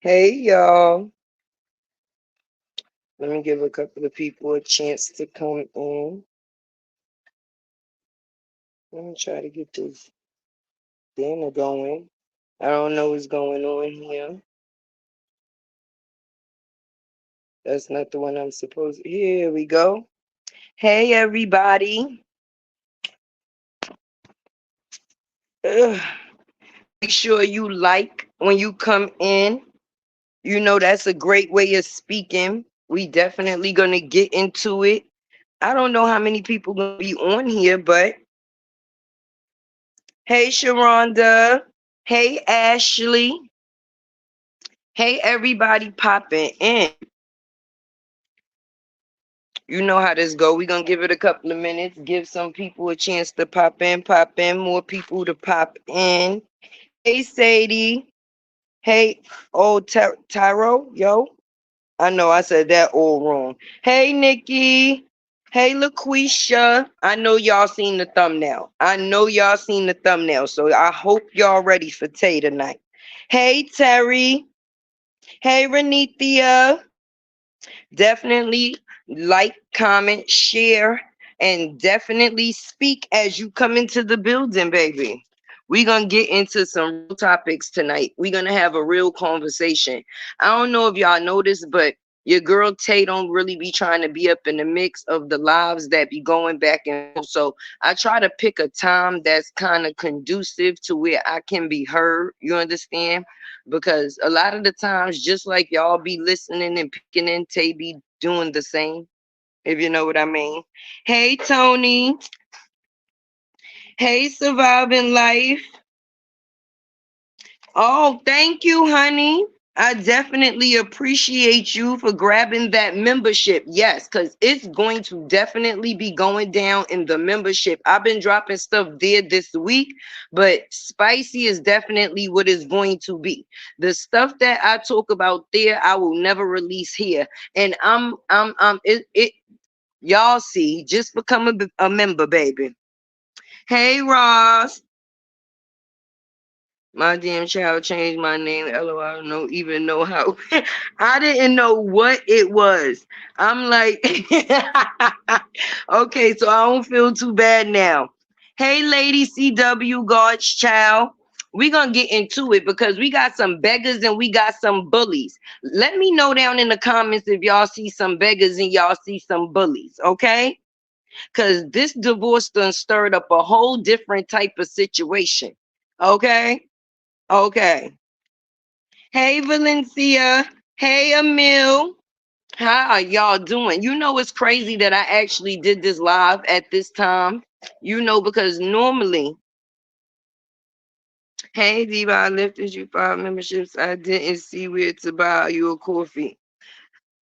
Hey y'all. Let me give a couple of people a chance to come in. Let me try to get this dinner going. I don't know what's going on here. That's not the one I'm supposed to. Here we go. Hey everybody. Ugh. Make sure you like when you come in. You know that's a great way of speaking. We definitely gonna get into it. I don't know how many people gonna be on here, but hey Sharonda. Hey Ashley. Hey, everybody popping in. You know how this go. We're going to give it a couple of minutes, give some people a chance to pop in, more people to pop in. Hey, Sadie. Hey, Tyro, yo. I know I said that all wrong. Hey, Nikki. Hey, LaQuisha. I know y'all seen the thumbnail. So I hope y'all ready for Tay tonight. Hey, Terry. Hey, Renithia. Definitely like, comment, share, and definitely speak as you come into the building, baby. We're going to get into some real topics tonight. We're going to have a real conversation. I don't know if y'all noticed, but your girl Tay don't really be trying to be up in the mix of the lives that be going back and forth. So I try to pick a time that's kind of conducive to where I can be heard. You understand? Because a lot of the times, just like y'all be listening and picking in, Tay be doing the same, if you know what I mean. Hey, Tony. Hey, Surviving Life. Oh, thank you, honey. I definitely appreciate you for grabbing that membership. Yes, because it's going to definitely be going down in the membership. I've been dropping stuff there this week, but spicy is definitely what it's going to be. The stuff that I talk about there, I will never release here. And y'all see, just become a member, baby. Hey, Ross. My damn child changed my name. LOL, I don't even know how. I didn't know what it was. I'm like, okay, so I don't feel too bad now. Hey, lady CW, God's child. We're going to get into it because we got some beggars and we got some bullies. Let me know down in the comments if y'all see some beggars and y'all see some bullies, okay? Because this divorce done stirred up a whole different type of situation, okay? Okay. Hey, Valencia. Hey, Emil. How are y'all doing? You know, it's crazy that I actually did this live at this time. You know, because normally, hey, Diva, I lifted you 5 memberships. I didn't see where to buy you a coffee.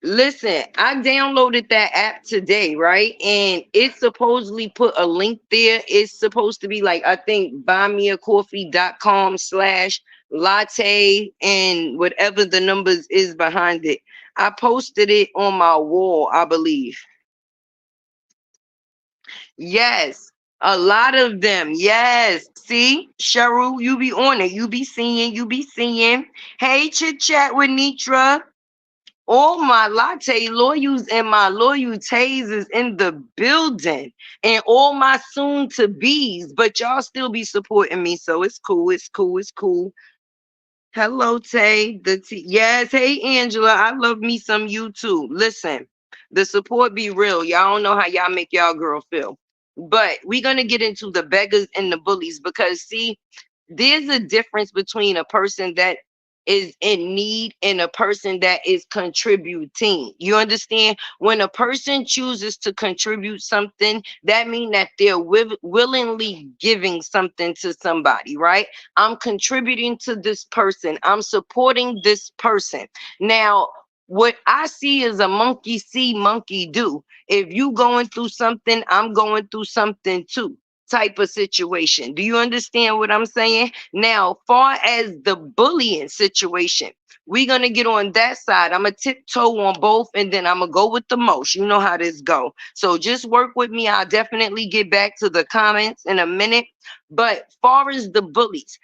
Listen, I downloaded that app today, right? And it supposedly put a link there. It's supposed to be like, I think, buymeacoffee.com/latte and whatever the numbers is behind it. I posted it on my wall, I believe. Yes, a lot of them. Yes. See, Cheryl, you be on it. You be seeing. Hey, chit chat with Nitra. All my latte loyals and my loyalties is in the building, and all my soon to be's, but y'all still be supporting me, so it's cool. It's cool. Hello, Tay. Yes, hey Angela. I love me some you too. Listen, the support be real. Y'all don't know how y'all make y'all girl feel. But we're gonna get into the beggars and the bullies because see, there's a difference between a person that is in need and a person that is contributing. You understand? When a person chooses to contribute something, that means that they're willingly giving something to somebody, right? I'm contributing to this person. I'm supporting this person. Now, what I see is a monkey see, monkey do. If you going through something, I'm going through something too type of situation. Do you understand what I'm saying? Now, far as the bullying situation, we're gonna get on that side. I'm gonna tiptoe on both, and then I'm gonna go with the most. You know how this go. So just work with me. I'll definitely get back to the comments in a minute. But far as the bullies,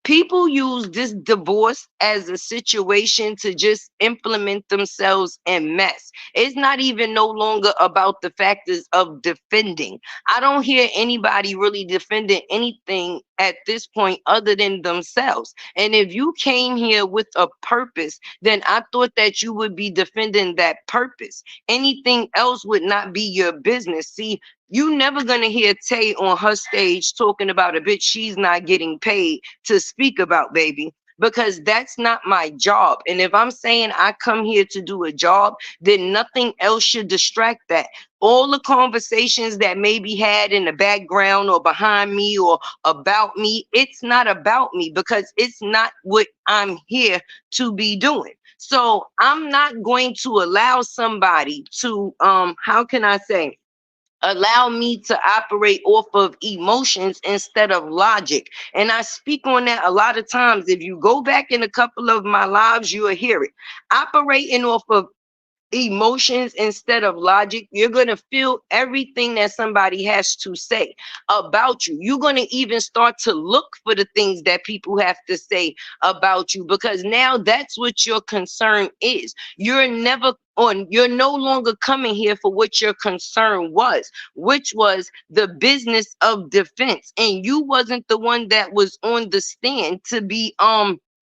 People use this divorce as a situation to just implement themselves in mess. It's not even no longer about the factors of defending. I don't hear anybody really defending anything at this point other than themselves. And if you came here with a purpose, then I thought that you would be defending that purpose. Anything else would not be your business. See, you never gonna hear Tay on her stage talking about a bitch she's not getting paid to speak about, baby, because that's not my job. And if I'm saying I come here to do a job, then nothing else should distract that. All the conversations that may be had in the background or behind me or about me, it's not about me because it's not what I'm here to be doing. So I'm not going to allow somebody to how can I say, allow me to operate off of emotions instead of logic. And I speak on that a lot of times. If you go back in a couple of my lives, you will hear it. Operating off of emotions instead of logic, you're going to feel everything that somebody has to say about you. You're going to even start to look for the things that people have to say about you, because now that's what your concern is. You're no longer coming here for what your concern was, which was the business of defense. And you wasn't the one that was on the stand to be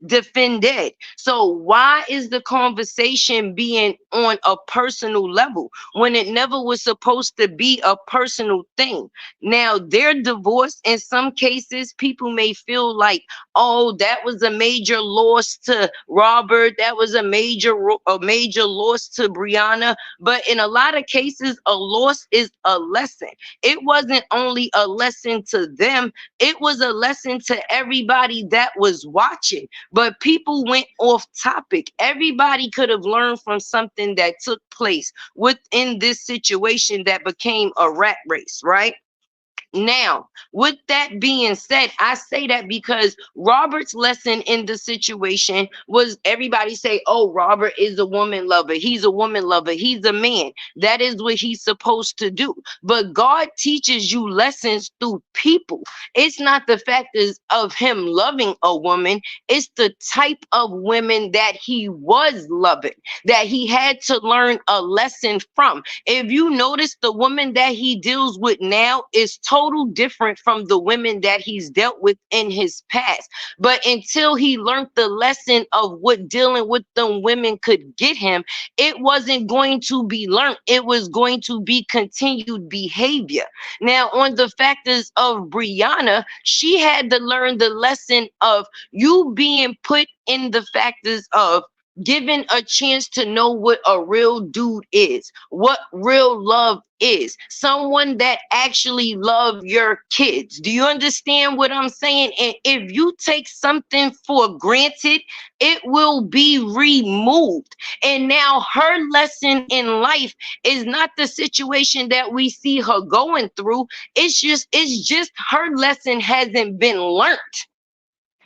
defended. So why is the conversation being on a personal level when it never was supposed to be a personal thing? Now, their divorce, in some cases, people may feel like, oh, that was a major loss to Robert, that was a major loss to Brianna. But in a lot of cases, a loss is a lesson. It wasn't only a lesson to them, it was a lesson to everybody that was watching. But people went off topic. Everybody could have learned from something that took place within this situation that became a rat race, right? Now, with that being said, I say that because Robert's lesson in the situation was, everybody say, oh, Robert is a woman lover. He's a woman lover. He's a man. That is what he's supposed to do. But God teaches you lessons through people. It's not the factors of him loving a woman. It's the type of women that he was loving, that he had to learn a lesson from. If you notice, the woman that he deals with now is total different from the women that he's dealt with in his past. But until he learned the lesson of what dealing with them women could get him, it wasn't going to be learned. It was going to be continued behavior. Now, on the factors of Brianna, she had to learn the lesson of you being put in the factors of given a chance to know what a real dude is, what real love is, someone that actually love your kids. Do you understand what I'm saying? And if you take something for granted, it will be removed. And now her lesson in life is not the situation that we see her going through. It's just her lesson hasn't been learned.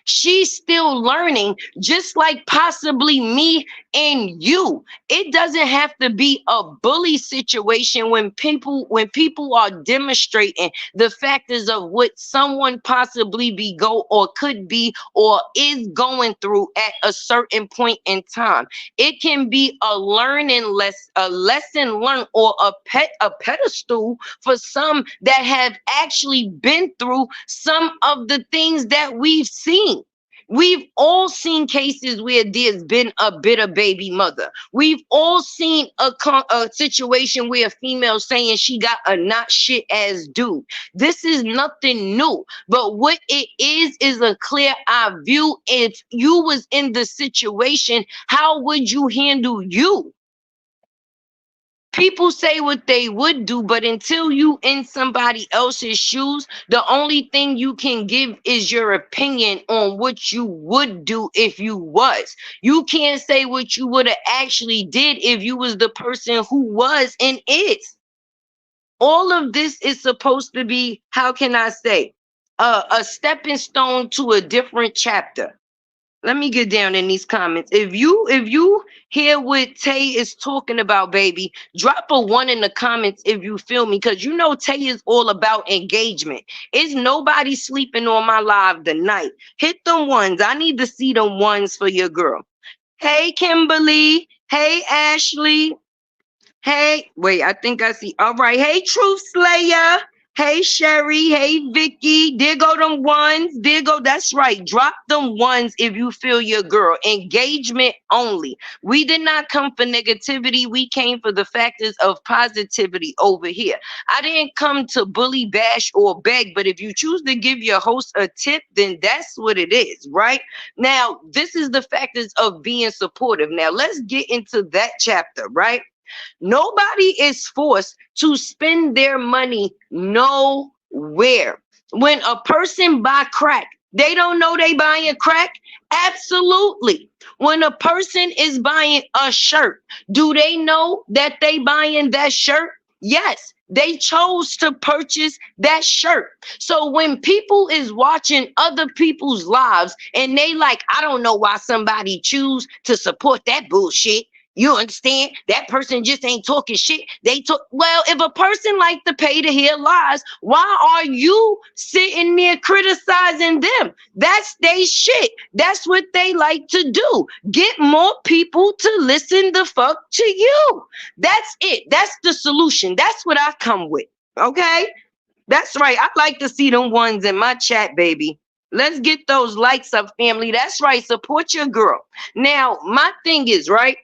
She's still learning, just like possibly me and you. It doesn't have to be a bully situation when people are demonstrating the factors of what someone possibly be go or could be or is going through at a certain point in time. It can be a lesson learned, or a pedestal for some that have actually been through some of the things that we've seen. We've all seen cases where there's been a bitter baby mother. We've all seen a situation where a female saying she got a not shit ass dude. This is nothing new. But what it is a clear eye view. If you was in the situation, how would you handle you? People say what they would do, but until you in somebody else's shoes, the only thing you can give is your opinion on what you would do if you was. You can't say what you would have actually did if you was the person who was and is. All of this is supposed to be, how can I say, a stepping stone to a different chapter. Let me get down in these comments. If you hear what Tay is talking about, baby, drop a one in the comments if you feel me, because you know Tay is all about engagement. Is nobody sleeping on my live tonight? Hit them ones. I need to see them ones for your girl. Hey Kimberly. Hey Ashley. Hey, wait, I think I see. All right. Hey, Truth Slayer. Hey, Sherry. Hey, Vicky. There go them ones. There go. That's right. Drop them ones if you feel your girl. Engagement only. We did not come for negativity. We came for the factors of positivity over here. I didn't come to bully, bash, or beg, but if you choose to give your host a tip, then that's what it is, right? Now, this is the factors of being supportive. Now, let's get into that chapter, right? Nobody is forced to spend their money nowhere. When a person buy crack, they don't know they buying crack? Absolutely. When a person is buying a shirt, do they know that they buying that shirt? Yes, they chose to purchase that shirt. So when people is watching other people's lives and they like, I don't know why somebody choose to support that bullshit. You understand? That person just ain't talking shit. They talk. Well, if a person like to pay to hear lies, why are you sitting there criticizing them? That's they shit. That's what they like to do. Get more people to listen the fuck to you. That's it. That's the solution. That's what I come with. Okay? That's right. I like to see them ones in my chat, baby. Let's get those likes up, family. That's right. Support your girl. Now, my thing is, right.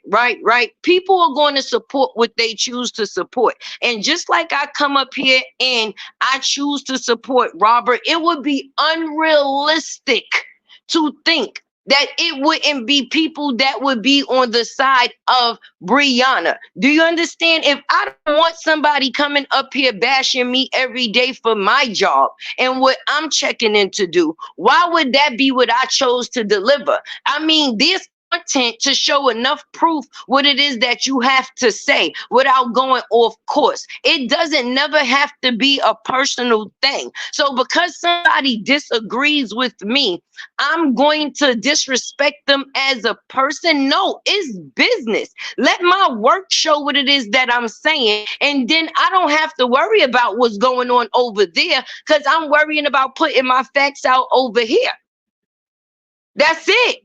People are going to support what they choose to support. And just like I come up here and I choose to support Robert, it would be unrealistic to think that it wouldn't be people that would be on the side of BRIANA. Do you understand? If I don't want somebody coming up here bashing me every day for my job and what I'm checking in to do, why would that be what I chose to deliver? I mean, this content to show enough proof what it is that you have to say without going off course. It doesn't never have to be a personal thing. So because somebody disagrees with me, I'm going to disrespect them as a person. No, it's business. Let my work show what it is that I'm saying, and then I don't have to worry about what's going on over there because I'm worrying about putting my facts out over here. That's it.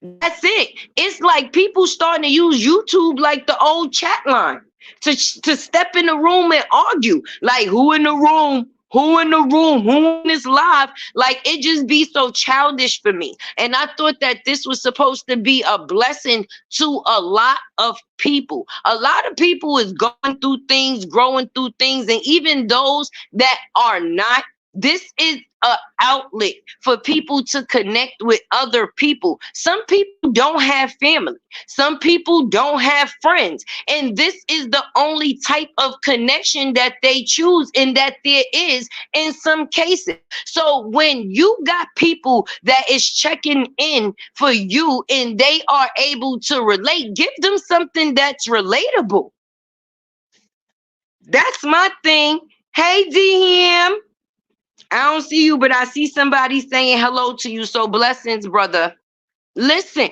That's it. It's like people starting to use YouTube like the old chat line to step in the room and argue. Like, who in the room? Who in the room? Who in this live? Like, it just be so childish for me. And I thought that this was supposed to be a blessing to a lot of people. A lot of people is going through things, growing through things, and even those that are not. This is an outlet for people to connect with other people. Some people don't have family. Some people don't have friends. And this is the only type of connection that they choose and that there is in some cases. So when you got people that is checking in for you and they are able to relate, give them something that's relatable. That's my thing. Hey, DM. I don't see you, but I see somebody saying hello to you. So blessings, brother. Listen,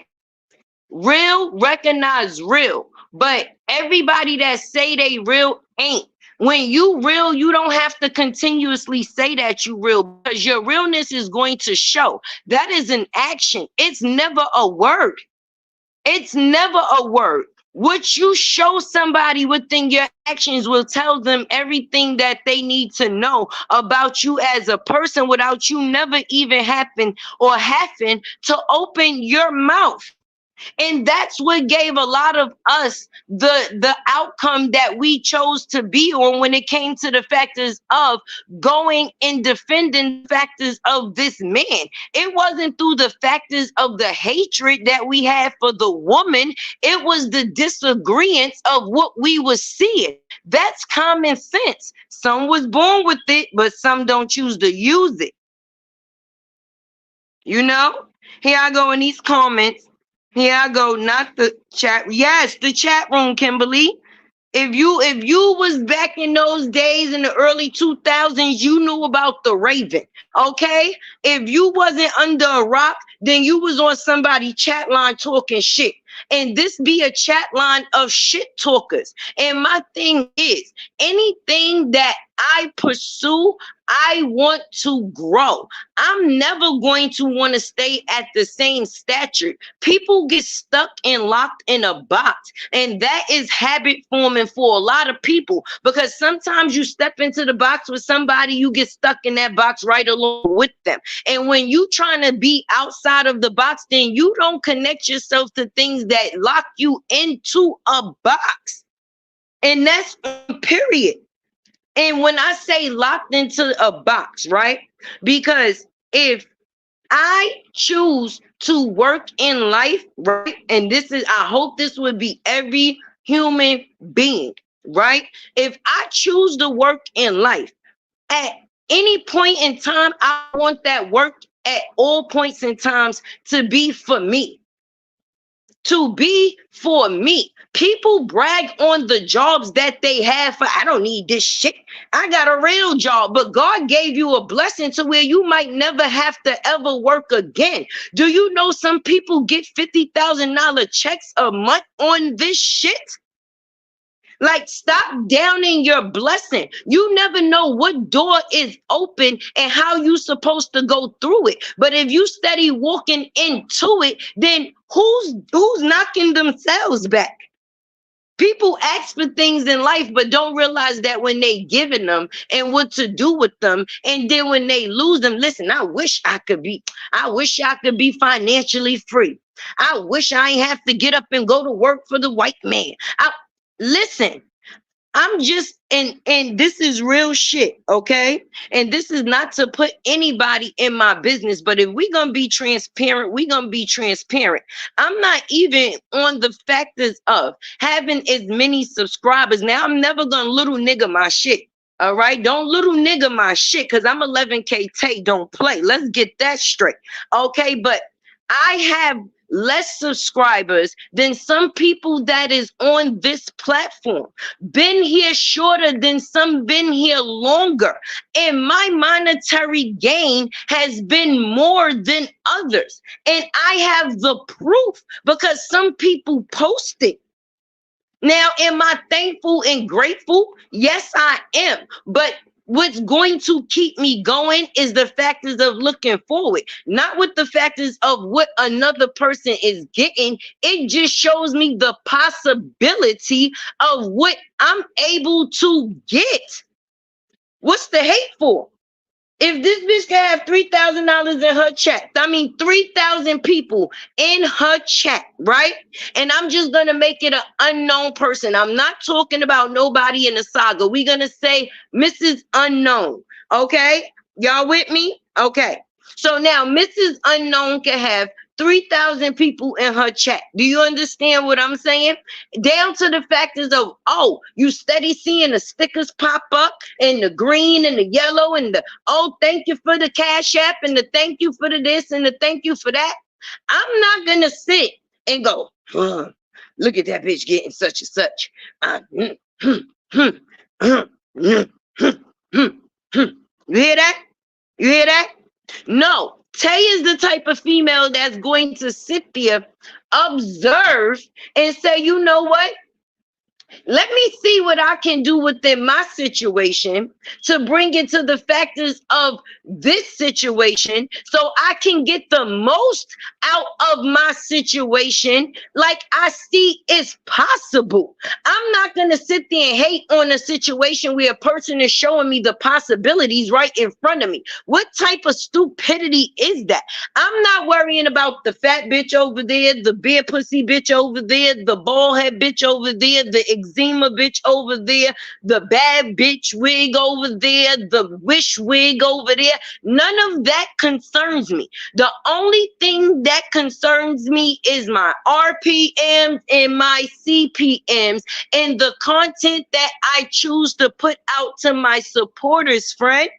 real recognize real, but everybody that say they real ain't. When you real, you don't have to continuously say that you real because your realness is going to show. That is an action. It's never a word. It's never a word. What you show somebody within your actions will tell them everything that they need to know about you as a person without you never even having to open your mouth. And that's what gave a lot of us the outcome that we chose to be on when it came to the factors of going and defending the factors of this man. It wasn't through the factors of the hatred that we had for the woman. It was the disagreements of what we were seeing. That's common sense. Some was born with it, but some don't choose to use it. You know? Here I go in these comments. Here I go, not the chat. Yes, the chat room, Kimberly. If you was back in those days in the early 2000s, you knew about the Raven. Okay? If you wasn't under a rock, then you was on somebody's chat line talking shit. And this be a chat line of shit talkers. And my thing is, anything that I pursue, I want to grow. I'm never going to want to stay at the same stature. People get stuck and locked in a box, and that is habit forming for a lot of people, because sometimes you step into the box with somebody, you get stuck in that box right along with them. And when you trying to be outside of the box, then you don't connect yourself to things that lock you into a box. And that's period. And when I say locked into a box, right? Because if I choose to work in life, right? And this is, I hope this would be every human being, right? If I choose to work in life, at any point in time, I want that work at all points in times to be for me. To be for me. People brag on the jobs that they have for, I don't need this shit. I got a real job, but God gave you a blessing to where you might never have to ever work again. Do you know some people get $50,000 checks a month on this shit? Like, stop downing your blessing. You never know what door is open and how you supposed to go through it. But if you steady walking into it, then who's knocking themselves back? People ask for things in life, but don't realize that when they giving them and what to do with them. And then when they lose them, listen, I wish I could be financially free. I wish I ain't have to get up and go to work for the white man. Listen, I'm just, and this is real shit, okay? And this is not to put anybody in my business, but if we're gonna be transparent, we're gonna be transparent. I'm not even on the factors of having as many subscribers. Now, I'm never gonna little nigga my shit. All right, don't little nigga my shit, because I'm 11K Tay, don't play. Let's get that straight. Okay, but I have less subscribers than some people that is on this platform. Been here shorter than some been here longer. And my monetary gain has been more than others. And I have the proof because some people post it. Now, am I thankful and grateful? Yes, I am. But what's going to keep me going is the factors of looking forward, not with the factors of what another person is getting. It just shows me the possibility of what I'm able to get. What's the hate for? If this bitch can have $3,000 in her chat, 3,000 people in her chat, right? And I'm just going to make it an unknown person. I'm not talking about nobody in the saga. We're going to say Mrs. Unknown, okay? Y'all with me? Okay. So now Mrs. Unknown can have 3,000 people in her chat. Do you understand what I'm saying? Down to the factors of, oh, you steady seeing the stickers pop up and the green and the yellow and the, oh, thank you for the Cash App and the thank you for the this and the thank you for that. I'm not going to sit and go, look at that bitch getting such and such. You hear that? You hear that? No. Tay is the type of female that's going to sit there, observe, and say, you know what? Let me see what I can do within my situation to bring it to the factors of this situation so I can get the most out of my situation like I see is possible. I'm not going to sit there and hate on a situation where a person is showing me the possibilities right in front of me. What type of stupidity is that? I'm not worrying about the fat bitch over there, the bare pussy bitch over there, the bald head bitch over there, the eczema bitch over there, the bad bitch wig over there, the wish wig over there. None of that concerns me. The only thing that concerns me is my RPMs and my CPMs and the content that I choose to put out to my supporters, friend.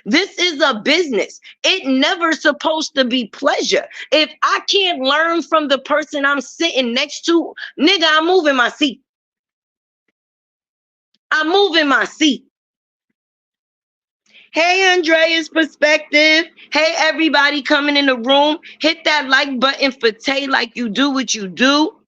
This is a business. It never supposed to be pleasure. If I can't learn from the person I'm sitting next to, nigga, I'm moving my seat. I'm moving my seat. Hey, Andrea's perspective. Hey, everybody coming in the room. Hit that like button for Tay like you do what you do.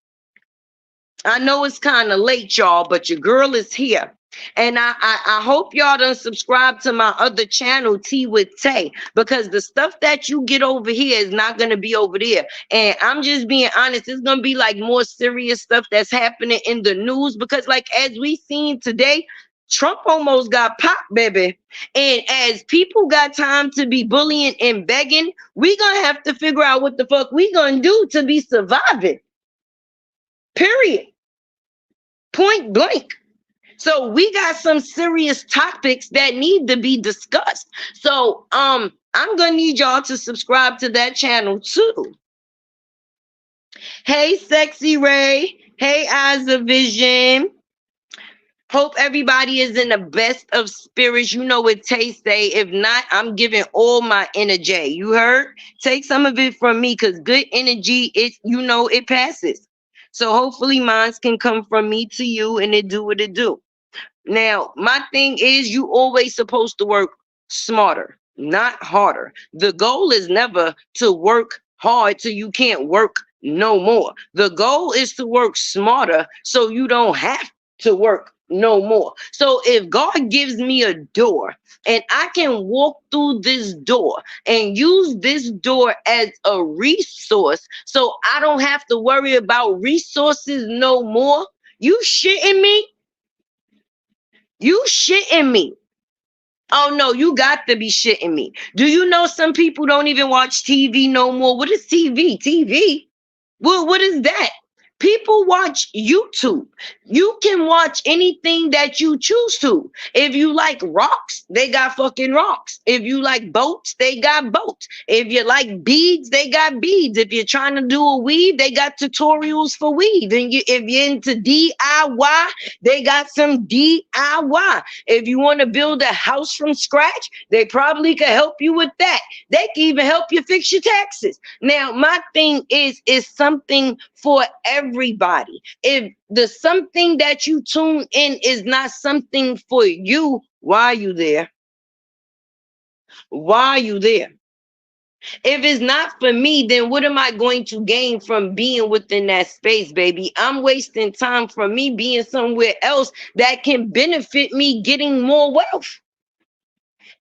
I know it's kind of late, y'all, but your girl is here. And I hope y'all done subscribe to my other channel, Tea with Tay, because the stuff that you get over here is not going to be over there. And I'm just being honest, it's going to be like more serious stuff that's happening in the news, because like as we seen today, Trump almost got popped, baby. And as people got time to be bullying and begging, we going to have to figure out what the fuck we going to do to be surviving. Period. Point blank. So we got some serious topics that need to be discussed. So I'm gonna need y'all to subscribe to that channel too. Hey, Sexy Ray. Hey, Eyes of Vision. Hope everybody is in the best of spirits. You know what Tay say. If not, I'm giving all my energy. You heard? Take some of it from me, because good energy, it passes. So hopefully mine can come from me to you and it do what it do. Now, my thing is, you always supposed to work smarter, not harder. The goal is never to work hard till you can't work no more. The goal is to work smarter so you don't have to work no more. So if God gives me a door and I can walk through this door and use this door as a resource so I don't have to worry about resources no more, you shitting me? You shitting me? Oh no, you got to be shitting me. Do you know some people don't even watch TV no more? What is TV? TV? Well, what is that? People watch YouTube. You can watch anything that you choose to. If you like rocks, they got fucking rocks. If you like boats, they got boats. If you like beads, they got beads. If you're trying to do a weave, they got tutorials for weave. And if you're into DIY, they got some DIY. If you want to build a house from scratch, they probably could help you with that. They can even help you fix your taxes. Now, my thing is something for everybody. If the something that you tune in is not something for you, why are you there? Why are you there? If it's not for me, then what am I going to gain from being within that space, baby? I'm wasting time from me being somewhere else that can benefit me getting more wealth.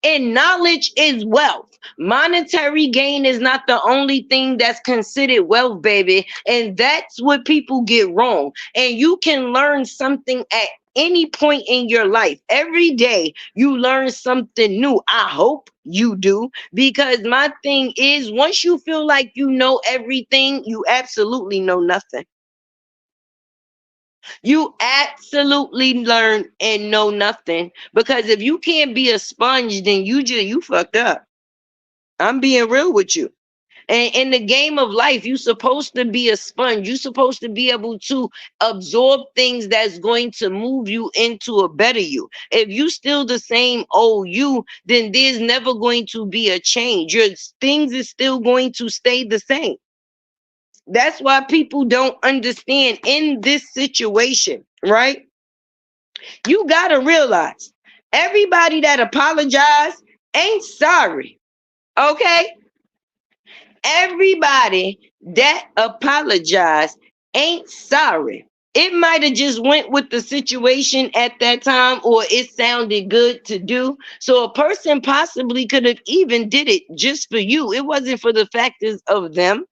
And knowledge is wealth. Monetary gain is not the only thing that's considered wealth, baby. And that's what people get wrong. And you can learn something at any point in your life. Every day you learn something new. I hope you do. Because my thing is, once you feel like you know everything, you absolutely know nothing. You absolutely learn and know nothing, because if you can't be a sponge, then you fucked up. I'm being real with you. And in the game of life, you're supposed to be a sponge. You're supposed to be able to absorb things that's going to move you into a better you. If you still the same old you, then there's never going to be a change. Your things is still going to stay the same. That's why people don't understand in this situation, right? You got to realize everybody that apologized ain't sorry. Okay? Everybody that apologized ain't sorry. It might have just went with the situation at that time, or it sounded good to do. So a person possibly could have even did it just for you. It wasn't for the factors of them.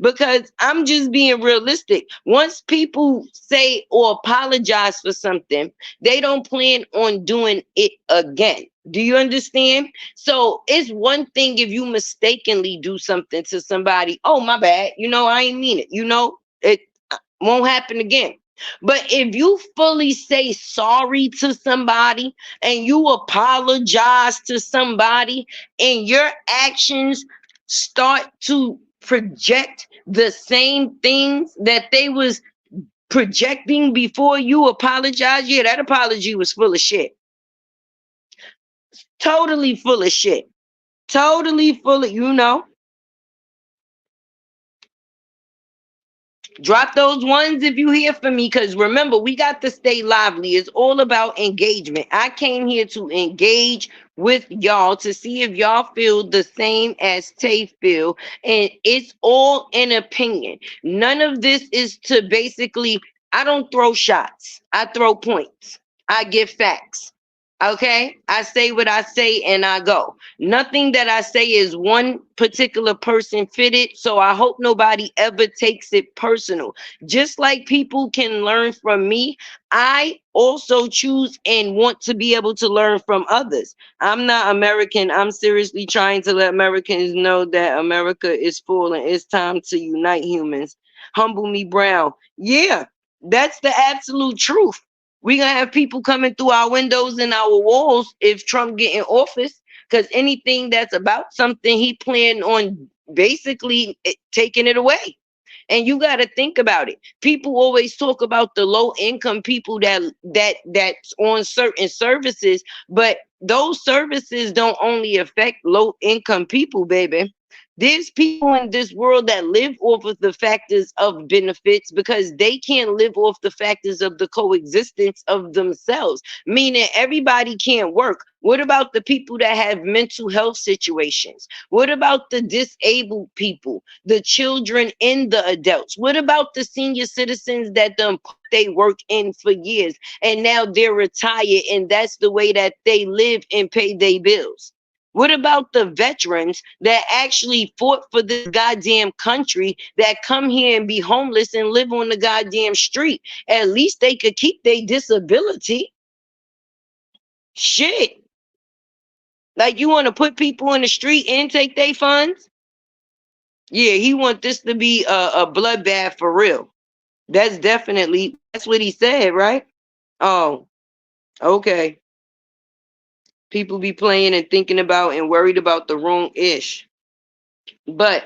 Because I'm just being realistic. Once people say or apologize for something, they don't plan on doing it again. Do you understand? So it's one thing if you mistakenly do something to somebody. Oh, my bad. I ain't mean it. It won't happen again. But if you fully say sorry to somebody and you apologize to somebody and your actions start to project the same things that they was projecting before you apologize, yeah, that apology was full of shit. Totally full of shit. Totally full of. Drop those ones if you hear from me, because remember, we got to stay lively. It's all about engagement. I came here to engage with y'all to see if y'all feel the same as Tay feel. And it's all an opinion. None of this is to basically, I don't throw shots. I throw points. I give facts. Okay? I say what I say and I go. Nothing that I say is one particular person fitted. So I hope nobody ever takes it personal. Just like people can learn from me, I also choose and want to be able to learn from others. I'm not American. I'm seriously trying to let Americans know that America is full and it's time to unite humans. Humble me, Brown. Yeah, that's the absolute truth. We're gonna have people coming through our windows and our walls if Trump get in office, because anything that's about something, he planned on basically taking it away. And you got to think about it. People always talk about the low income people that's on certain services, but those services don't only affect low income people, baby. There's people in this world that live off of the factors of benefits because they can't live off the factors of the coexistence of themselves, meaning everybody can't work. What about the people that have mental health situations? What about the disabled people, the children and the adults? What about the senior citizens that done put they work in for years and now they're retired and that's the way that they live and pay their bills? What about the veterans that actually fought for this goddamn country that come here and be homeless and live on the goddamn street? At least they could keep their disability. Shit. Like, you want to put people in the street and take their funds? Yeah, he want this to be a bloodbath for real. That's what he said, right? Oh, okay. People be playing and thinking about and worried about the wrong ish. But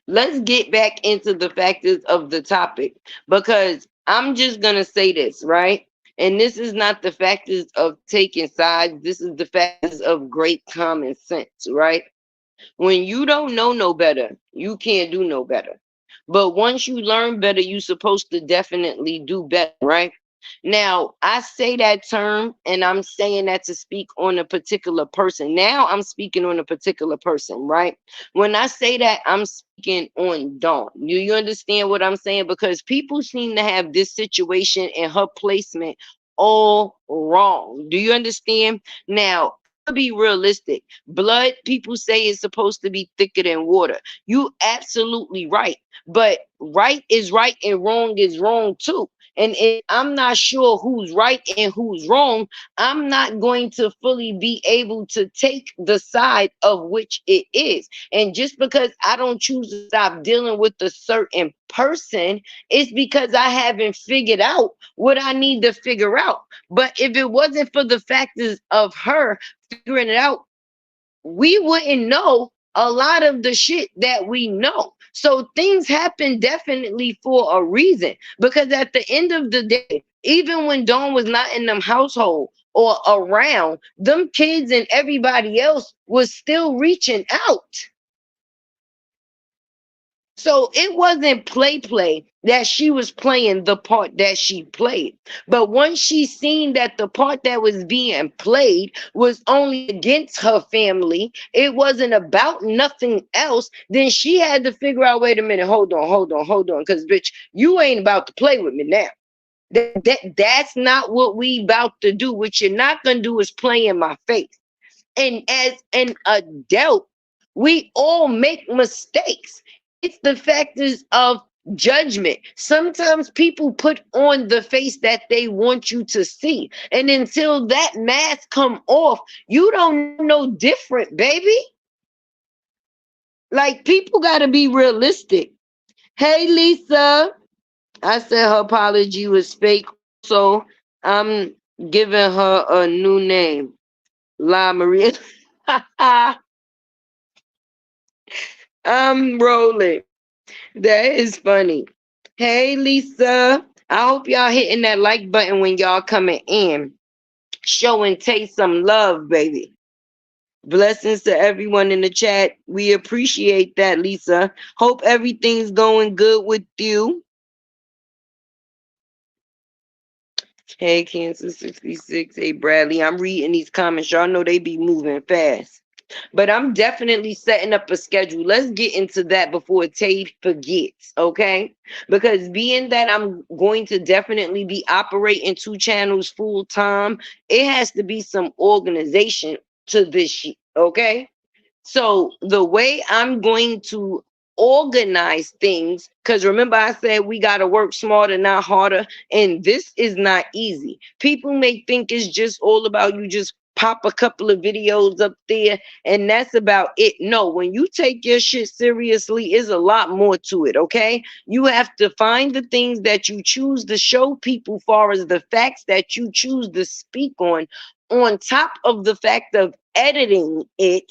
let's get back into the factors of the topic, because I'm just going to say this, right? And this is not the factors of taking sides. This is the factors of great common sense, right? When you don't know no better, you can't do no better. But once you learn better, you're supposed to definitely do better, right? Now, I say that term and I'm saying that to speak on a particular person. Now I'm speaking on a particular person, right? When I say that, I'm speaking on Dawn. You understand what I'm saying? Because people seem to have this situation and her placement all wrong. Do you understand? Now, I'm gonna be realistic. Blood, people say, is supposed to be thicker than water. You absolutely right. But right is right and wrong is wrong too. And if I'm not sure who's right and who's wrong, I'm not going to fully be able to take the side of which it is. And just because I don't choose to stop dealing with a certain person, it's because I haven't figured out what I need to figure out. But if it wasn't for the factors of her figuring it out, we wouldn't know a lot of the shit that we know. So things happen definitely for a reason. Because at the end of the day, even when Dawn was not in them household or around, them kids and everybody else was still reaching out. So it wasn't play that she was playing the part that she played. But once she seen that the part that was being played was only against her family, it wasn't about nothing else, then she had to figure out, wait a minute, hold on. Because bitch, you ain't about to play with me now. That's not what we about to do. What you're not gonna do is play in my face. And as an adult, we all make mistakes. It's the factors of judgment. Sometimes people put on the face that they want you to see. And until that mask come off, you don't know no different, baby. Like, people got to be realistic. Hey, Lisa. I said her apology was fake. So I'm giving her a new name. La Maria. I'm rolling. That is funny. Hey, Lisa. I hope y'all hitting that like button when y'all coming in. Show and taste some love, baby. Blessings to everyone in the chat. We appreciate that, Lisa. Hope everything's going good with you. Hey, Kansas 66. Hey, Bradley. I'm reading these comments. Y'all know they be moving fast. But I'm definitely setting up a schedule. Let's get into that before Tay forgets, okay? Because being that I'm going to definitely be operating 2 channels full time, it has to be some organization to this shit, okay? So the way I'm going to organize things, because remember I said we got to work smarter, not harder, and this is not easy. People may think it's just all about you just pop a couple of videos up there and that's about it. No, when you take your shit seriously, is a lot more to it, okay? You have to find the things that you choose to show people, far as the facts that you choose to speak on top of the fact of editing it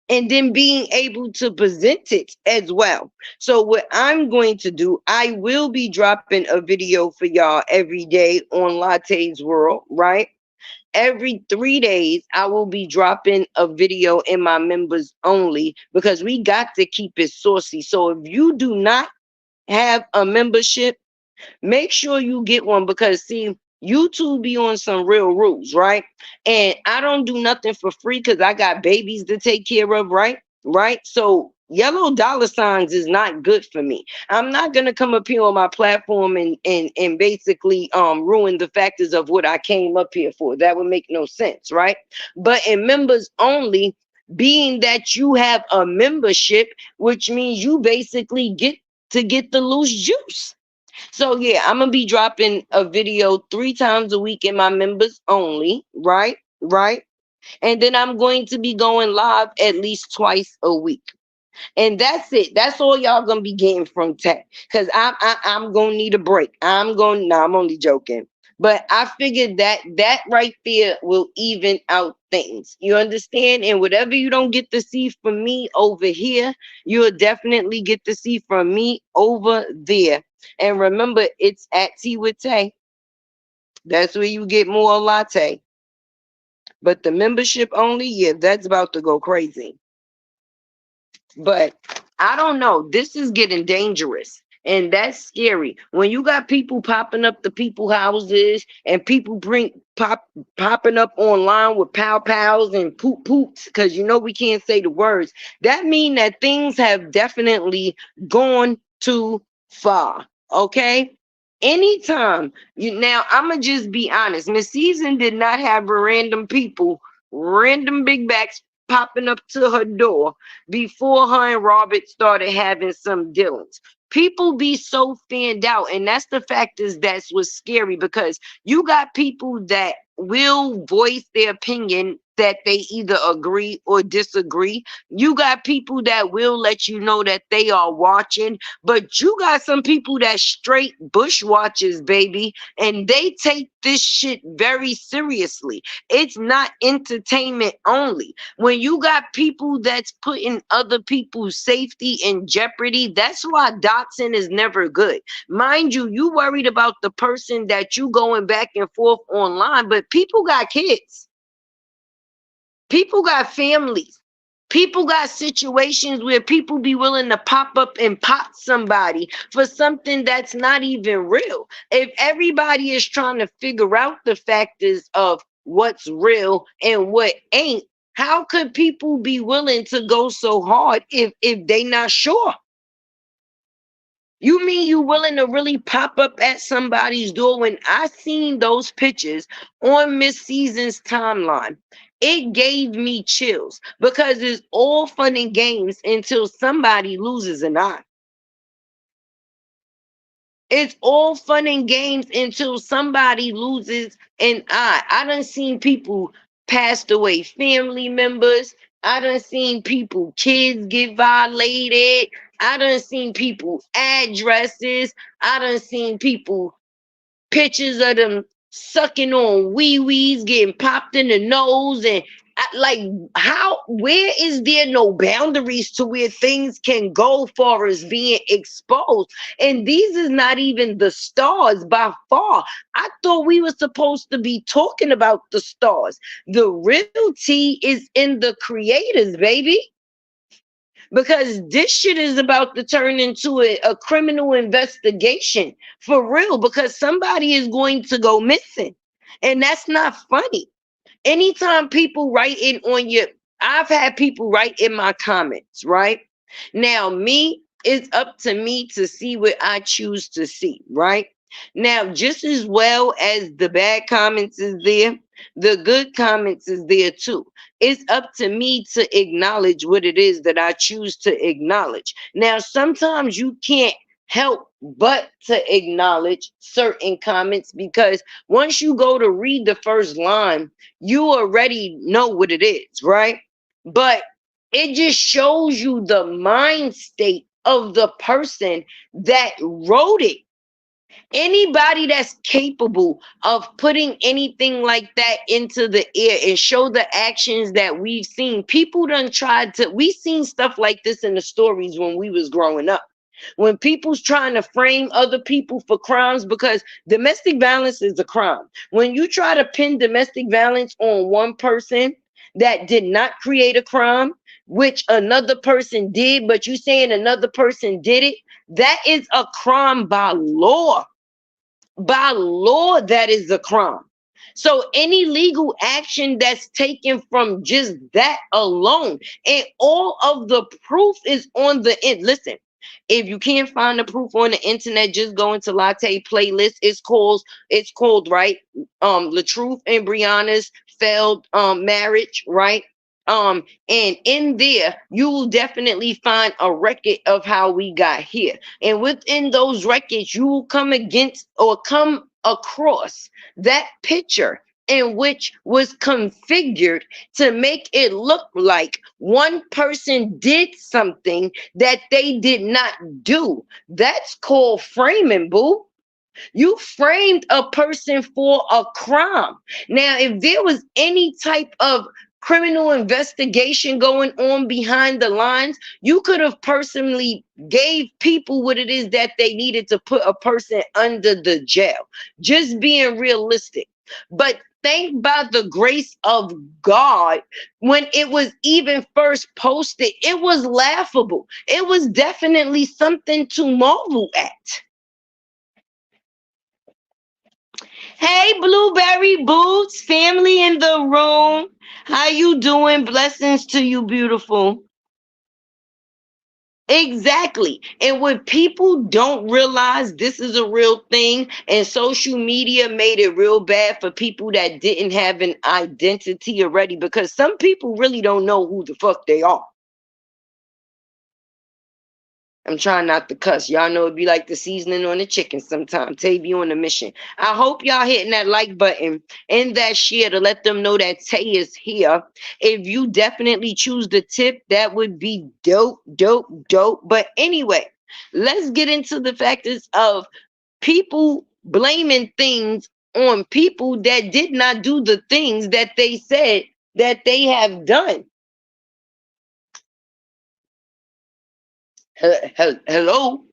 and then being able to present it as well. So what I'm going to do, I will be dropping a video for y'all every day on Latte's World, right? Every 3 days, I will be dropping a video in my members only because we got to keep it saucy. So if you do not have a membership, make sure you get one because see, YouTube be on some real rules, right? And I don't do nothing for free because I got babies to take care of, right? Right. So yellow dollar signs is not good for me. I'm not gonna come up here on my platform and basically ruin the factors of what I came up here for. That would make no sense, right? But in members only, being that you have a membership, which means you basically get the loose juice. So yeah, I'm gonna be dropping a video 3 times a week in my members only, right? Right. And then I'm going to be going live at least twice a week. And that's it. That's all y'all gonna be getting from tech. Cause I'm gonna need a break. I'm only joking. But I figured that right there will even out things. You understand? And whatever you don't get to see from me over here, you'll definitely get to see from me over there. And remember, it's at Tea with Tay. That's where you get more latte. But the membership only, yeah, that's about to go crazy. But I don't know. This is getting dangerous. And that's scary. When you got people popping up the people houses and people popping up online with pow pows and poop poops, because you know we can't say the words. That mean that things have definitely gone too far. Okay. Anytime you now, I'ma just be honest. Miss Season did not have random people, random big backs popping up to her door before her and Robert started having some dealings. People be so fanned out, and that's the fact is that's what's scary because you got people that will voice their opinion that they either agree or disagree. You got people that will let you know that they are watching, but you got some people that straight bush watchers, baby, and they take this shit very seriously. It's not entertainment only. When you got people that's putting other people's safety in jeopardy, that's why doxing is never good. Mind you, you worried about the person that you going back and forth online, but people got kids. People got families. People got situations where people be willing to pop up and pop somebody for something that's not even real. If everybody is trying to figure out the factors of what's real and what ain't, how could people be willing to go so hard if they not sure? You mean you willing to really pop up at somebody's door? When I seen those pictures on Miss Season's timeline, it gave me chills because it's all fun and games until somebody loses an eye. It's all fun and games until somebody loses an eye. I done seen people passed away, family members. I done seen people, kids get violated. I done seen people addresses. I done seen people pictures of them sucking on wee wees, getting popped in the nose, and like how where is there no boundaries to where things can go far as being exposed? And these is not even the stars by far. I thought we were supposed to be talking about the stars. The real tea is in the creators, baby, because this shit is about to turn into a criminal investigation for real because somebody is going to go missing. And that's not funny. Anytime people write in on your, I've had people write in my comments, right? Now, me, it's up to me to see what I choose to see, right? Now, just as well as the bad comments is there, the good comments is there too. It's up to me to acknowledge what it is that I choose to acknowledge. Now, sometimes you can't help but to acknowledge certain comments because once you go to read the first line, you already know what it is, right? But it just shows you the mind state of the person that wrote it. Anybody that's capable of putting anything like that into the air and show the actions that we've seen, people done tried to, we seen stuff like this in the stories when we was growing up. When people's trying to frame other people for crimes, because domestic violence is a crime. When you try to pin domestic violence on one person that did not create a crime, which another person did, but you saying another person did it, that is a crime by law. By law, that is a crime. So any legal action that's taken from just that alone, and all of the proof is on the end. Listen, if you can't find the proof on the internet, just go into Latte playlist. It's called right. The Truth and Brianna's failed marriage, right? And in there, you will definitely find a record of how we got here. And within those records, you will come against or come across that picture in which was configured to make it look like one person did something that they did not do. That's called framing, boo. You framed a person for a crime. Now, if there was any type of criminal investigation going on behind the lines, you could have personally gave people what it is that they needed to put a person under the jail. Just being realistic. But thank by the grace of God, when it was even first posted, it was laughable. It was definitely something to marvel at. Hey, Blueberry Boots, family in the room. How you doing? Blessings to you, beautiful. Exactly. And when people don't realize this is a real thing, and social media made it real bad for people that didn't have an identity already, because some people really don't know who the fuck they are. I'm trying not to cuss. Y'all know it'd be like the seasoning on the chicken sometimes. Tay be on a mission. I hope y'all hitting that like button and that share to let them know that Tay is here. If you definitely choose the tip, that would be dope, dope, dope. But anyway, let's get into the factors of people blaming things on people that did not do the things that they said that they have done. Hello?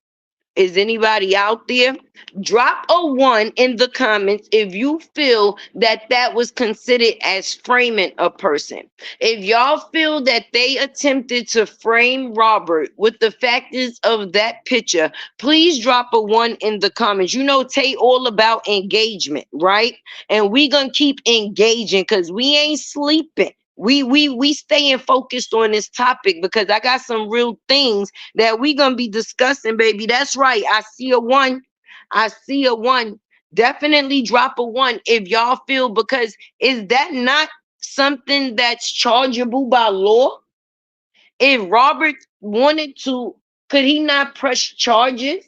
Is anybody out there? Drop a one in the comments if you feel that that was considered as framing a person. If y'all feel that they attempted to frame Robert with the factors of that picture, please drop a one in the comments. You know, Tay all about engagement, right? And we gonna keep engaging because we ain't sleeping. We staying focused on this topic because I got some real things that we gonna be discussing, baby. That's right. I see a one. I see a one. Definitely drop a one if y'all feel, because is that not something that's chargeable by law? If Robert wanted to, could he not press charges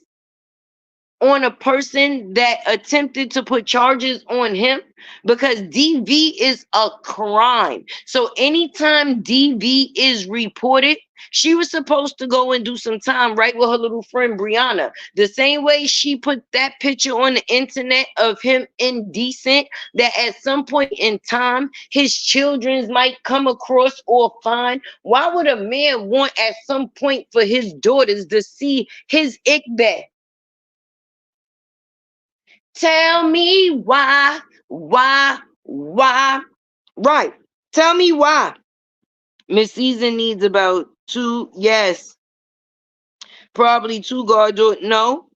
on a person that attempted to put charges on him? Because DV is a crime. So anytime DV is reported, she was supposed to go and do some time right with her little friend BRIANA. The same way she put that picture on the internet of him indecent, that at some point in time his children might come across or find. Why would a man want at some point for his daughters to see his Ickbad? Tell me why? Right. Tell me why. Miss Season needs about two, yes, probably two guard door. No,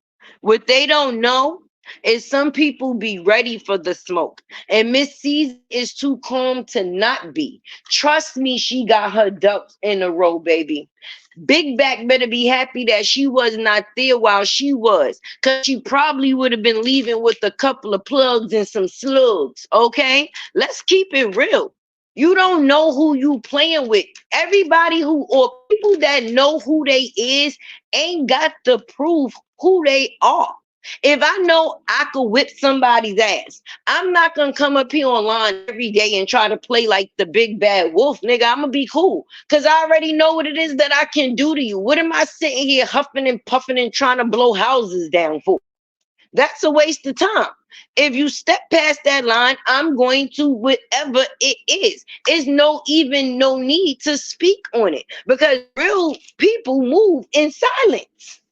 what they don't know Is some people be ready for the smoke. And Miss Season is too calm to not be. Trust me, she got her ducks in a row, baby. Big Back better be happy that she was not there while she was, because she probably would have been leaving with a couple of plugs and some slugs. Okay? Let's keep it real. You don't know who you playing with. Everybody who, or people that know who they is, ain't got to prove who they are. If I know I could whip somebody's ass, I'm not gonna come up here online every day and try to play like the big bad wolf, nigga. I'm gonna be cool because I already know what it is that I can do to you. What am I sitting here huffing and puffing and trying to blow houses down for? That's a waste of time. If you step past that line, I'm going to whatever it is. It's no need to speak on it because real people move in silence.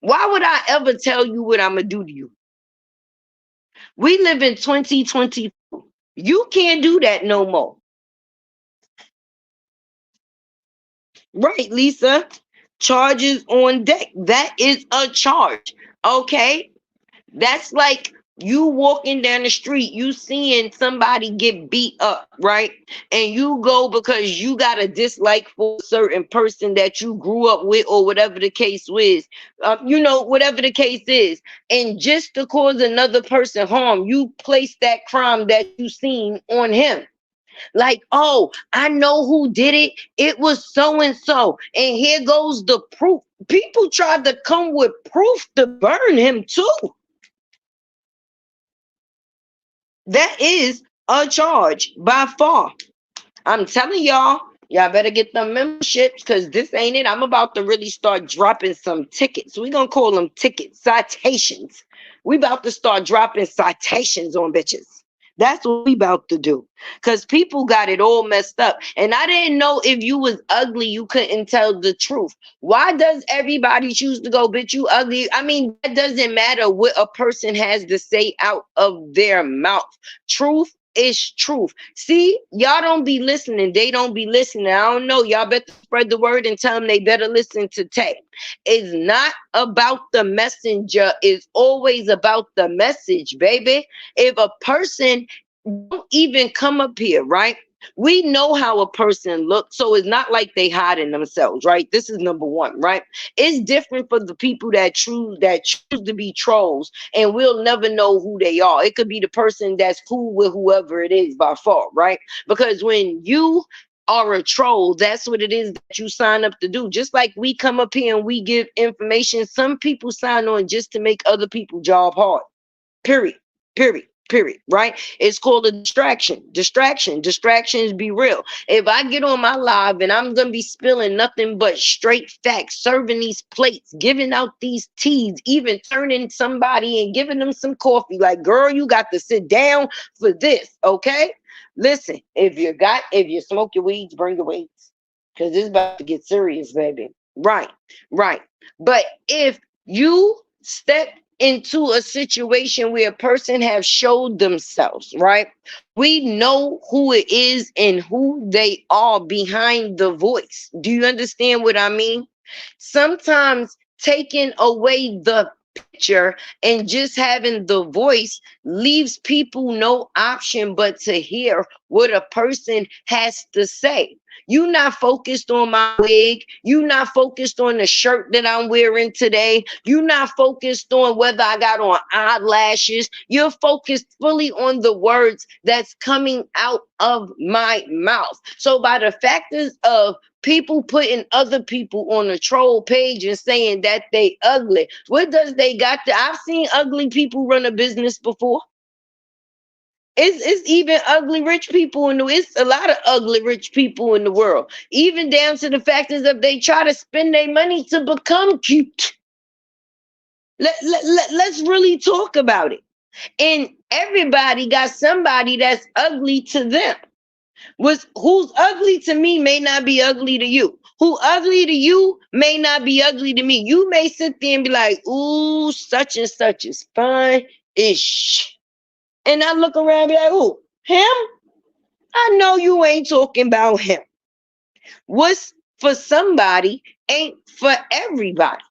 Why would I ever tell you what I'm gonna do to you? We live in 2020. You can't do that no more. Right, Lisa? Charges on deck. That is a charge. Okay? That's like you walking down the street, you seeing somebody get beat up, right? And you go because you got a dislike for a certain person that you grew up with, or whatever the case is, whatever the case is. And just to cause another person harm, you place that crime that you seen on him. Like, oh, I know who did it. It was so and so. And here goes the proof. People tried to come with proof to burn him too. That is a charge by far. I'm telling y'all better get the memberships because this ain't it. I'm about to really start dropping some tickets. We're going to call them tickets, citations. We about to start dropping citations on bitches. That's what we about to do. Because people got it all messed up. And I didn't know if you was ugly, you couldn't tell the truth. Why does everybody choose to go, bitch, you ugly? I mean, that doesn't matter what a person has to say out of their mouth. Truth is truth. See, y'all don't be listening. They don't be listening. I don't know. Y'all better spread the word and tell them they better listen to Tay. It's not about the messenger. It's always about the message, baby. If a person don't even come up here, right? We know how a person looks, so it's not like they hiding themselves, right? This is number one, right? It's different for the people that choose to be trolls, and we'll never know who they are. It could be the person that's cool with whoever it is by far, right? Because when you are a troll, that's what it is that you sign up to do. Just like we come up here and we give information, some people sign on just to make other people job hard. Period. Period. Period. Right? It's called a distraction. Distractions be real. If I get on my live and I'm gonna be spilling nothing but straight facts, serving these plates, giving out these teas, even turning somebody and giving them some coffee, like, girl, you got to sit down for this, okay? Listen, if you smoke your weeds, bring your weeds. Because it's about to get serious, baby. Right, right. But if you step into a situation where a person have showed themselves, right? We know who it is and who they are behind the voice. Do you understand what I mean? Sometimes taking away the picture and just having the voice leaves people no option but to hear what a person has to say. You not focused on my wig. You not focused on the shirt that I'm wearing today. You not focused on whether I got on eyelashes. You're focused fully on the words that's coming out of my mouth. So by the factors of people putting other people on a troll page and saying that they ugly, what does they got to? I've seen ugly people run a business before. It's even ugly rich people in the it's a lot of ugly rich people in the world. Even down to the fact is if they try to spend their money to become cute. Let's really talk about it. And everybody got somebody that's ugly to them. Who's ugly to me may not be ugly to you. Who ugly to you may not be ugly to me. You may sit there and be like, ooh, such and such is fine ish. And I look around and be like, ooh, him? I know you ain't talking about him. What's for somebody ain't for everybody.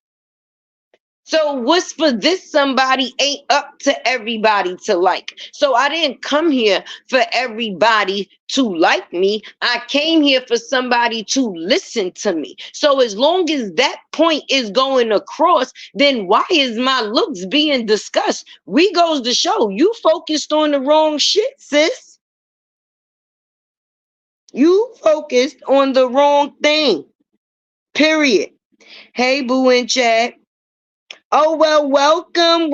So what's for this somebody ain't up to everybody to like. So I didn't come here for everybody to like me. I came here for somebody to listen to me. So as long as that point is going across, then why is my looks being discussed? We goes to show you focused on the wrong shit, sis. You focused on the wrong thing. Period. Hey, boo in chat. Oh, well, welcome,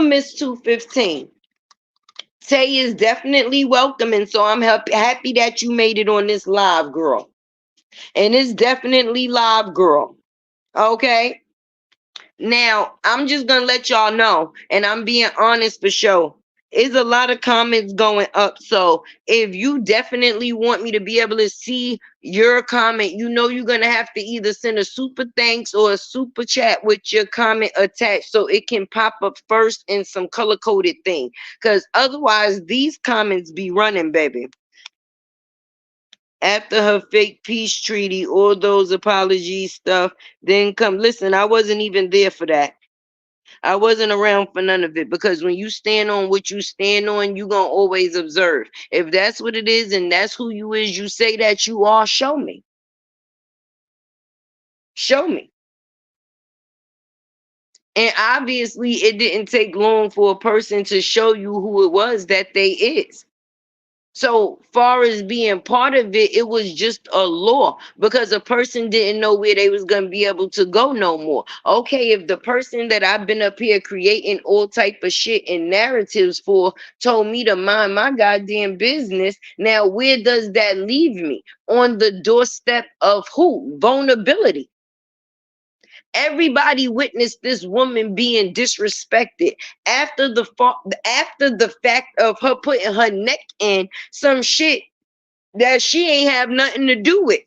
Miss 215. Tay is definitely welcome, and so I'm happy that you made it on this live, girl. And it's definitely live, girl. Okay? Now, I'm just going to let y'all know, and I'm being honest for sure. There's a lot of comments going up. So if you definitely want me to be able to see your comment, you know you're going to have to either send a super thanks or a super chat with your comment attached so it can pop up first in some color-coded thing. Because otherwise, these comments be running, baby. After her fake peace treaty, all those apology stuff, then come. Listen, I wasn't even there for that. I wasn't around for none of it because when you stand on what you stand on, you gonna always observe. If that's what it is and that's who you is, you say that you are, show me. Show me. And obviously it didn't take long for a person to show you who it was that they is. So far as being part of it, it was just a law because a person didn't know where they was gonna be able to go no more. Okay, if the person that I've been up here creating all type of shit and narratives for told me to mind my goddamn business, now where does that leave me? On the doorstep of who? Vulnerability. Everybody witnessed this woman being disrespected after the fact of her putting her neck in some shit that she ain't have nothing to do with.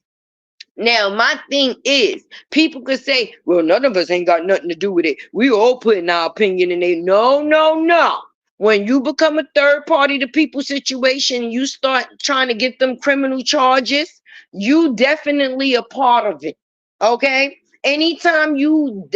Now, my thing is, people could say, well, none of us ain't got nothing to do with it. We all putting our opinion in it. No, no, no. When you become a third party to people's situation, you start trying to get them criminal charges, you definitely a part of it. Okay? Anytime you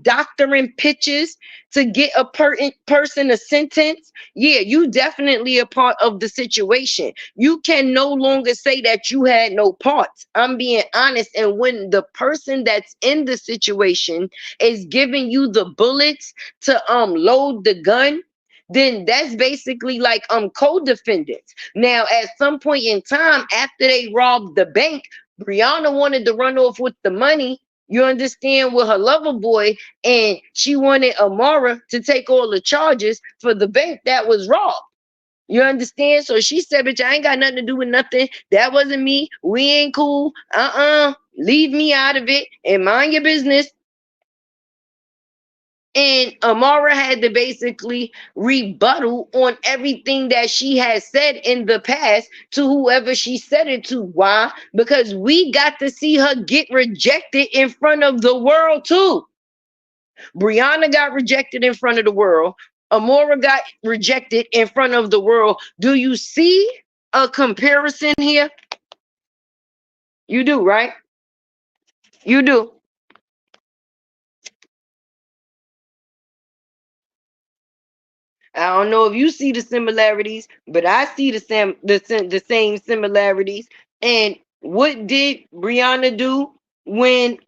doctoring pitches to get a person a sentence, yeah, you definitely a part of the situation. You can no longer say that you had no parts. I'm being honest. And when the person that's in the situation is giving you the bullets to load the gun, then that's basically like co-defendants. Now, at some point in time, after they robbed the bank, BRIANA wanted to run off with the money. You understand, with her lover boy, and she wanted Amara to take all the charges for the bank that was robbed. You understand? So she said, bitch, I ain't got nothing to do with nothing. That wasn't me. We ain't cool. Leave me out of it and mind your business. And Amara had to basically rebuttal on everything that she had said in the past to whoever she said it to. Why? Because we got to see her get rejected in front of the world too. BRIANA got rejected in front of the world. Amora got rejected in front of the world. Do you see a comparison here? You do, right? You do. I don't know if you see the similarities, but I see the same similarities. And what did BRIANA do when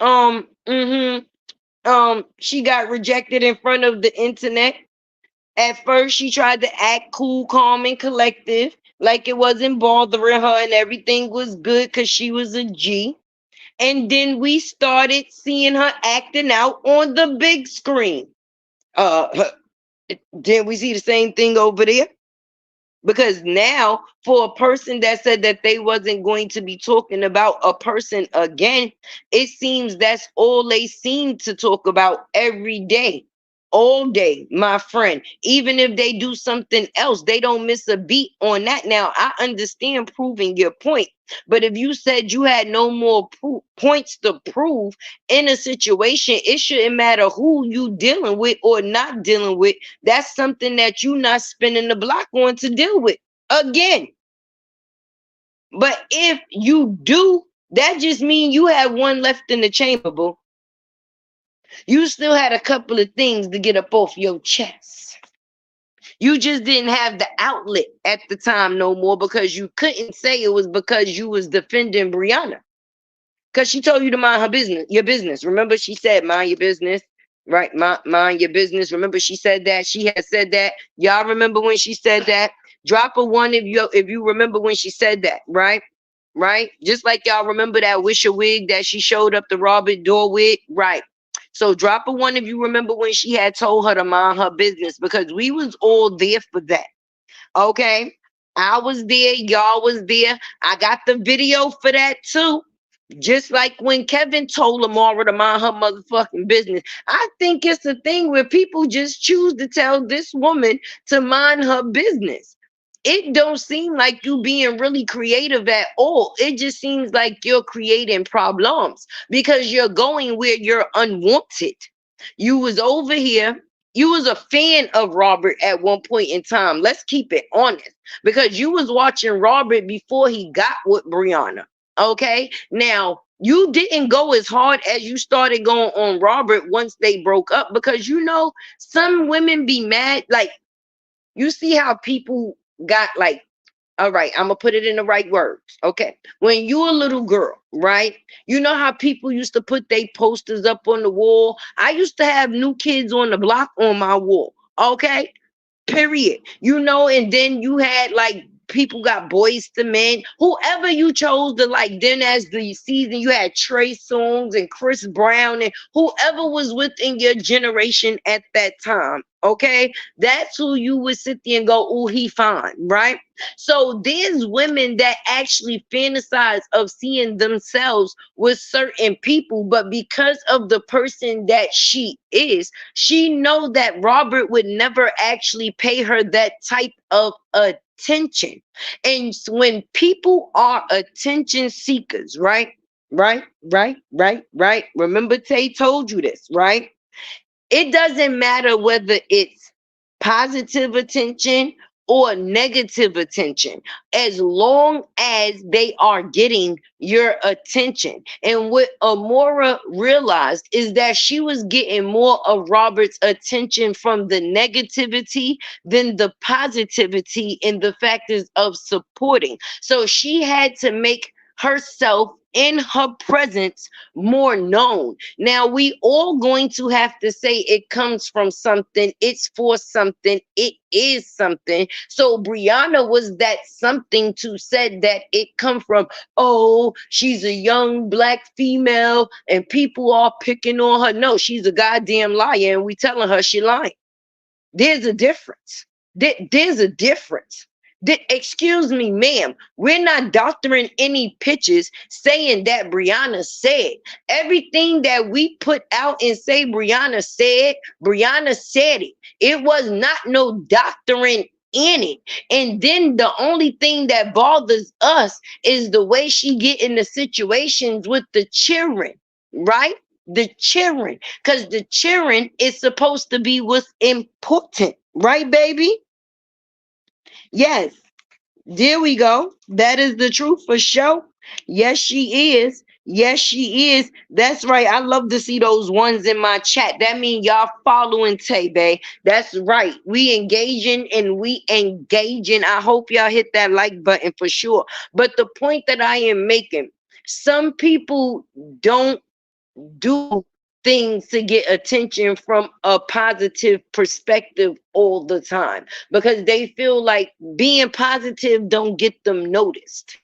she got rejected in front of the internet? At first, she tried to act cool, calm, and collective, like it wasn't bothering her and everything was good because she was a G. And then we started seeing her acting out on the big screen. Didn't we see the same thing over there? Because now, for a person that said that they wasn't going to be talking about a person again, it seems that's all they seem to talk about every day, all day, my friend. Even if they do something else, they don't miss a beat on that. Now, I understand proving your point, but if you said you had no more points to prove in a situation, it shouldn't matter who you dealing with or not dealing with. That's something that you not spinning the block on to deal with again. But if you do, that just means you have one left in the chamber, boo. You still had a couple of things to get up off your chest. You just didn't have the outlet at the time no more because you couldn't say it was because you was defending Brianna. Because she told you to mind her business, your business. Remember, she said, mind your business, right? Mind your business. Remember, she said that. She had said that. Y'all remember when she said that? Drop a one if you remember when she said that, right? Right? Just like y'all remember that wish a wig that she showed up the Robert door with, right? So drop a one if you remember when she had told her to mind her business because we was all there for that. Okay. I was there, y'all was there. I got the video for that too. Just like when Kevin told Lamara to mind her motherfucking business. I think it's a thing where people just choose to tell this woman to mind her business. It don't seem like you being really creative at all. It just seems like you're creating problems because you're going where you're unwanted. You was over here. You was a fan of Robert at one point in time. Let's keep it honest because you was watching Robert before he got with Brianna. Okay. Now, you didn't go as hard as you started going on Robert once they broke up because some women be mad. Like, you see how people got like, all right, I'm gonna put it in the right words. Okay. When you a little girl, right? You know how people used to put their posters up on the wall. I used to have New Kids on the Block on my wall. Okay. Period. And then you had like people got Boys to Men, whoever you chose to like. Then as the season, you had Trey Songz and Chris Brown and whoever was within your generation at that time. Okay, that's who you would sit there and go, "Oh, he fine," right? So there's women that actually fantasize of seeing themselves with certain people, but because of the person that she is, she know that Robert would never actually pay her that type of attention. And when people are attention seekers, right? Right. Remember Tay told you this, right? It doesn't matter whether it's positive attention or negative attention, as long as they are getting your attention. And what Amora realized is that she was getting more of Robert's attention from the negativity than the positivity in the factors of supporting. So she had to make herself in her presence more known. Now we all going to have to say it comes from something, it's for something, it is something. So Brianna was that something to said that it come from, oh, she's a young black female and people are picking on her. No, she's a goddamn liar and we telling her she lying. There's a difference. There's a difference. Excuse me, ma'am. We're not doctoring any pictures saying that Brianna said. Everything that we put out and say Brianna said it. It was not no doctoring in it. And then the only thing that bothers us is the way she get in the situations with the children, right? The children, because the children is supposed to be what's important, right, baby? Yes, there we go. That is the truth for sure. Yes, she is. Yes, she is. That's right. I love to see those ones in my chat. That means y'all following Tay Bay. That's right. We engaging and we engaging. I hope y'all hit that like button for sure. But the point that I am making, some people don't do things to get attention from a positive perspective all the time because they feel like being positive don't get them noticed.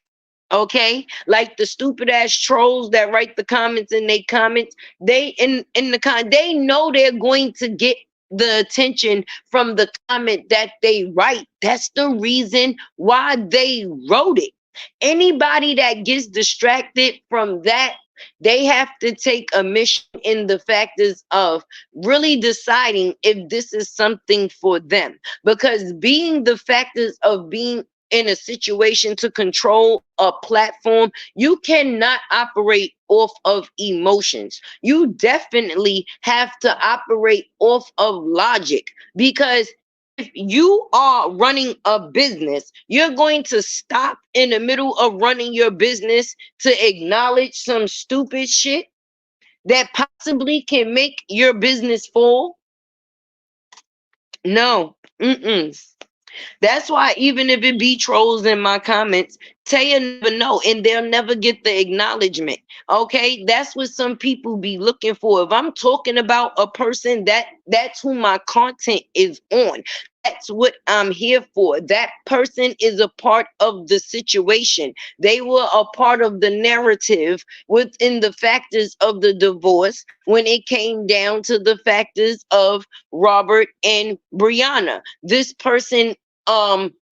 Okay, like the stupid ass trolls that write the comments in their comments, they in the they know they're going to get the attention from the comment that they write. That's the reason why they wrote it. Anybody that gets distracted from that, they have to take a mission in the factors of really deciding if this is something for them, because being the factors of being in a situation to control a platform, you cannot operate off of emotions. You definitely have to operate off of logic, because if you are running a business, you're going to stop in the middle of running your business to acknowledge some stupid shit. that possibly can make your business fall? No. Mm-mm. That's why even if it be trolls in my comments, Taya never know and they'll never get the acknowledgement. Okay, that's what some people be looking for. If I'm talking about a person, that's who my content is on. That's what I'm here for. That person is a part of the situation. They were a part of the narrative within the factors of the divorce when it came down to the factors of Robert and Brianna. This person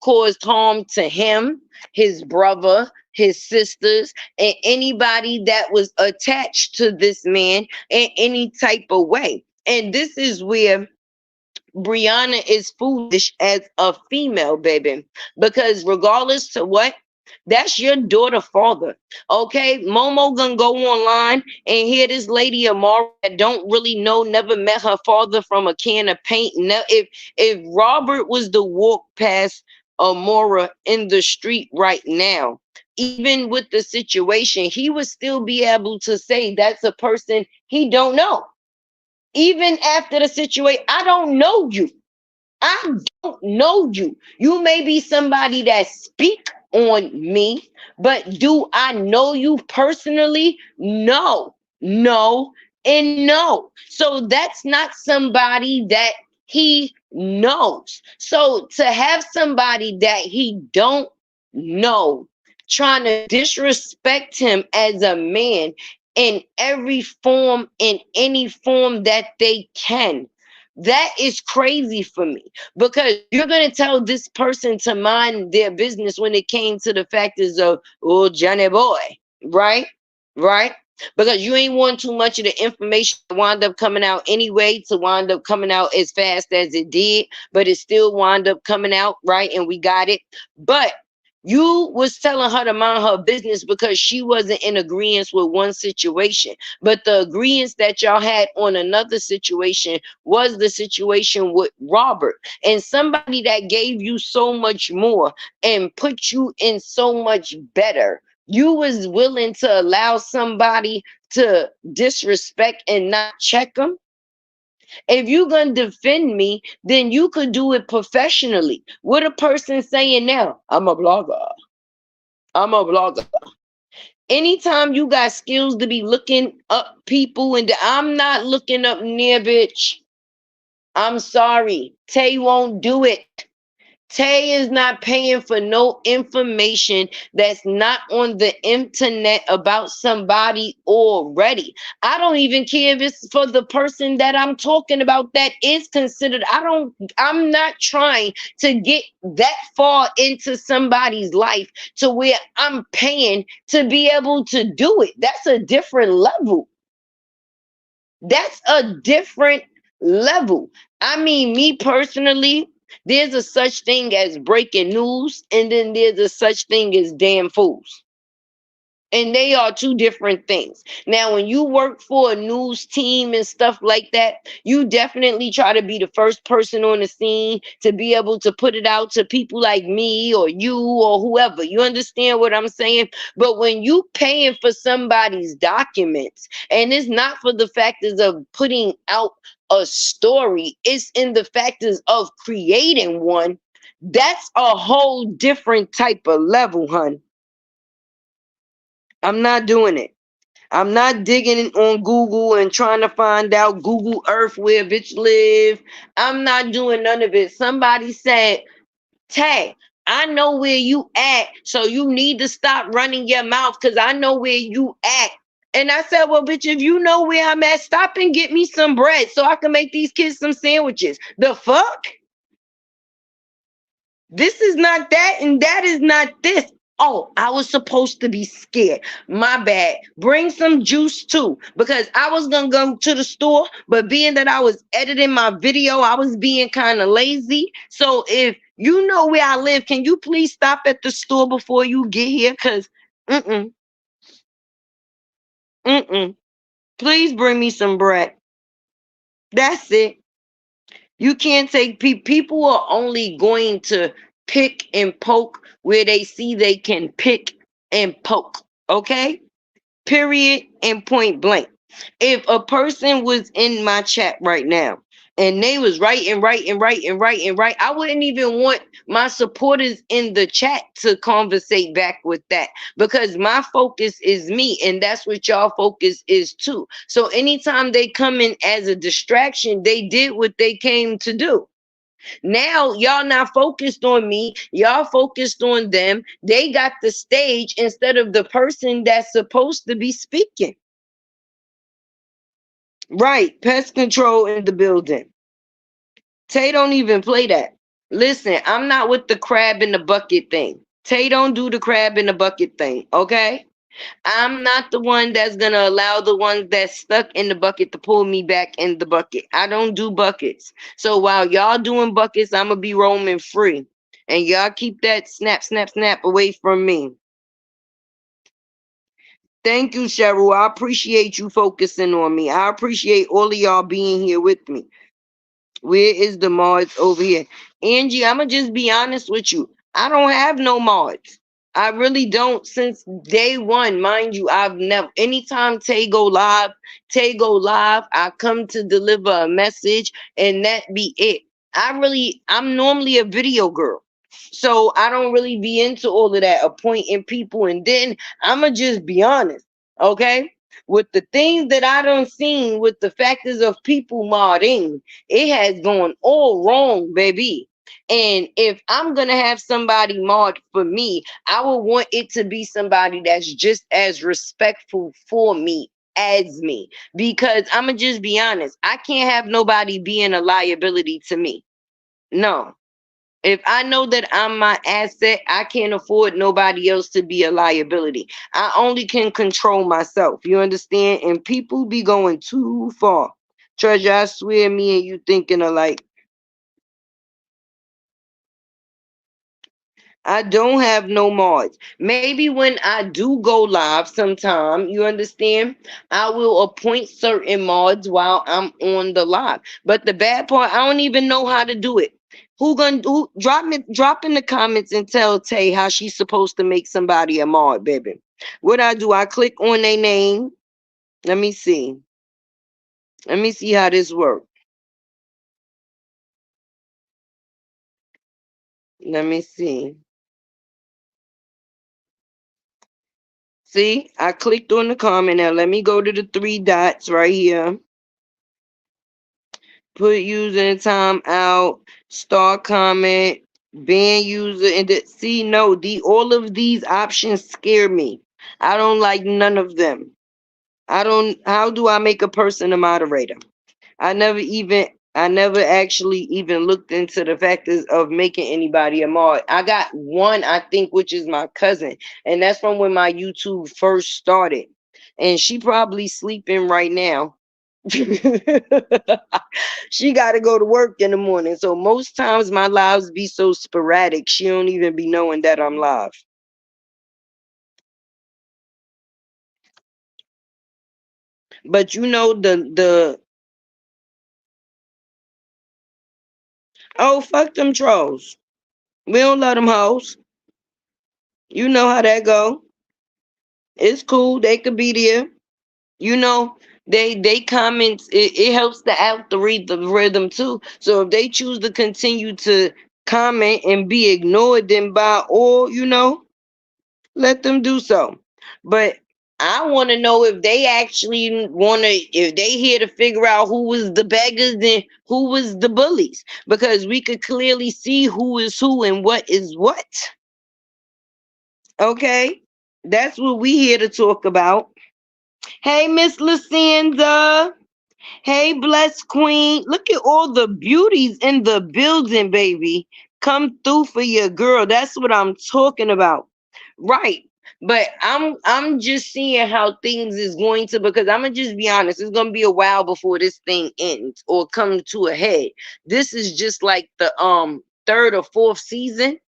caused harm to him, his brother, his sisters, and anybody that was attached to this man in any type of way. And this is where Brianna is foolish as a female, baby, because regardless to what, that's your daughter father. Okay, Momo gonna go online and hear this lady Amara that don't really know, never met her father from a can of paint. If Robert was to walk past Amora in the street right now, even with the situation, he would still be able to say that's a person he don't know. Even after the situation, I don't know you. I don't know you. You may be somebody that speak on me, but do I know you personally? No, no, and no. So that's not somebody that he knows. So to have somebody that he don't know trying to disrespect him as a man in every form, in any form that they can, that is crazy for me, because you're going to tell this person to mind their business when it came to the factors of, oh, Johnny boy, right? Right? Because you ain't want too much of the information to wind up coming out anyway, to wind up coming out as fast as it did, but it still wind up coming out, right? And we got it. But you was telling her to mind her business because she wasn't in agreement with one situation. But the agreements that y'all had on another situation was the situation with Robert, and somebody that gave you so much more and put you in so much better. You was willing to allow somebody to disrespect and not check them. If you gonna defend me, then you could do it professionally. What a person saying now, I'm a blogger. I'm a blogger. Anytime you got skills to be looking up people, and I'm not looking up near bitch. I'm sorry. Tay won't do it. Tay is not paying for no information that's not on the internet about somebody already. I don't even care if it's for the person that I'm talking about that is considered. I'm not trying to get that far into somebody's life to where I'm paying to be able to do it. That's a different level. That's a different level. I mean, me personally, there's a such thing as breaking news, and then there's a such thing as damn fools. And they are two different things. Now, when you work for a news team and stuff like that, you definitely try to be the first person on the scene to be able to put it out to people like me or you or whoever. You understand what I'm saying? But when you paying for somebody's documents, and it's not for the factors of putting out a story, it's in the factors of creating one, that's a whole different type of level, hun. I'm not doing it. I'm not digging on Google and trying to find out Google Earth where bitch live. I'm not doing none of it. Somebody said, Tay, I know where you at, so you need to stop running your mouth because I know where you at. And I said, well, bitch, if you know where I'm at, stop and get me some bread so I can make these kids some sandwiches. The fuck? This is not that, and that is not this. Oh, I was supposed to be scared. My bad. Bring some juice too, because I was gonna go to the store, but being that I was editing my video, I was being kind of lazy. So if you know where I live, can you please stop at the store before you get here? Cause mm-mm, mm-mm. Please bring me some bread. That's it. You can't take people are only going to pick and poke where they see they can pick and poke. Okay? Period and point blank. If a person was in my chat right now and they was writing, I wouldn't even want my supporters in the chat to conversate back with that, because my focus is me, and that's what y'all focus is too. So anytime they come in as a distraction, they did what they came to do. Now y'all not focused on me, y'all focused on them. They got the stage instead of the person that's supposed to be speaking. Right, pest control in the building. Tay don't even play that. Listen, I'm not with the crab in the bucket thing. Tay don't do the crab in the bucket thing, okay? I'm not the one that's gonna allow the ones that's stuck in the bucket to pull me back in the bucket. I don't do buckets. So while y'all doing buckets, I'm gonna be roaming free. And y'all keep that snap away from me. Thank you, Cheryl. I appreciate you focusing on me. I appreciate all of y'all being here with me. Where is the mods over here? Angie, I'ma just be honest with you. I don't have no mods. I really don't, since day one. Mind you, I've never, anytime Tay go live, I come to deliver a message and that be it. I'm normally a video girl. So I don't really be into all of that appointing people. And then I'ma just be honest, okay? With the things that I done seen with the factors of people modding, it has gone all wrong, baby. And if I'm gonna have somebody mod for me, I would want it to be somebody that's just as respectful for me as me. Because I'ma just be honest, I can't have nobody being a liability to me. No. If I know that I'm my asset, I can't afford nobody else to be a liability. I only can control myself. You understand? And people be going too far. Treasure, I swear me and you thinking alike. I don't have no mods. Maybe when I do go live sometime, you understand, I will appoint certain mods while I'm on the live. But the bad part, I don't even know how to do it. Who drop in the comments and tell Tay how she's supposed to make somebody a mod, baby. What I do, I click on their name. Let me see. Let me see how this works. Let me see. See, I clicked on the comment. Now let me go to the three dots right here. Put user in timeout, start comment, ban user, and see, no, all of these options scare me. I don't like none of them. How do I make a person a moderator? I never actually even looked into the factors of making anybody a mod. I got one, I think, which is my cousin, and that's from when my YouTube first started. And she probably sleeping right now. She got to go to work in the morning. So most times my lives be so sporadic, she don't even be knowing that I'm live. But you know the oh, fuck them trolls. We don't let them hoes. You know how that go. It's cool. They could be there. You know, they comments. It helps the algorithm too. So if they choose to continue to comment and be ignored, then by all, let them do so. But I want to know if they actually want to, if they here to figure out who was the beggars and who was the bullies, because we could clearly see who is who and what is what. Okay, that's what we here to talk about. Hey, Miss Lucinda. Hey, blessed queen. Look at all the beauties in the building, baby. Come through for your girl. That's what I'm talking about. Right. But I'm just seeing how things is going to, because I'm gonna just be honest, it's gonna be a while before this thing ends or comes to a head. This is just like the third or fourth season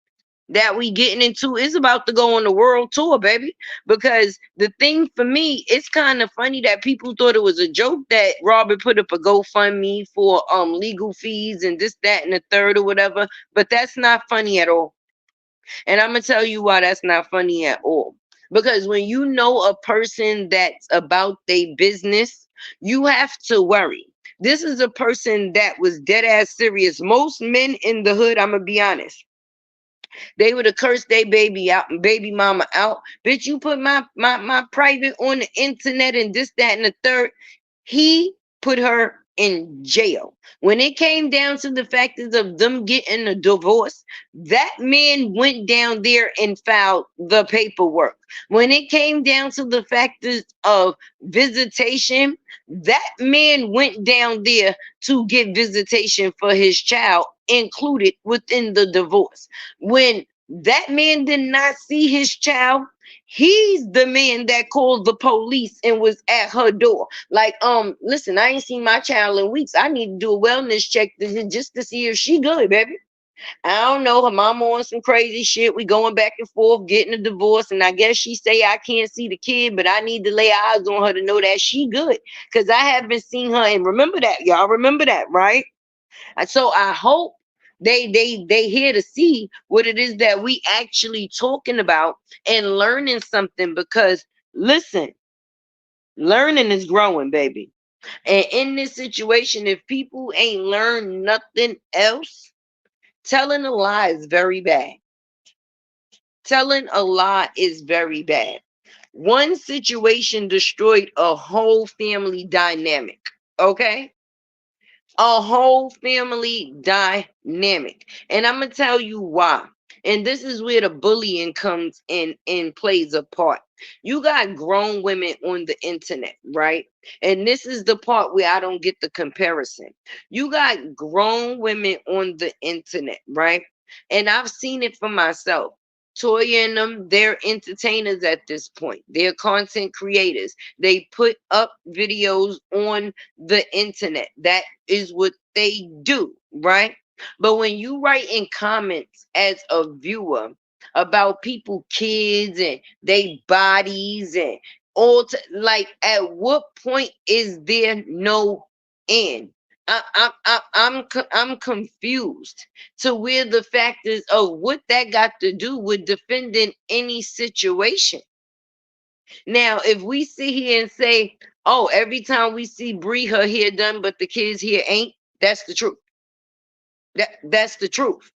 that we getting into. Is about to go on the world tour, baby. Because the thing for me, it's kind of funny that people thought it was a joke that Robert put up a GoFundMe for legal fees and this, that, and the third or whatever. But that's not funny at all. And I'm gonna tell you why that's not funny at all. Because when you know a person that's about their business, You have to worry. This is a person that was dead ass serious. Most men in the hood, I'm gonna be honest, they would have cursed their baby out and baby mama out. Bitch, you put my private on the internet and this, that, and the third. He put her in jail. When it came down to the factors of them getting a divorce, that man went down there and filed the paperwork. When it came down to the factors of visitation, that man went down there to get visitation for his child included within the divorce. When that man did not see his child, he's the man that called the police and was at her door. Like, listen, I ain't seen my child in weeks. I need to do a wellness check just to see if she good, baby. I don't know. Her mama on some crazy shit. We going back and forth, getting a divorce. And I guess she say I can't see the kid, but I need to lay eyes on her to know that she good. Because I haven't seen her. And remember that, y'all. Remember that, right? And so I hope they here to see what it is that we actually talking about and learning something. Because listen, learning is growing, baby. And in this situation, if people ain't learned nothing else, telling a lie is very bad. Telling a lie is very bad. One situation destroyed a whole family dynamic. Okay? A whole family dynamic. And I'm gonna tell you why. And this is where the bullying comes in and plays a part. You got grown women on the internet, right? And this is the part where I don't get the comparison. You got grown women on the internet, right? And I've seen it for myself. Toya and them, they're entertainers at this point. They're content creators. They put up videos on the internet. That is what they do, right? But when you write in comments as a viewer about people, kids, and they bodies, and like, at what point is there no end? I'm confused to where the factors of what that got to do with defending any situation. Now, if we sit here and say, "Oh, every time we see Bree, her hair done, but the kids here ain't," that's the truth. That's the truth.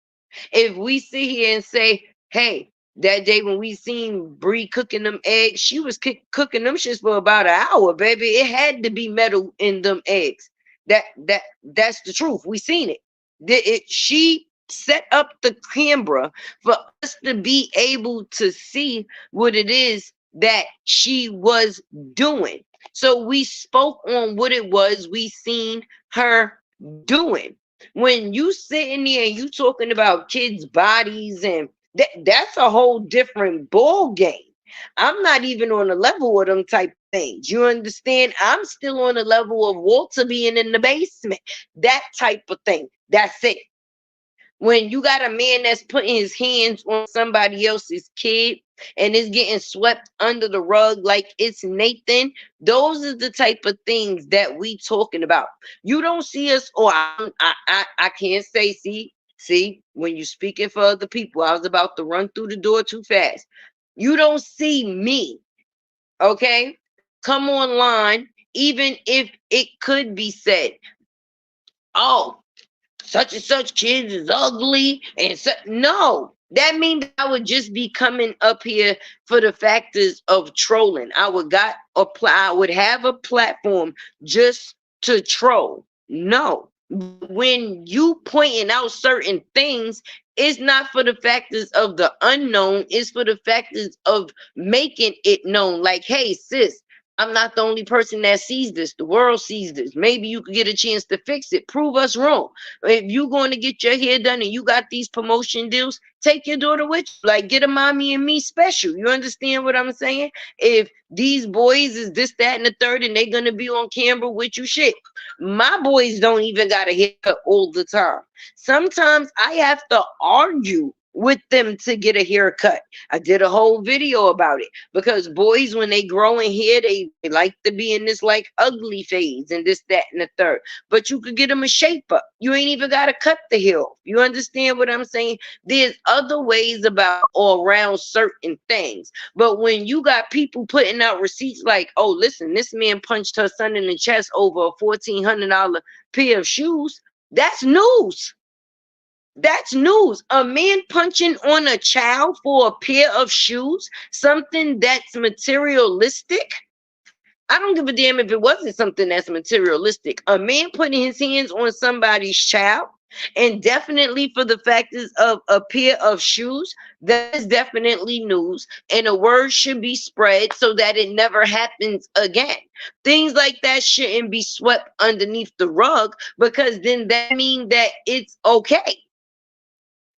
If we sit here and say, "Hey, that day when we seen Bree cooking them eggs, she was cooking them shits for about an hour, baby. It had to be metal in them eggs." That's the truth. We seen it. She set up the camera for us to be able to see what it is that she was doing. So we spoke on what it was we seen her doing. When you sitting there and you talking about kids' bodies, and that's a whole different ball game. I'm not even on the level of them type things. You understand? I'm still on the level of Walter being in the basement. That type of thing. That's it. When you got a man that's putting his hands on somebody else's kid and is getting swept under the rug like it's Nathan, those are the type of things that we talking about. You don't see us, or I can't say, see, when you speaking for other people, I was about to run through the door too fast. You don't see me, okay? Come online, even if it could be said, "Oh, such and such kids is ugly," and no, that means I would just be coming up here for the factors of trolling. I would have a platform just to troll. No, when you pointing out certain things, it's not for the factors of the unknown, it's for the factors of making it known. Like, hey, sis, I'm not the only person that sees this. The world sees this. Maybe you could get a chance to fix it. Prove us wrong. If you going to get your hair done and you got these promotion deals, take your daughter with you. Like, get a mommy and me special. You understand what I'm saying? If these boys is this, that, and the third, and they're going to be on camera with you, shit. My boys don't even got a haircut all the time. Sometimes I have to argue with them to get a haircut. I did a whole video about it because boys, when they grow in hair, they like to be in this like ugly phase and this, that, and the third. But you could get them a shape up. You ain't even got to cut the hair off. You understand what I'm saying? There's other ways about or around certain things. But when you got people putting out receipts like, oh, listen, this man punched her son in the chest over a $1,400 pair of shoes, that's news. That's news. A man punching on a child for a pair of shoes, something that's materialistic. I don't give a damn if it wasn't something that's materialistic. A man putting his hands on somebody's child, and definitely for the factors of a pair of shoes, that is definitely news. And a word should be spread so that it never happens again. Things like that shouldn't be swept underneath the rug because then that means that it's okay.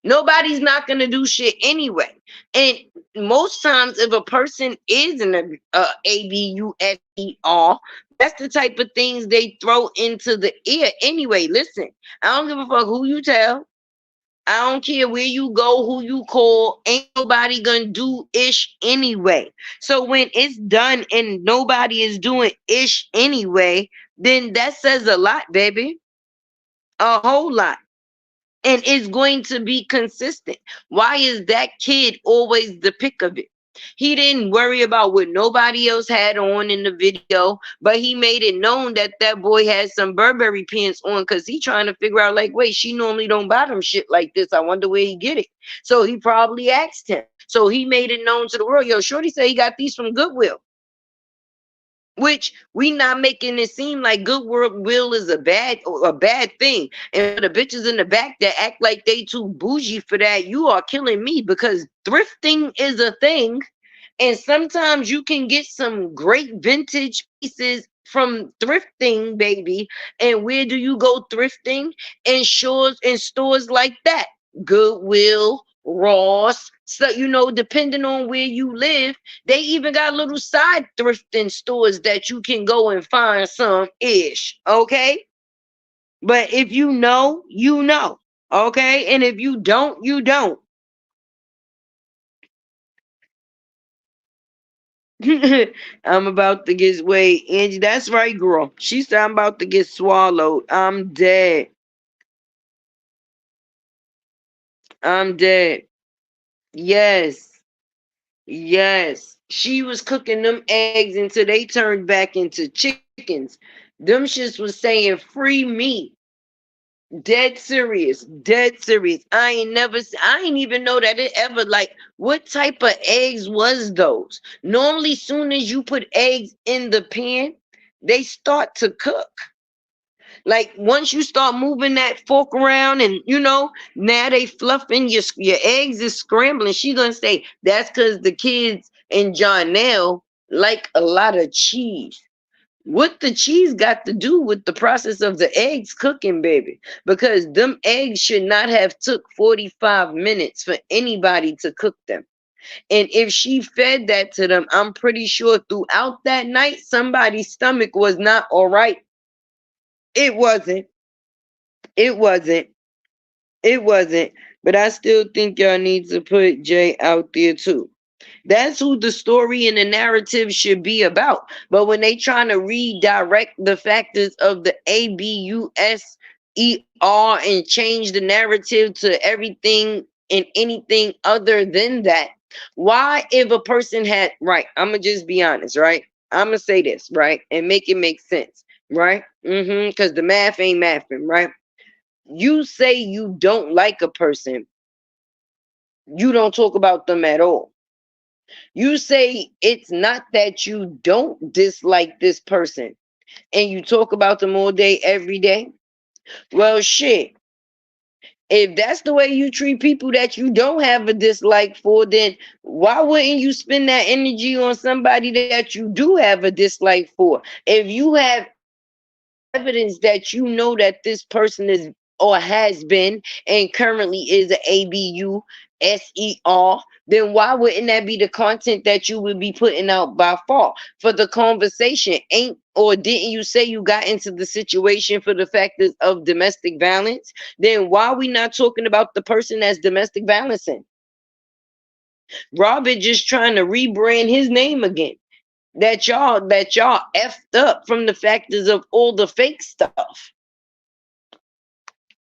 Nobody's not going to do shit anyway. And most times, if a person is an ABUSER, that's the type of things they throw into the ear anyway. Listen, I don't give a fuck who you tell. I don't care where you go, who you call. Ain't nobody gonna do ish anyway. So when it's done and nobody is doing ish anyway, then that says a lot, baby. A whole lot. And it's going to be consistent. Why is that kid always the pick of it? He didn't worry about what nobody else had on in the video, but he made it known that that boy had some Burberry pants on because he trying to figure out, like, wait, she normally don't buy them shit like this. I wonder where he get it. So he probably asked him. So he made it known to the world. Yo, Shorty said he got these from Goodwill. Which we not making it seem like goodwill is a bad thing. And for the bitches in the back that act like they too bougie for that, you are killing me because thrifting is a thing. And sometimes you can get some great vintage pieces from thrifting, baby. And where do you go thrifting? In stores like that. Goodwill, Ross. So, depending on where you live, they even got little side thrifting stores that you can go and find some ish. Okay. But if you know, you know. Okay. And if you don't, you don't. I'm about to get wait, Angie. That's right, girl. She said I'm about to get swallowed. I'm dead. I'm dead. Yes. Yes. She was cooking them eggs until they turned back into chickens. Them shits was saying free meat. Dead serious. Dead serious. I ain't even know that it ever like what type of eggs was those? Normally, soon as you put eggs in the pan, they start to cook. Like once you start moving that fork around and now they fluffing your eggs is scrambling. She gonna say that's because the kids in Johnell like a lot of cheese. What the cheese got to do with the process of the eggs cooking, baby? Because them eggs should not have took 45 minutes for anybody to cook them. And if she fed that to them, I'm pretty sure throughout that night, somebody's stomach was not all right. It wasn't. It wasn't. It wasn't. But I still think y'all need to put Jay out there too. That's who the story and the narrative should be about. But when they trying to redirect the factors of the ABUSER and change the narrative to everything and anything other than that, why if a person had right, I'm gonna just be honest, right? I'm gonna say this, right? And make it make sense, right? Because the math ain't mathing, right? You say you don't like a person, you don't talk about them at all. You say it's not that you don't dislike this person and you talk about them all day, every day. Well, shit. If that's the way you treat people that you don't have a dislike for, then why wouldn't you spend that energy on somebody that you do have a dislike for? If you have evidence that you know that this person is or has been and currently is a ABUSER, then why wouldn't that be the content that you would be putting out by far? For the conversation ain't or didn't you say you got into the situation for the factors of domestic violence? Then why are we not talking about the person that's domestic violencing? Robert just trying to rebrand his name again. That y'all effed up from the factors of all the fake stuff.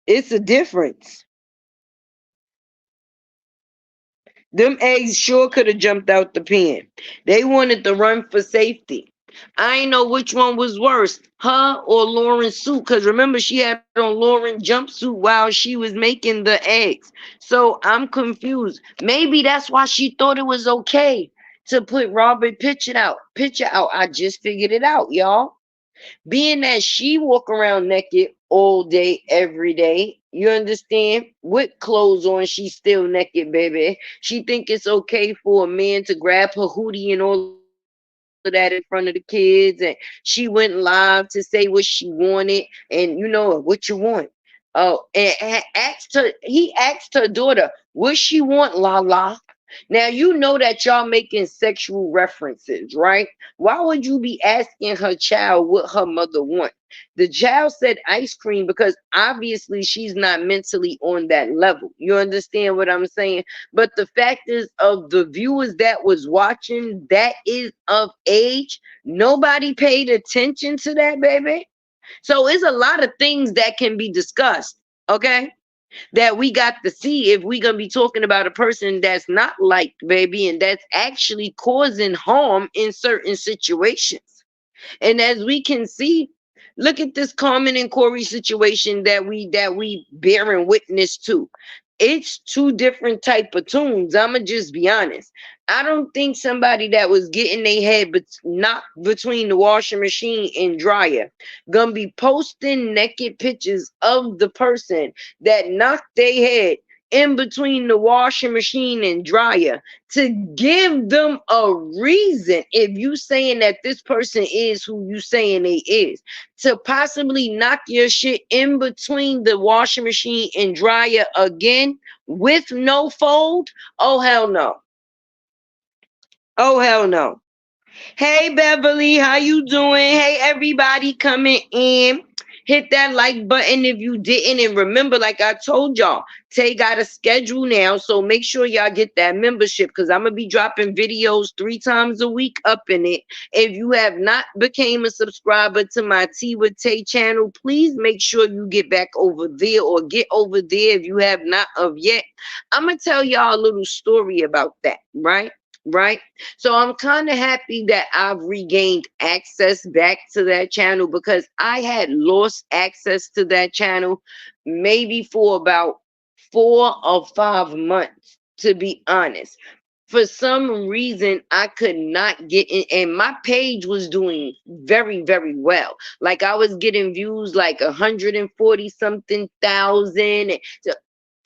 It's a difference. Them eggs sure could have jumped out the pen. They wanted to run for safety. I ain't know which one was worse, her or Lauren's suit. Cause remember she had on Lauren's jumpsuit while she was making the eggs. So I'm confused. Maybe that's why she thought it was okay to put Robert Picture out. I just figured it out, y'all. Being that she walk around naked all day, every day, you understand? With clothes on, she's still naked, baby. She think it's okay for a man to grab her hootie and all of that in front of the kids, and she went live to say what she wanted, and you know what you want. Oh, he asked her daughter, what she want, la la. Now you know that y'all making sexual references, right? Why would you be asking her child what her mother want? The child said ice cream because obviously she's not mentally on that level. You understand what I'm saying? But the fact is, of the viewers that was watching that is of age, nobody paid attention to that, baby. So it's a lot of things that can be discussed. Okay, that we got to see if we gonna be talking about a person that's not liked, baby, and that's actually causing harm in certain situations. And as we can see, look at this Carmen and Corey situation that we bearing witness to. It's two different type of tunes. I'ma just be honest. I don't think somebody that was getting their head but not between the washing machine and dryer gonna be posting naked pictures of the person that knocked their head in between the washing machine and dryer to give them a reason. If you saying that this person is who you saying they is, to possibly knock your shit in between the washing machine and dryer again with no fold, oh hell no. Oh hell no. Hey Beverly, how you doing? Hey everybody coming in. Hit that like button if you didn't. And remember, like I told y'all, Tay got a schedule now. So make sure y'all get that membership because I'm gonna be dropping videos 3 times a week up in it. If you have not became a subscriber to my Tea with Tay channel, please make sure you get back over there or get over there if you have not of yet. I'm gonna tell y'all a little story about that, right? Right. So I'm kind of happy that I've regained access back to that channel because I had lost access to that channel maybe for about 4 or 5 months, to be honest. For some reason, I could not get in, and my page was doing very, very well. Like I was getting views like 140 something thousand. So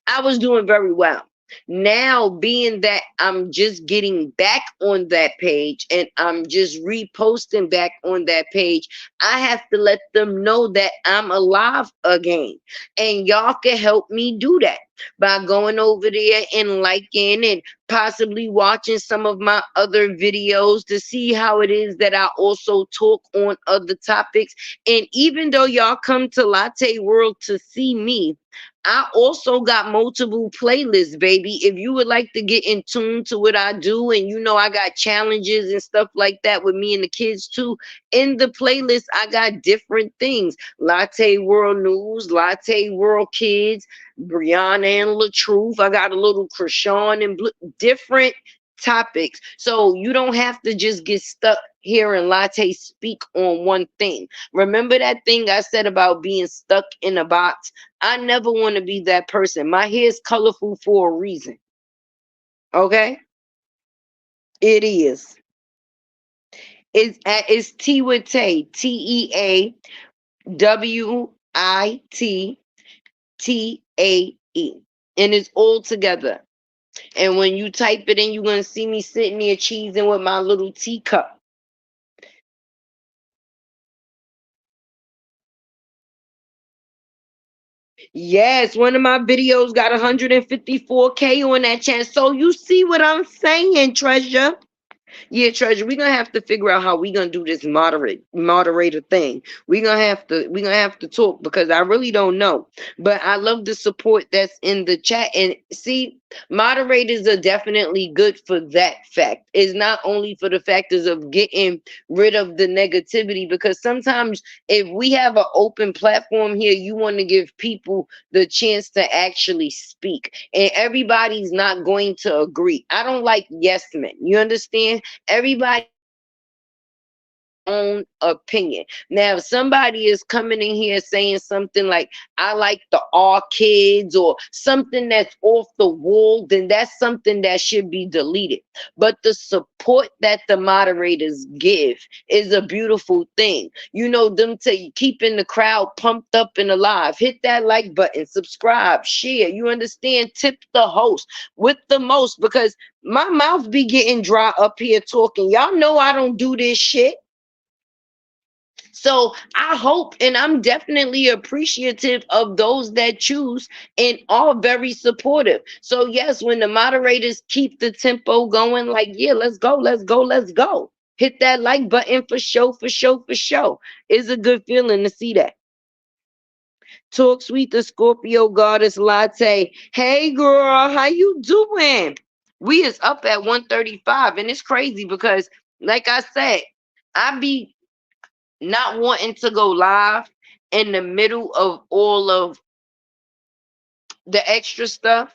I was doing very well. Now, being that I'm just getting back on that page and I'm just reposting back on that page, I have to let them know that I'm alive again. And y'all can help me do that by going over there and liking and possibly watching some of my other videos to see how it is that I also talk on other topics. And even though y'all come to Latte World to see me, I also got multiple playlists, baby. If you would like to get in tune to what I do, and you know I got challenges and stuff like that with me and the kids too. In the playlist, I got different things. Latte World News, Latte World Kids, Brianna and LaTruth. I got a little Krishan and different topics. So you don't have to just get stuck hearing Latte speak on one thing. Remember that thing I said about being stuck in a box? I never want to be that person. My hair is colorful for a reason. Okay? It is. It's T with Tay. TEAWITTAE. And it's all together. And when you type it in, you're gonna see me sitting there cheesing with my little teacup. Yes, one of my videos got 154K on that channel. So you see what I'm saying, treasure. Yeah, Treasure, we're gonna have to figure out how we gonna do this moderator thing. We're gonna have to talk because I really don't know. But I love the support that's in the chat. And see, moderators are definitely good for that fact. It's not only for the factors of getting rid of the negativity, because sometimes if we have an open platform here, you want to give people the chance to actually speak. And everybody's not going to agree. I don't like yes men. You understand? Everybody own opinion. Now, if somebody is coming in here saying something like, I like the R kids or something that's off the wall, then that's something that should be deleted. But the support that the moderators give is a beautiful thing. You know, them to keeping the crowd pumped up and alive. Hit that like button, subscribe, share. You understand? Tip the host with the most, because my mouth be getting dry up here talking. Y'all know I don't do this shit. So I hope, and I'm definitely appreciative of those that choose and are very supportive. So yes, when the moderators keep the tempo going, like, yeah, let's go, let's go, let's go. Hit that like button for show, for show, for show. It's a good feeling to see that. Talk sweet, the Scorpio goddess latte. Hey girl, how you doing? We is up at 1:35, and it's crazy because, like I said, I be not wanting to go live in the middle of all of the extra stuff,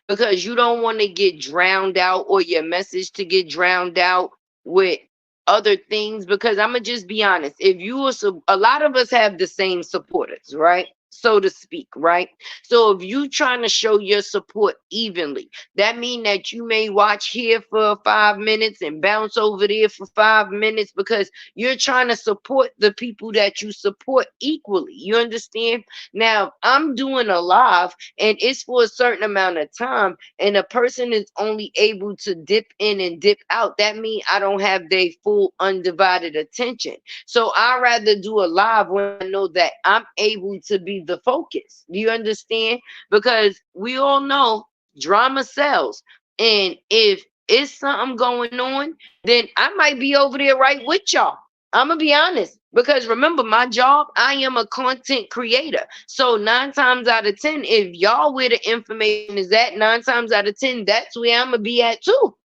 because you don't want to get drowned out or your message to get drowned out with other things. Because I'm gonna just be honest, if you were a lot of us have the same supporters, right, so to speak, right? So if you trying to show your support evenly, that mean that you may watch here for 5 minutes and bounce over there for 5 minutes, because you're trying to support the people that you support equally. You understand? Now I'm doing a live and it's for a certain amount of time, and a person is only able to dip in and dip out, that means I don't have their full undivided attention. So I rather do a live when I know that I'm able to be the focus. Do you understand? Because we all know drama sells, and if it's something going on, then I might be over there right with y'all. I'm gonna be honest, because remember my job, I am a content creator. So 9 times out of 10, if y'all where the information is at, 9 times out of 10, that's where I'm gonna be at too,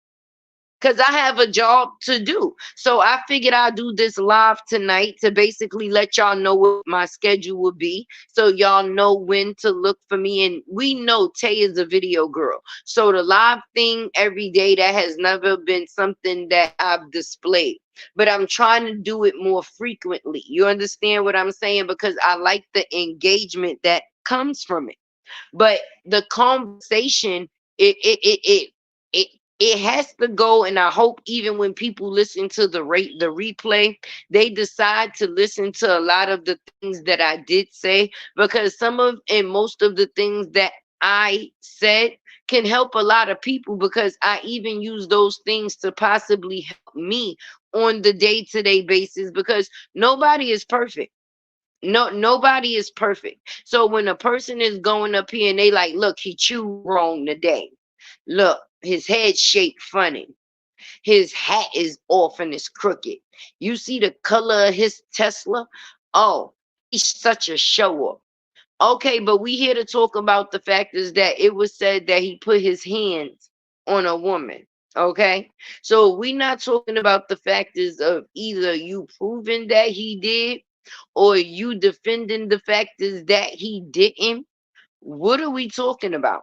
because I have a job to do. So I figured I'd do this live tonight to basically let y'all know what my schedule will be, so y'all know when to look for me. And we know Tay is a video girl. So the live thing every day, that has never been something that I've displayed. But I'm trying to do it more frequently. You understand what I'm saying? Because I like the engagement that comes from it. But the conversation, it it has to go. And I hope even when people listen to the replay, they decide to listen to a lot of the things that I did say, because some of and most of the things that I said can help a lot of people, because I even use those things to possibly help me on the day-to-day basis, because nobody is perfect. No, nobody is perfect. So when a person is going up here and they like, look, he chewed wrong today. Look, his head shaped funny. His hat is off and it's crooked. You see the color of his Tesla? Oh, he's such a show off. Okay, but we here to talk about the fact is that it was said that he put his hands on a woman. Okay, so we're not talking about the factors of either you proving that he did or you defending the factors that he didn't. What are we talking about?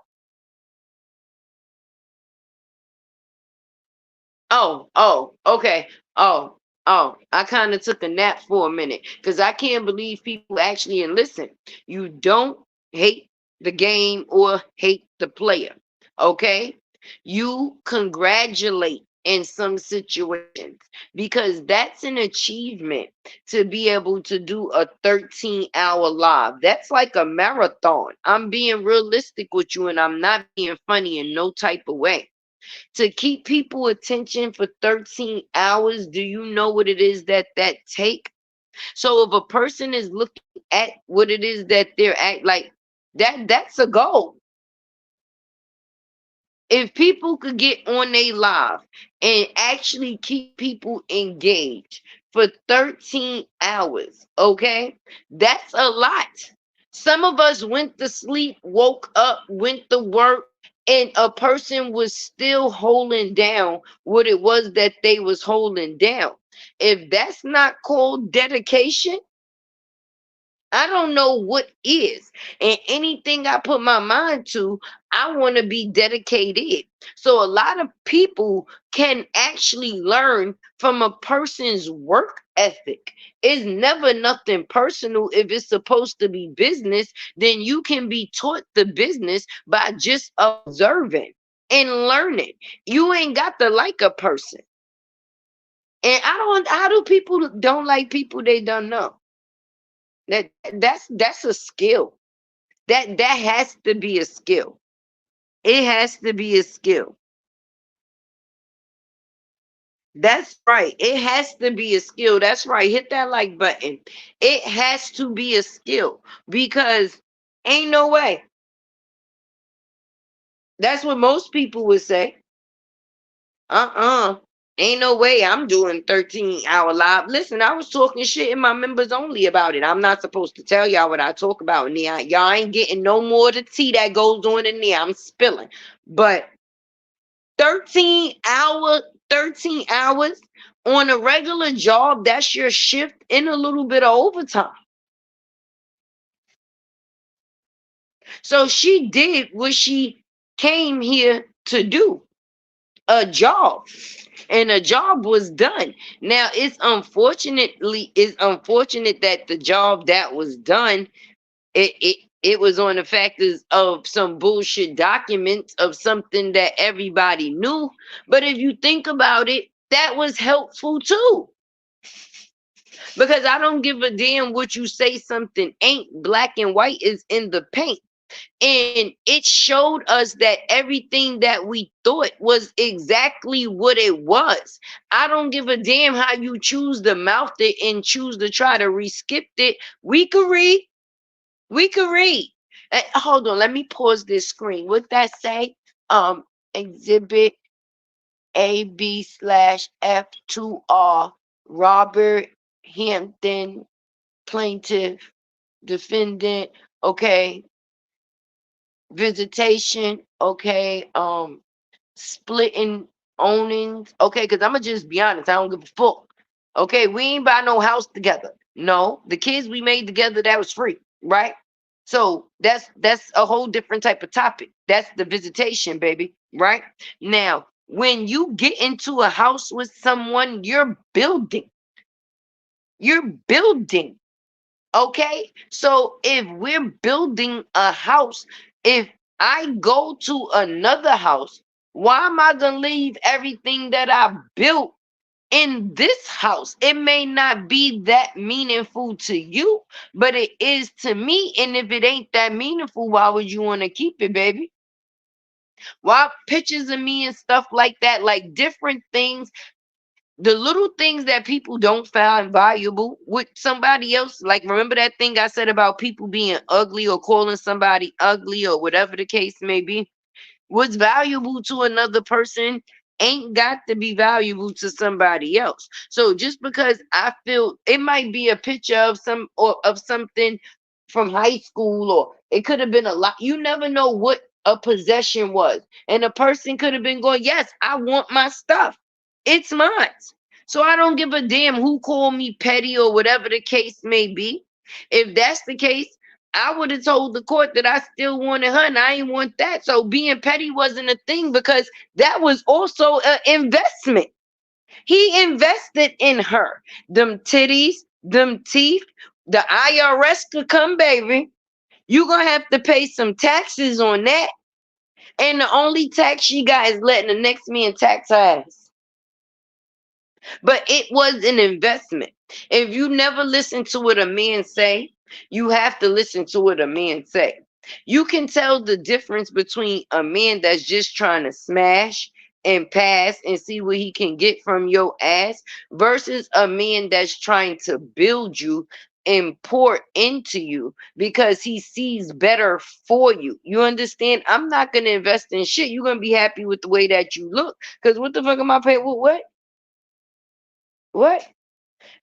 Okay. I kind of took a nap for a minute, because I can't believe people actually, and listen, you don't hate the game or hate the player. Okay? You congratulate in some situations, because that's an achievement to be able to do a 13-hour live. That's like a marathon. I'm being realistic with you, and I'm not being funny in no type of way. To keep people attention for 13 hours, do you know what it is that take? So if a person is looking at what it is that they're at, like, that's a goal. If people could get on a live and actually keep people engaged for 13 hours, okay, that's a lot. Some of us went to sleep, woke up, went to work, and a person was still holding down what it was that they was holding down. If that's not called dedication, I don't know what is. And anything I put my mind to, I want to be dedicated. So a lot of people can actually learn from a person's work ethic. It's never nothing personal. If it's supposed to be business, then you can be taught the business by just observing and learning. You ain't got to like a person. And I don't, how do people don't like people they don't know? That's a skill. That has to be a skill. It has to be a skill. That's right. It has to be a skill. That's right. Hit that like button. It has to be a skill because ain't no way. That's what most people would say. Uh-uh. Ain't no way I'm doing 13-hour live. Listen, I was talking shit in my members only about it. I'm not supposed to tell y'all what I talk about in there. Y'all ain't getting no more of the tea that goes on in there. I'm spilling. But 13 hours on a regular job, that's your shift in a little bit of overtime. So she did what she came here to do, a job. And a job was done. Now it's unfortunate that the job that was done, it was on the factors of some bullshit documents of something that everybody knew. But if you think about it, that was helpful too. Because I don't give a damn what you say something ain't. Black and white is in the paint. And it showed us that everything that we thought was exactly what it was. I don't give a damn how you choose to mouth it and choose to try to re-skip it. We could read. We could read. Hold on, let me pause this screen. What that say? Exhibit AB/F2R, Robert Hampton, plaintiff, defendant. Okay, visitation. Okay, splitting ownings. Okay, because I'm gonna just be honest, I don't give a fuck. Okay, we ain't buy no house together. No, the kids we made together, that was free, right? So that's a whole different type of topic. That's the visitation, baby, right? Now, when you get into a house with someone, you're building. You're building. Okay, so if we're building a house, if I go to another house, why am I gonna leave everything that I built in this house? It may not be that meaningful to you, but it is to me. And if it ain't that meaningful, why would you want to keep it, baby? Why pictures of me and stuff like that, like different things, the little things that people don't find valuable with somebody else. Like, remember that thing I said about people being ugly or calling somebody ugly or whatever the case may be? What's valuable to another person ain't got to be valuable to somebody else. So just because I feel it might be a picture of some or of something from high school, or it could have been a lot. You never know what a possession was. And a person could have been going, yes, I want my stuff. It's mine. So I don't give a damn who called me petty or whatever the case may be. If that's the case, I would have told the court that I still wanted her and I didn't want that. So being petty wasn't a thing because that was also an investment. He invested in her. Them titties, them teeth, the IRS could come, baby. You gonna have to pay some taxes on that. And the only tax she got is letting the next man tax her ass. But it was an investment. If you never listen to what a man say, you have to listen to what a man say. You can tell the difference between a man that's just trying to smash and pass and see what he can get from your ass versus a man that's trying to build you and pour into you because he sees better for you. You understand? I'm not gonna invest in shit. You're gonna be happy with the way that you look. Cause what the fuck am I paying? What? What?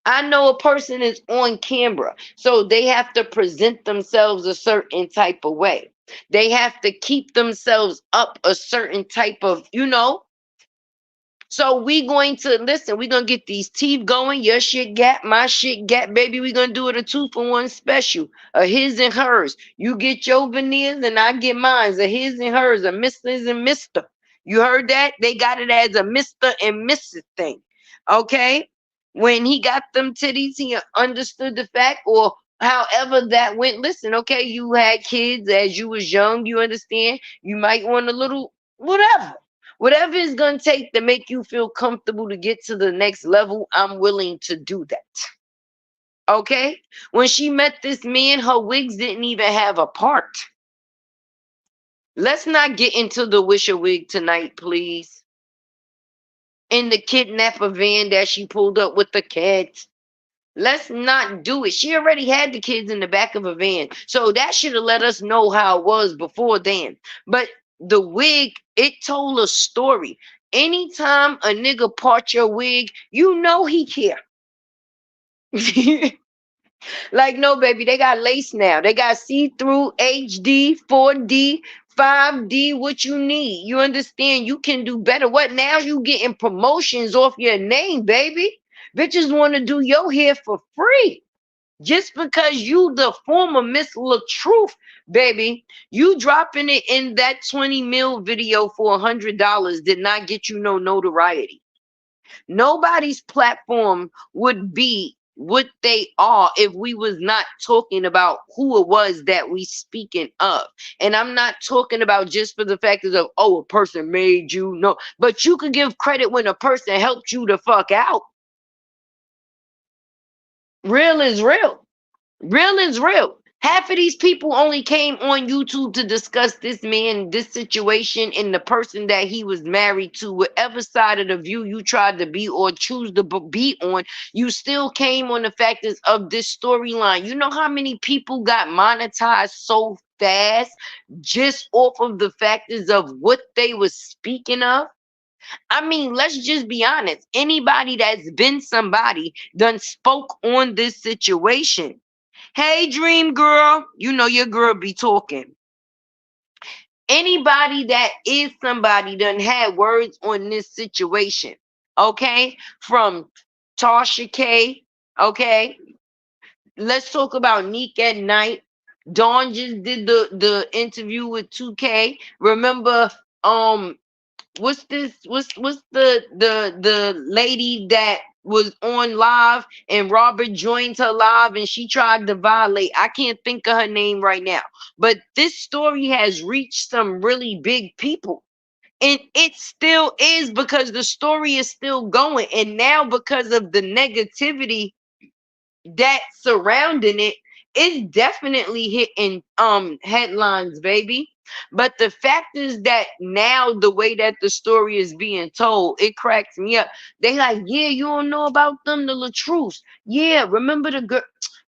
I know a person is on camera, so they have to present themselves a certain type of way. They have to keep themselves up a certain type of, So we going to listen. We gonna get these teeth going. Your shit gap, my shit gap, baby. We gonna do it a 2-for-1 special, a his and hers. You get your veneers and I get mine. A his and hers, a Mrs. and Mister. You heard that? They got it as a Mister and Mrs. thing. Okay. When he got them titties, he understood the fact, or however that went. Listen, okay, you had kids as you was young. You understand? You might want a little whatever. Whatever it's going to take to make you feel comfortable to get to the next level, I'm willing to do that. Okay? When she met this man, her wigs didn't even have a part. Let's not get into the wish a wig tonight, please. In the kidnapper van that she pulled up with the kids. Let's not do it. She already had the kids in the back of a van. So that should have let us know how it was before then. But the wig, it told a story. Anytime a nigga part your wig, you know he care. Like, no, baby, they got lace now. They got see-through HD, 4D, 5D, what you need. You understand? You can do better. What now? You getting promotions off your name, baby. Bitches want to do your hair for free. Just because you the former Miss LaTruth, baby, you dropping it in that 20 mil video for $100 did not get you no notoriety. Nobody's platform would be what they are if we was not talking about who it was that we speaking of. And I'm not talking about just for the fact of, oh, a person made you. No, but you could give credit when a person helped you the fuck out. Real is real. Real is real. Half of these people only came on YouTube to discuss this man, this situation, and the person that he was married to. Whatever side of the view you tried to be or choose to be on, you still came on the factors of this storyline. You know how many people got monetized so fast just off of the factors of what they was speaking of? I mean, let's just be honest. Anybody that's been somebody done spoke on this situation. Hey, dream girl, you know your girl be talking. Anybody that is somebody done had words on this situation, okay? From Tasha K, okay? Let's talk about Neek at Night. Dawn just did the interview with 2K. Remember, what's this? What's the lady that was on live and Robert joined her live and she tried to violate? I can't think of her name right now, but this story has reached some really big people. And it still is because the story is still going. And now because of the negativity that surrounding it, it's definitely hitting headlines, baby. But the fact is that now the way that the story is being told, it cracks me up. They like, yeah, you don't know about them, the LaTruths. Yeah, remember the girl?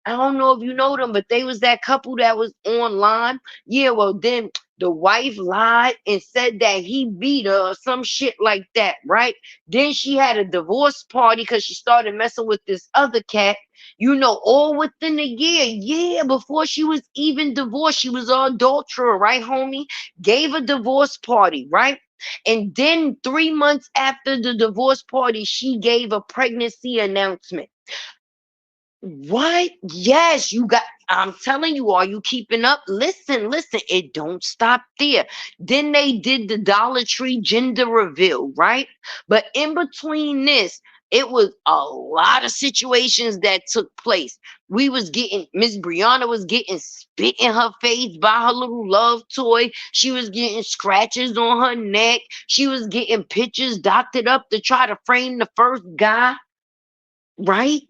I don't know if you know them, but they was that couple that was online. Yeah, well then the wife lied and said that he beat her or some shit like that, right? Then she had a divorce party because she started messing with this other cat. You know, all within a year. Yeah, before she was even divorced, she was an adulterer, right, homie? Gave a divorce party, right? And then 3 months after the divorce party, she gave a pregnancy announcement. What? Yes, you got. I'm telling you, are you keeping up? Listen, listen, it don't stop there. Then they did the Dollar Tree gender reveal, right? But in between this, it was a lot of situations that took place. We was getting Miss Brianna was getting spit in her face by her little love toy. She was getting scratches on her neck. She was getting pictures doctored up to try to frame the first guy. Right.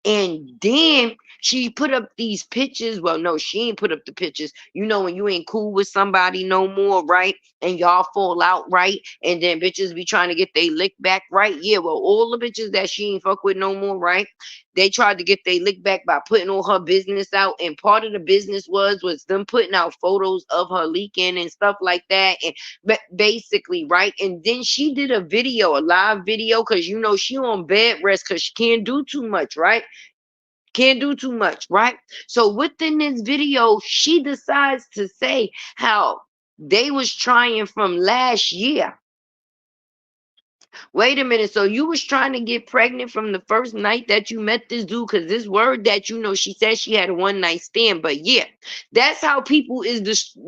And then she put up these pictures. Well, no, she ain't put up the pictures. You know, when you ain't cool with somebody no more, right? And y'all fall out, right? And then bitches be trying to get they lick back, right? Yeah, well, all the bitches that she ain't fuck with no more, right? they tried to get their lick back by putting all her business out. And part of the business was them putting out photos of her leaking and stuff like that. And basically, right. And then she did a video, a live video, because you know she on bed rest because she can't do too much, right? Can't do too much, right? So within this video, she decides to say how they was trying from last year. Wait a minute. So you was trying to get pregnant from the first night that you met this dude? Because this word that you know, she said she had a one night stand. But yeah, that's how people is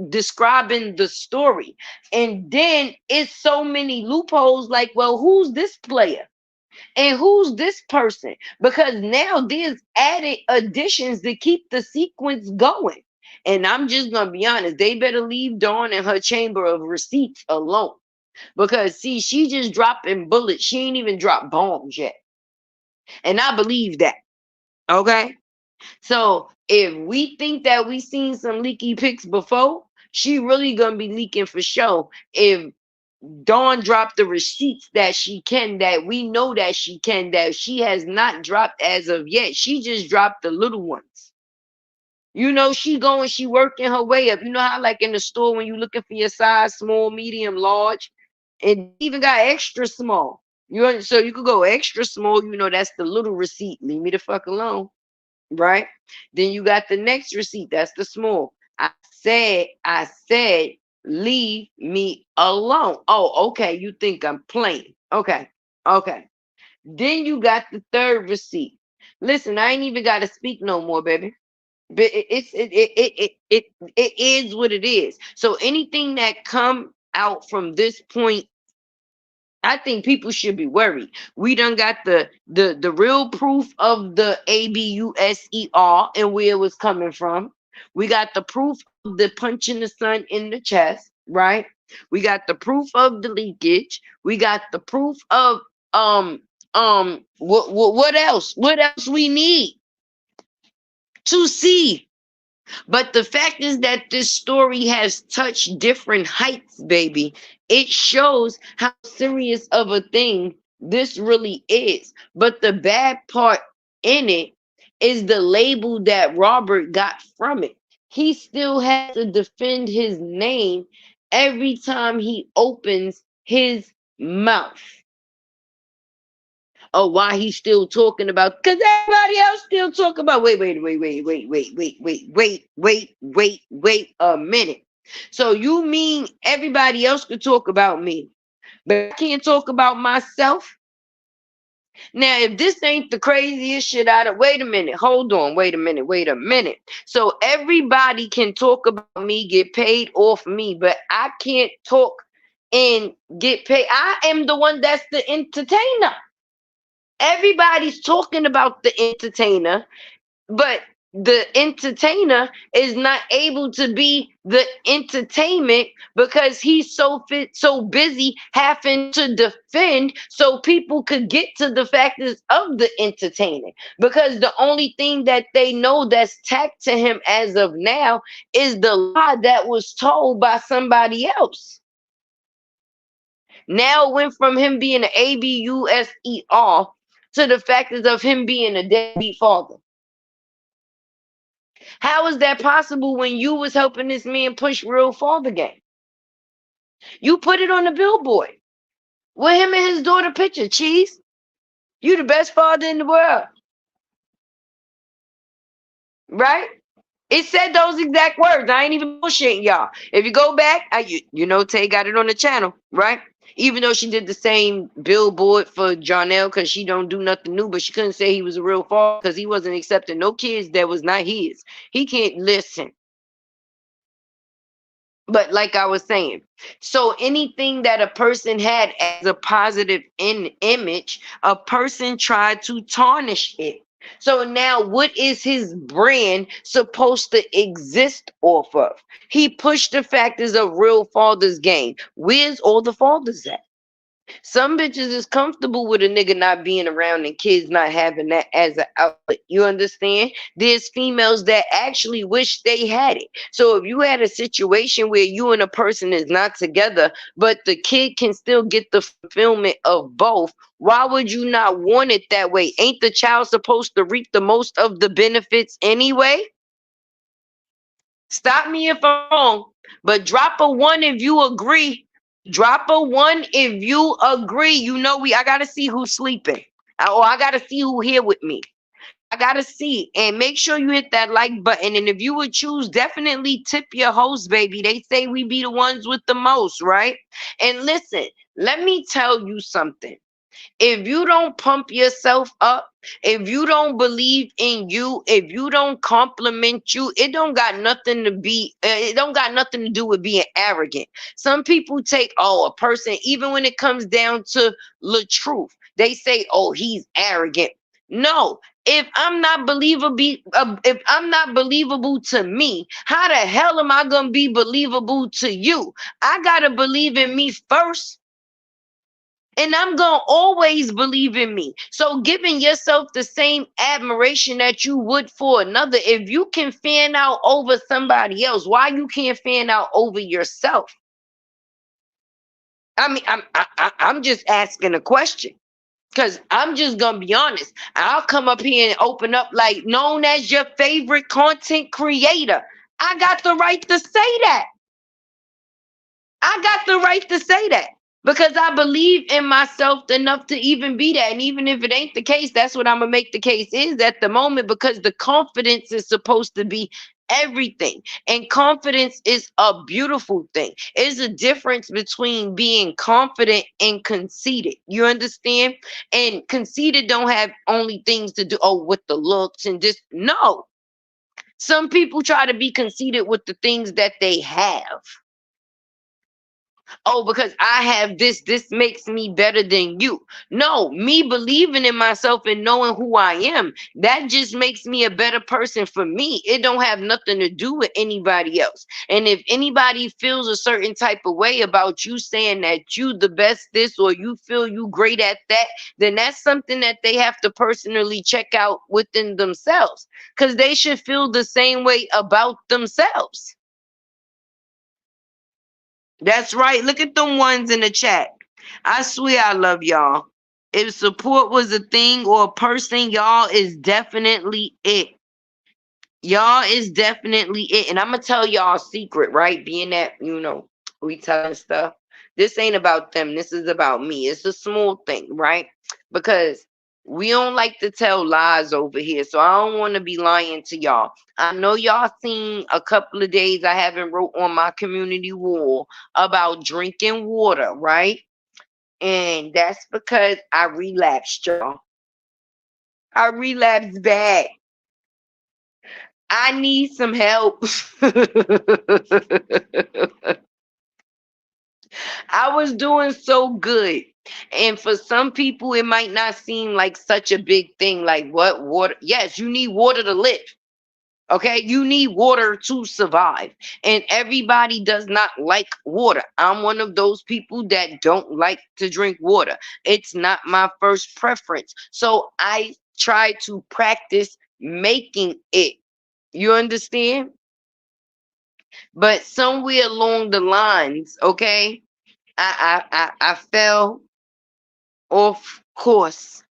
describing the story. And then it's so many loopholes. Like, well, who's this player? And who's this person? Because now there's added additions to keep the sequence going. And I'm just gonna be honest, they better leave Dawn in her chamber of receipts alone. Because see, she just dropping bullets. She ain't even dropped bombs yet. And I believe that. Okay. So if we think that we seen some leaky pics before, she really gonna be leaking for sure. If Dawn dropped the receipts that she can, that we know that she can, that she has not dropped as of yet. She just dropped the little ones. You know, she working her way up. You know how like in the store when you looking for your size, small, medium, large, and they even got extra small. So you could go extra small, you know, that's the little receipt. Leave me the fuck alone. Right? Then you got the next receipt, that's the small. I said, leave me alone. Oh, okay. You think I'm playing. Okay. Okay. Then you got the third receipt. Listen, I ain't even gotta speak no more, baby. But it is what it is. So anything that come out from this point, I think people should be worried. We done got the real proof of the ABUSER and where it was coming from. We got the proof of the punching the sun in the chest, right? We got the proof of the leakage. We got the proof of what else? What else we need to see? But the fact is that this story has touched different heights, baby. It shows how serious of a thing this really is. But the bad part in it is the label that Robert got from it. He still has to defend his name every time he opens his mouth. Oh, why he's still talking about, because everybody else still talk about, wait a minute. So you mean everybody else could talk about me, but I can't talk about myself? Now, if this ain't the craziest shit out of, wait a minute, hold on, wait a minute. So everybody can talk about me, get paid off me, but I can't talk and get paid. I am the one that's the entertainer. Everybody's talking about the entertainer, but the entertainer is not able to be the entertainment because he's so busy having to defend so people could get to the factors of the entertainer, because the only thing that they know that's tacked to him as of now is the lie that was told by somebody else. Now it went from him being an ABUSER to the factors of him being a deadbeat father. How is that possible when you was helping this man push real father game? You put it on the billboard with him and his daughter picture. Cheese, you the best father in the world, right? It said those exact words. I ain't even bullshitting y'all. If you go back, you know Tay got it on the channel, right? Even though she did the same billboard for Jonelle because she don't do nothing new, but she couldn't say he was a real father because he wasn't accepting no kids that was not his. He can't listen. But like I was saying, so anything that a person had as a positive image, a person tried to tarnish it. So now what is his brand supposed to exist off of? He pushed the factors of real fathers game. Where's all the fathers at? Some bitches is comfortable with a nigga not being around and kids not having that as an outlet. You understand? There's females that actually wish they had it. So if you had a situation where you and a person is not together, but the kid can still get the fulfillment of both, why would you not want it that way? Ain't the child supposed to reap the most of the benefits anyway? Stop me if I'm wrong, but drop a one if you agree. Drop a one if you agree. You know I gotta see who's sleeping. Or I gotta see who here with me. I gotta see. And make sure you hit that like button. And if you would choose, definitely tip your host, baby. They say we be the ones with the most, right? And listen, let me tell you something. If you don't pump yourself up, if you don't believe in you, if you don't compliment you, it don't got nothing to be, it don't got nothing to do with being arrogant. Some people take, oh, a person, even when it comes down to the truth, they say, oh, he's arrogant. No, if I'm not believable to me, how the hell am I gonna be believable to you? I gotta believe in me first. And I'm going to always believe in me. So giving yourself the same admiration that you would for another, if you can fan out over somebody else, why you can't fan out over yourself? I mean, I'm just asking a question. Because I'm just going to be honest. I'll come up here and open up like known as your favorite content creator. I got the right to say that. I got the right to say that. Because I believe in myself enough to even be that. And even if it ain't the case, that's what I'm going to make the case is at the moment, because the confidence is supposed to be everything. And confidence is a beautiful thing. There's a difference between being confident and conceited. You understand? And conceited don't have only things to do, oh, with the looks and just, no. Some people try to be conceited with the things that they have. Oh, because I have this makes me better than you. No, me believing in myself and knowing who I am, that just makes me a better person for me. It don't have nothing to do with anybody else. And if anybody feels a certain type of way about you saying that you the best this or you feel you great at that, then that's something that they have to personally check out within themselves, because they should feel the same way about themselves. That's right. Look at them ones in the chat. I swear I love y'all. If support was a thing or a person, y'all is definitely it. Y'all is definitely it. And I'm going to tell y'all a secret, right? Being that, we telling stuff. This ain't about them. This is about me. It's a small thing, right? Because we don't like to tell lies over here. So I don't want to be lying to y'all. I know y'all seen a couple of days I haven't wrote on my community wall about drinking water, right? And that's because I relapsed, y'all. I relapsed bad. I need some help. I was doing so good. And for some people, it might not seem like such a big thing. Like, what? Water? Yes, you need water to live. Okay, you need water to survive. And everybody does not like water. I'm one of those people that don't like to drink water. It's not my first preference. So I try to practice making it. You understand? But somewhere along the lines, okay, I fell off course.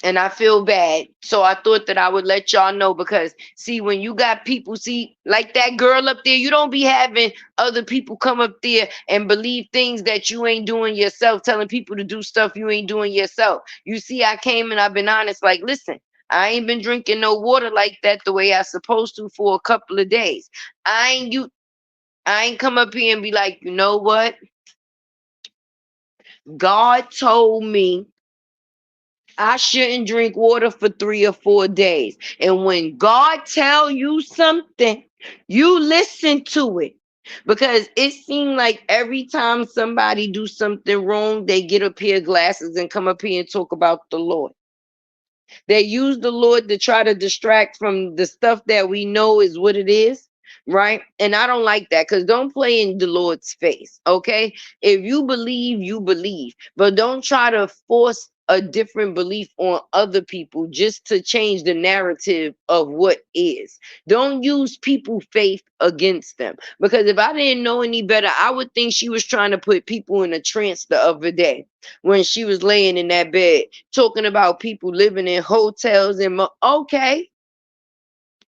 And I feel bad. So I thought that I would let y'all know, because see, when you got people, see, like that girl up there, you don't be having other people come up there and believe things that you ain't doing yourself, telling people to do stuff you ain't doing yourself. You see, I came and I've been honest, like, listen, I ain't been drinking no water like that the way I supposed to for a couple of days. I ain't come up here and be like, you know what? God told me I shouldn't drink water for 3 or 4 days. And when God tell you something, you listen to it. Because it seemed like every time somebody do something wrong, they get a pair of glasses and come up here and talk about the Lord. They use the Lord to try to distract from the stuff that we know is what it is. right? And I don't like that, because don't play in the Lord's face, okay? If you believe, you believe, but don't try to force a different belief on other people just to change the narrative of what is. Don't use people's faith against them, because if I didn't know any better, I would think she was trying to put people in a trance the other day when she was laying in that bed talking about people living in hotels and okay.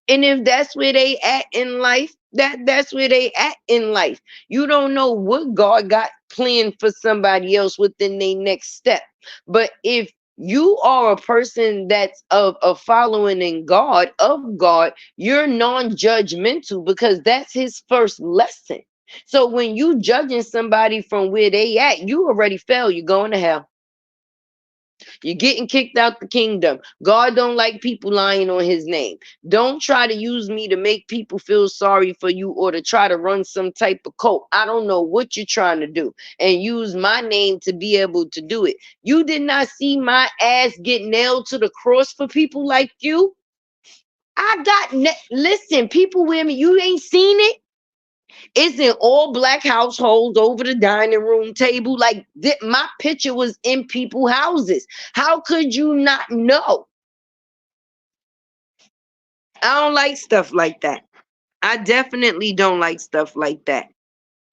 And if that's where they at in life, that's where they at in life. You don't know what God got planned for somebody else within their next step. But if you are a person that's of a following in God, of God, you're non-judgmental, because that's his first lesson. So when you judging somebody from where they at, you already fell. You're going to hell. You're getting kicked out the kingdom. God don't like people lying on his name. Don't try to use me to make people feel sorry for you, or to try to run some type of cult. I don't know what you're trying to do, and use my name to be able to do it. You did not see my ass get nailed to the cross for people like you. Listen, people with me, you ain't seen it. It's in all black households over the dining room table. Like my picture was in people's houses. How could you not know? I don't like stuff like that. I definitely don't like stuff like that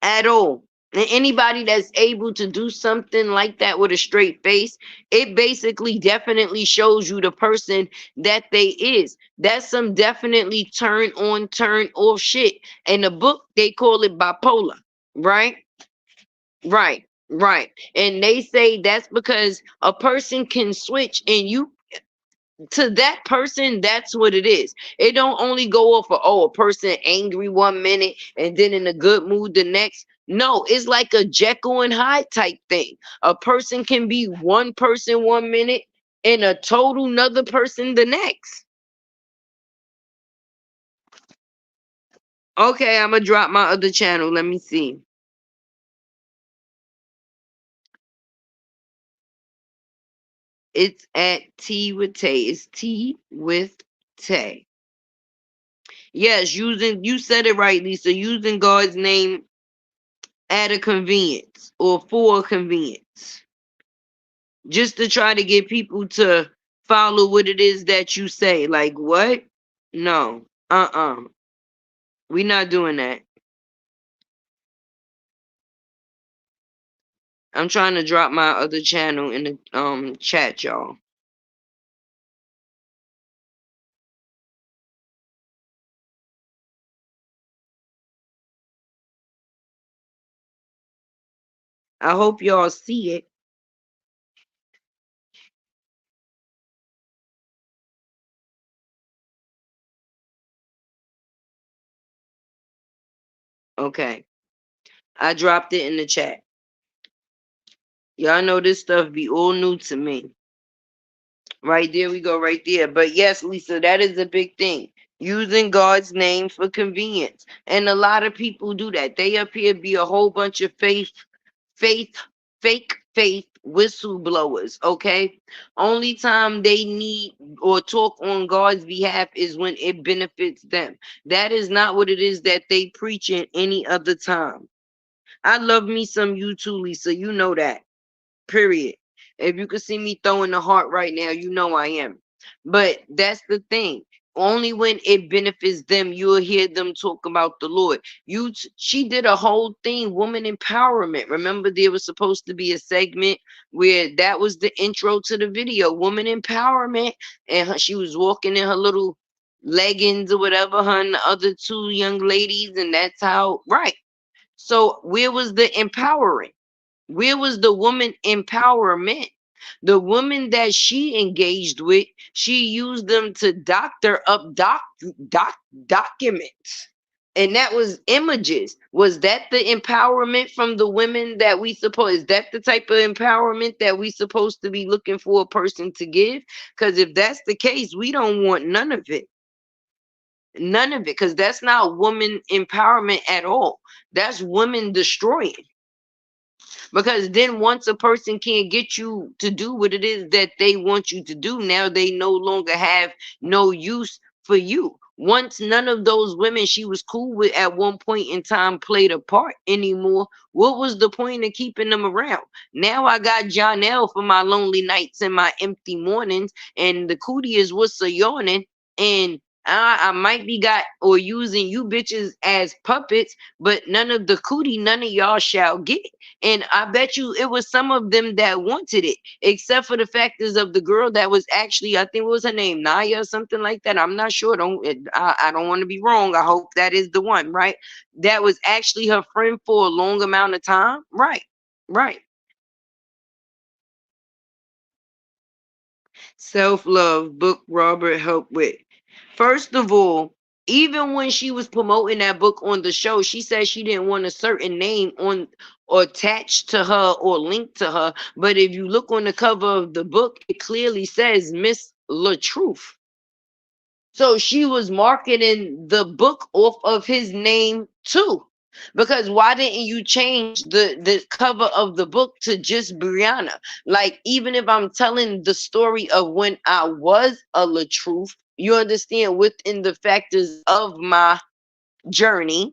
at all. And anybody that's able to do something like that with a straight face, it basically definitely shows you the person that they is. That's some definitely turn on, turn off shit. In the book, they call it bipolar, right? Right, right. And they say that's because a person can switch, and you, to that person, that's what it is. It don't only go off of, oh, a person angry one minute and then in a good mood the next. No, it's like a Jekyll and Hyde type thing. A person can be one person one minute and a total another person the next. Okay, I'm gonna drop my other channel. Let me see. It's at T with Tay. It's T with Tay. Yes, using, you said it right, Lisa. Using God's name at a convenience, or for a convenience, just to try to get people to follow what it is that you say. Like what? No. We not doing that. I'm trying to drop my other channel in the chat, y'all. I hope y'all see it. Okay. I dropped it in the chat. Y'all know this stuff be all new to me. Right there we go, right there. But yes, Lisa, that is a big thing. Using God's name for convenience. And a lot of people do that. They appear to be a whole bunch of faith, fake faith whistleblowers, okay? Only time they need or talk on God's behalf is when it benefits them. That is not what it is that they preach in any other time. I love me some you too, Lisa. You know that. Period. If you could see me throwing the heart right now, you know I am. But that's the thing. Only when it benefits them, you'll hear them talk about the Lord. She did a whole thing, woman empowerment. Remember, there was supposed to be a segment where that was the intro to the video, woman empowerment, and she was walking in her little leggings or whatever, her and the other two young ladies, and that's how, right. So where was the empowering? Where was the woman empowerment? The woman that she engaged with, she used them to doctor up documents. And that was images. Was that the empowerment from the women that we suppose? Is that the type of empowerment that we supposed to be looking for a person to give? Because if that's the case, we don't want none of it. None of it. Because that's not woman empowerment at all. That's women destroying. Because then once a person can't get you to do what it is that they want you to do, now they no longer have no use for you. once none of those women she was cool with at one point in time played a part anymore, what was the point of keeping them around? Now I got Jonelle for my lonely nights and my empty mornings, and the cootie is what's a yawning, and I might be got or using you bitches as puppets, but none of the cootie, none of y'all shall get. And I bet you it was some of them that wanted it, except for the factors of the girl that was actually, I think, what was her name, Naya or something like that. I'm not sure. I don't want to be wrong. I hope that is the one, right? That was actually her friend for a long amount of time. Right. Right. Self-love book Robert helped with. First of all, even when she was promoting that book on the show, she said she didn't want a certain name on or attached to her or linked to her. But if you look on the cover of the book, it clearly says Miss LaTruth. So she was marketing the book off of his name too. Because why didn't you change the cover of the book to just Brianna? Like, even if I'm telling the story of when I was a LaTruth, you understand, within the factors of my journey,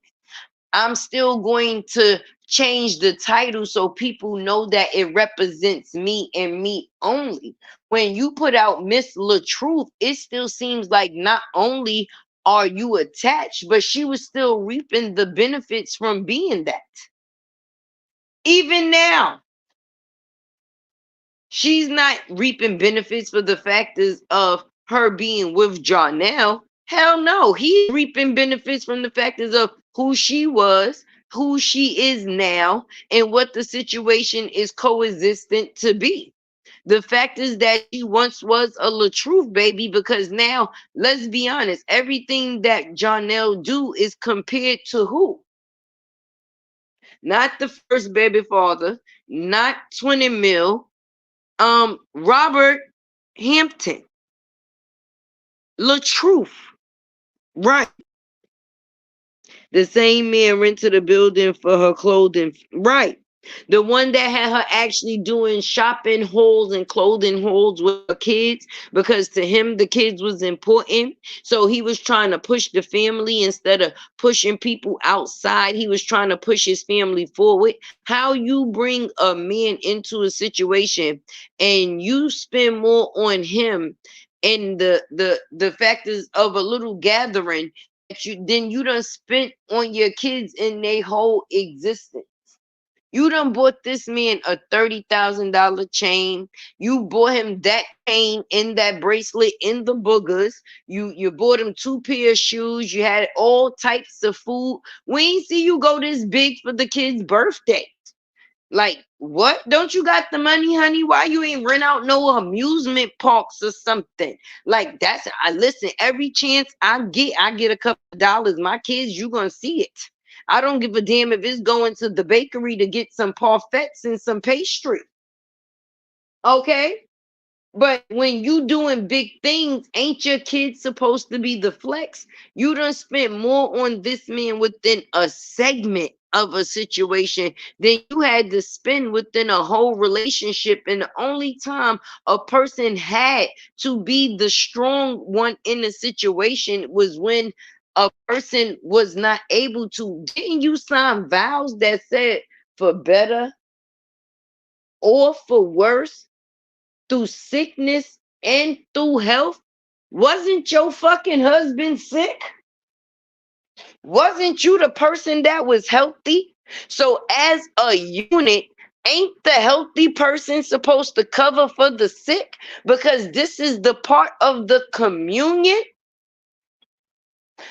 I'm still going to change the title so people know that it represents me and me only. When you put out Miss LaTruth, it still seems like not only are you attached, but she was still reaping the benefits from being that. Even now, she's not reaping benefits for the factors of her being with Jarnell. Hell no, he's reaping benefits from the factors of who she was, who she is now, and what the situation is coexistent to be. The fact is that she once was a LaTruth baby, because now, let's be honest, everything that Jarnell do is compared to who? Not the first baby father, not 20 mil, Robert Hampton, LaTruth, right? The same man rented a building for her clothing, right? The one that had her actually doing shopping hauls and clothing hauls with her kids, because to him the kids was important. So he was trying to push the family instead of pushing people outside. He was trying to push his family forward. How you bring a man into a situation and you spend more on him and the factors of a little gathering that you done spent on your kids in their whole existence. You done bought this man a $30,000 chain. You bought him that chain in that bracelet in the boogers. You bought him two pair of shoes. You had all types of food. We ain't see you go this big for the kid's birthday. Like, what? Don't you got the money, honey? Why you ain't rent out no amusement parks or something? Like, that's, I listen, every chance I get a couple of dollars. My kids, you gonna see it. I don't give a damn if it's going to the bakery to get some parfaits and some pastry. Okay? But when you doing big things, ain't your kids supposed to be the flex? You done spent more on this man within a segment of a situation than you had to spend within a whole relationship. And the only time a person had to be the strong one in the situation was when a person was not able to. Didn't you sign vows that said for better or for worse? Through sickness and through health? Wasn't your fucking husband sick? Wasn't you the person that was healthy? So, as a unit, ain't the healthy person supposed to cover for the sick? Because this is the part of the communion.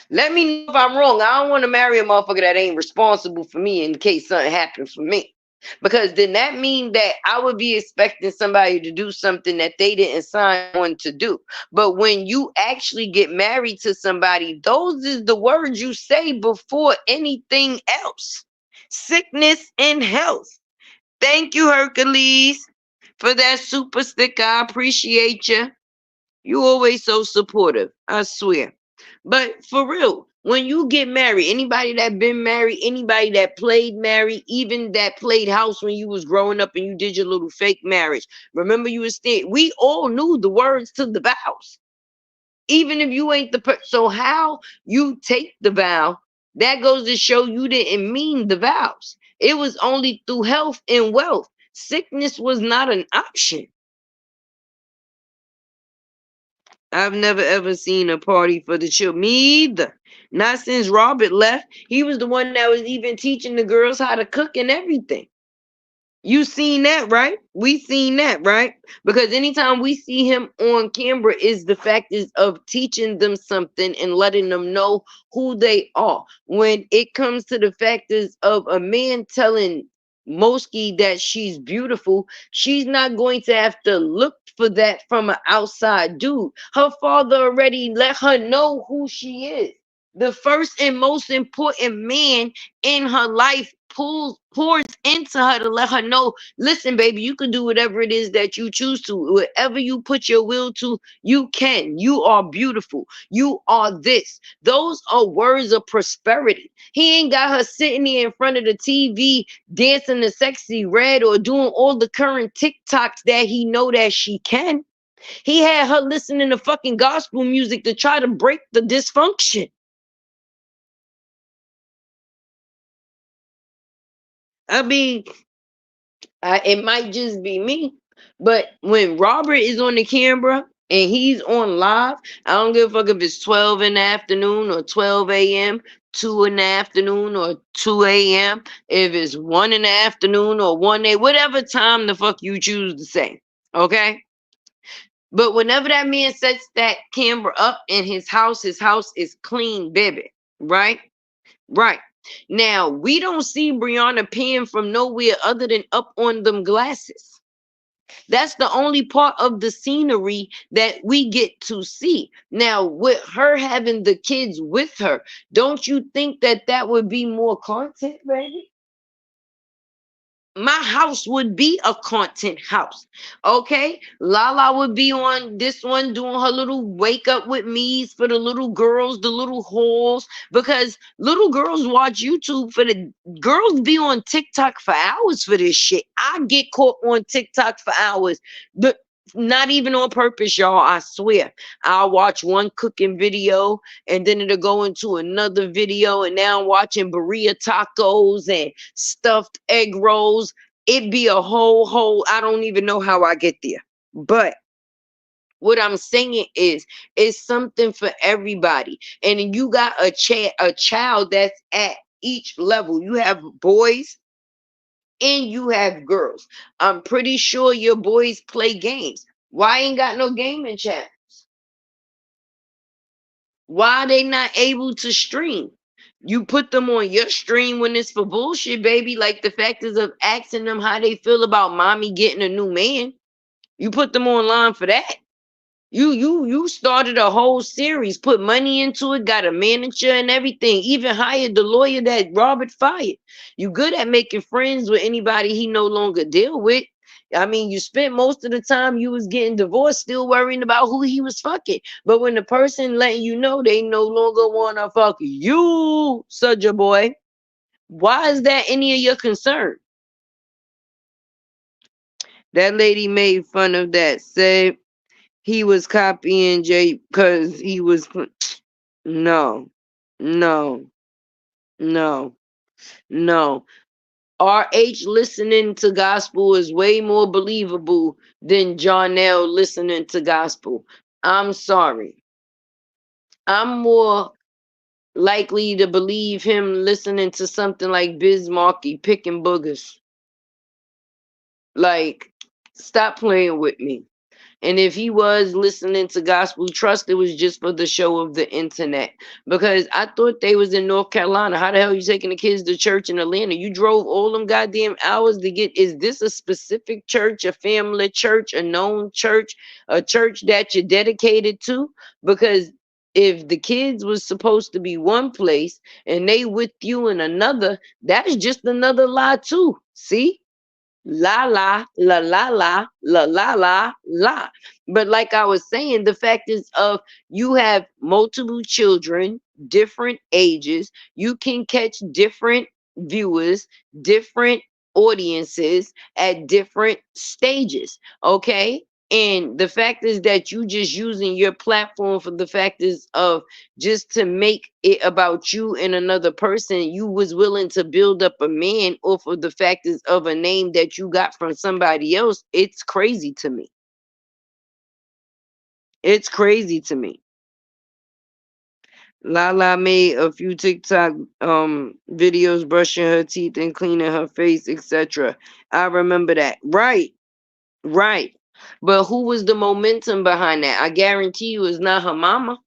Let me know if I'm wrong. I don't want to marry a motherfucker that ain't responsible for me in case something happens for me. Because then that means that I would be expecting somebody to do something that they didn't sign on to do. But when you actually get married to somebody, those is the words you say before anything else. Sickness and health. Thank you, Hercules, for that super sticker. I appreciate you. You always so supportive, I swear. But for real, when you get married, anybody that been married, anybody that played married, even that played house when you was growing up and you did your little fake marriage. Remember you was staying. We all knew the words to the vows. Even if you ain't the person. So how you take the vow, that goes to show you didn't mean the vows. It was only through health and wealth. Sickness was not an option. I've never ever seen a party for the children. Me either. Not since Robert left. He was the one that was even teaching the girls how to cook and everything. You seen that, right? We seen that, right? Because anytime we see him on camera, is the fact is of teaching them something and letting them know who they are. When it comes to the fact is of a man telling Moski that she's beautiful, she's not going to have to look for that from an outside dude. Her father already let her know who she is. The first and most important man in her life pours into her to let her know, listen, baby, you can do whatever it is that you choose to. Whatever you put your will to, you can. You are beautiful. You are this. Those are words of prosperity. He ain't got her sitting here in front of the TV dancing the sexy red or doing all the current TikToks that he know that she can. He had her listening to fucking gospel music to try to break the dysfunction. I mean, it might just be me, but when Robert is on the camera and he's on live, I don't give a fuck if it's 12 in the afternoon or 12 a.m., 2 in the afternoon or 2 a.m., if it's 1 in the afternoon or 1 a, whatever time the fuck you choose to say, okay? But whenever that man sets that camera up in his house is clean, baby, right? Right. Now, we don't see Brianna peeing from nowhere other than up on them glasses. That's the only part of the scenery that we get to see. Now, with her having the kids with her, don't you think that that would be more content, baby? My house would be a content house. Okay. Lala would be on this one doing her little wake up with me's for the little girls, the little hauls, because little girls watch YouTube for the girls be on TikTok for hours for this shit. I get caught on TikTok for hours. The not even on purpose, y'all. I swear. I'll watch one cooking video and then it'll go into another video, and now I'm watching burrito tacos and stuffed egg rolls. It be a whole, I don't even know how I get there. But what I'm saying is it's something for everybody. And you got a child that's at each level. You have boys and you have girls. I'm pretty sure your boys play games. Why ain't got no gaming chat? Why are they not able to stream? You put them on your stream when it's for bullshit, baby. Like the factors of asking them how they feel about mommy getting a new man. You put them online for that. You started a whole series, put money into it, got a manager and everything, even hired the lawyer that Robert fired. You good at making friends with anybody he no longer deal with. I mean, you spent most of the time you was getting divorced still worrying about who he was fucking. But when the person letting you know they no longer wanna fuck you, Soldier Boy, why is that any of your concern? That lady made fun of that, said he was copying Jay because he was no, no, no, no. RH listening to gospel is way more believable than Jonell listening to gospel. I'm sorry. I'm more likely to believe him listening to something like Biz Markie picking boogers. Like, stop playing with me. And if he was listening to gospel, trust it was just for the show of the internet. Because I thought they was in North Carolina. How the hell you taking the kids to church in Atlanta? You drove all them goddamn hours to get. Is this a specific church, a family church, a known church, a church that you're dedicated to? Because if the kids was supposed to be one place and they with you in another, that is just another lie too. See? La la la la la la la la la. But like I was saying, the fact is of you have multiple children, different ages, you can catch different viewers, different audiences at different stages. Okay. And the fact is that you just using your platform for the fact is of just to make it about you and another person. You was willing to build up a man off of the fact is of a name that you got from somebody else. It's crazy to me. It's crazy to me. Lala made a few TikTok videos brushing her teeth and cleaning her face, etc. I remember that. Right, right. But who was the momentum behind that? I guarantee you it's not her mama.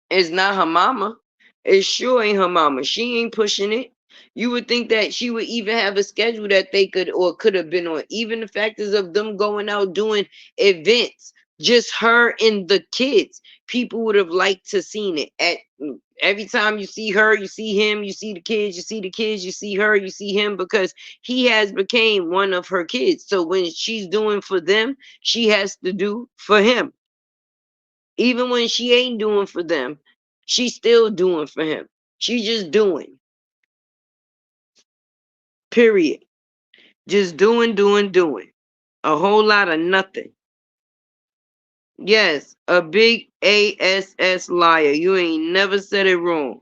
It's not her mama. It sure ain't her mama. She ain't pushing it. You would think that she would even have a schedule that they could or could have been on. Even the factors of them going out doing events, just her and the kids. People would have liked to seen it. At every time you see her, you see him, you see the kids, you see the kids, you see her, you see him, because he has became one of her kids. So when she's doing for them, she has to do for him. Even when she ain't doing for them, she's still doing for him. She just doing. Period. Just doing, doing, doing. A whole lot of nothing. Yes, a big ass liar. You ain't never said it wrong.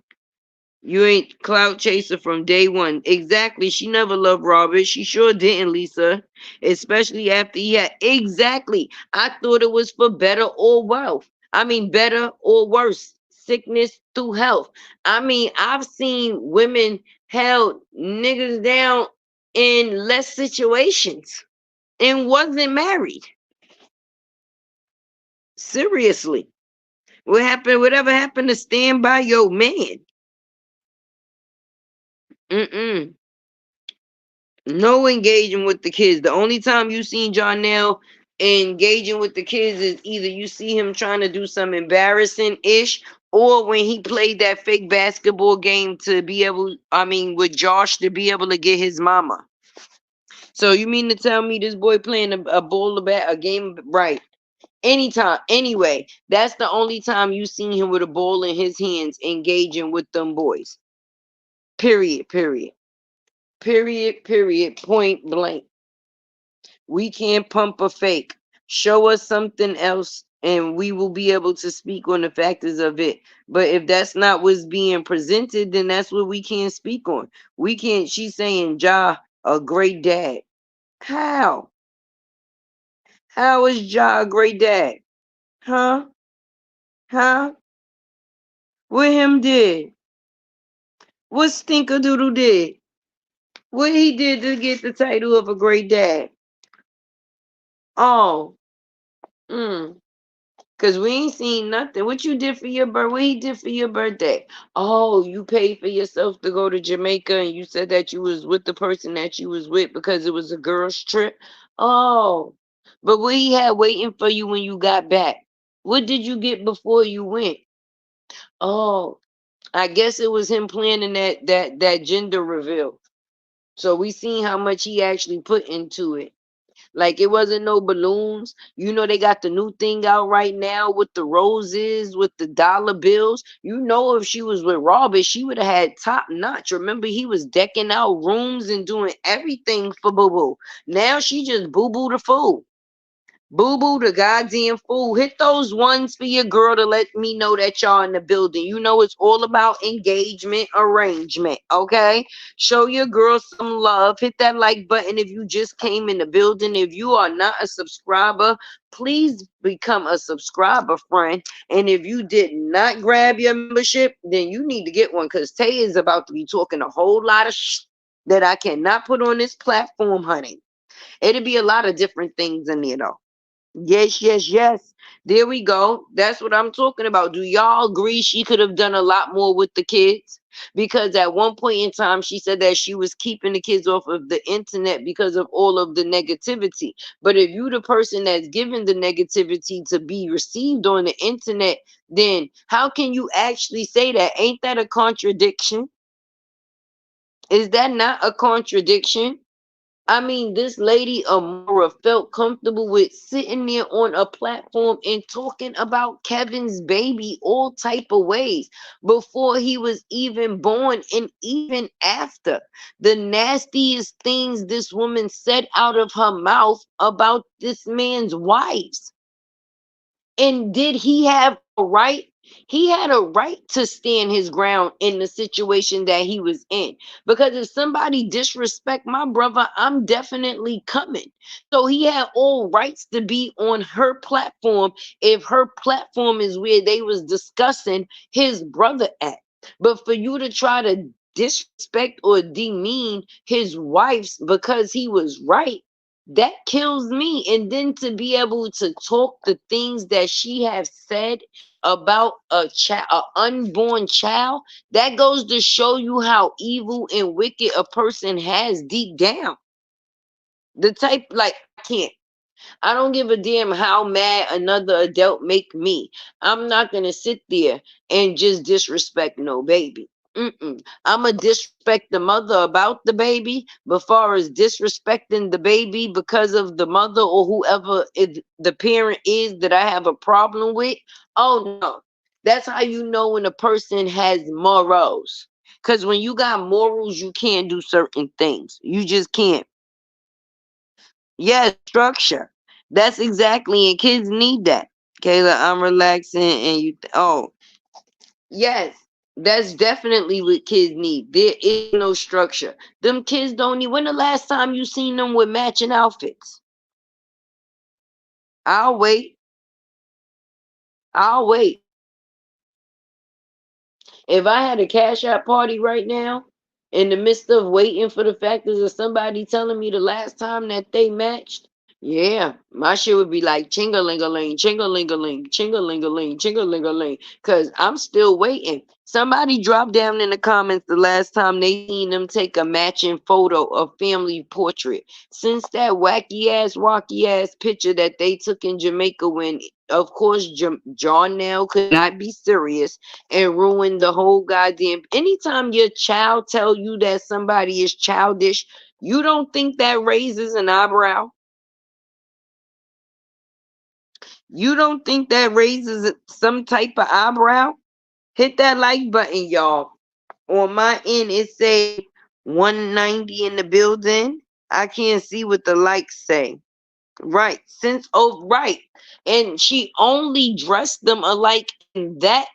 You ain't clout chaser from day one. Exactly. She never loved Robert. She sure didn't, Lisa. Especially after he had. Exactly. I thought it was for better or wealth. I mean, better or worse. Sickness through health. I mean, I've seen women held niggas down in less situations and wasn't married. Seriously. What happened? Whatever happened to stand by your man? Mm-mm. No engaging with the kids. The only time you seen Jonell engaging with the kids is either you see him trying to do some embarrassing ish, or when he played that fake basketball game to be able, I mean, with Josh to be able to get his mama. So you mean to tell me this boy playing a bowl of a game, right? Anytime, anyway, that's the only time you seen him with a ball in his hands engaging with them boys. Period, period, period, period, point blank. We can't pump a fake. Show us something else and we will be able to speak on the factors of it. But if that's not what's being presented, then that's what we can't speak on. We can't, she's saying Ja a great dad. How? How is Ja a great dad? Huh? Huh? What him did? What Stinkerdoodle did? What he did to get the title of a great dad? Oh, mm. Cause we ain't seen nothing. What you did for your birthday? What he did for your birthday? Oh, you paid for yourself to go to Jamaica, and you said that you was with the person that you was with because it was a girl's trip. Oh, but what he had waiting for you when you got back? What did you get before you went? Oh, I guess it was him planning that gender reveal. So we seen how much he actually put into it. Like it wasn't no balloons. You know they got the new thing out right now with the roses, with the dollar bills. You know if she was with Robert, she would have had top notch. Remember he was decking out rooms and doing everything for Boo Boo. Now she just Boo Boo the fool. Boo Boo, the goddamn fool. Hit those ones for your girl to let me know that y'all in the building. You know it's all about engagement arrangement, okay? Show your girl some love. Hit that like button if you just came in the building. If you are not a subscriber, please become a subscriber, friend. And if you did not grab your membership, then you need to get one because Tay is about to be talking a whole lot of that I cannot put on this platform, honey. It'll be a lot of different things in there, though. Yes, yes, yes. There we go. That's what I'm talking about. Do y'all agree she could have done a lot more with the kids? Because at one point in time, she said that she was keeping the kids off of the internet because of all of the negativity. But if you the person that's given the negativity to be received on the internet, then how can you actually say that? Ain't that a contradiction? Is that not a contradiction? I mean, this lady Amora felt comfortable with sitting there on a platform and talking about Kevin's baby all type of ways before he was even born and even after. The nastiest things this woman said out of her mouth about this man's wives. And did he have a right? He had a right to stand his ground in the situation that he was in. Because if somebody disrespect my brother, I'm definitely coming. So he had all rights to be on her platform if her platform is where they was discussing his brother at. But for you to try to disrespect or demean his wife's because he was right, that kills me. And then to be able to talk the things that she has said about a child, a unborn child, that goes to show you how evil and wicked a person has deep down. The type, like, I can't. I don't give a damn how mad another adult make me. I'm not gonna sit there and just disrespect no baby. I'ma disrespect the mother about the baby, but far as disrespecting the baby because of the mother or whoever the parent is that I have a problem with. Oh no, that's how you know when a person has morals. Cause when you got morals, you can't do certain things. You just can't. Yes, structure. That's exactly, and kids need that. Kayla, I'm relaxing, and oh, yes, that's definitely what kids need. There is no structure. Them kids don't need. When the last time you seen them with matching outfits? I'll wait. I'll wait. If I had a cash out party right now, in the midst of waiting for the factors of somebody telling me the last time that they matched, yeah, my shit would be like ching-a-ling-a-ling, ching-a-ling-a-ling, ching-a-ling-a-ling, ching-a-ling-a-ling, because I'm still waiting. Somebody dropped down in the comments the last time they seen them take a matching photo of family portrait. Since that wacky ass picture that they took in Jamaica when, of course, John now could not be serious and ruin the whole goddamn. Anytime your child tell you that somebody is childish, you don't think that raises an eyebrow? You don't think that raises some type of eyebrow? Hit that like button, y'all. On my end, it say 190 in the building. I can't see what the likes say. Right. Right. And she only dressed them alike in that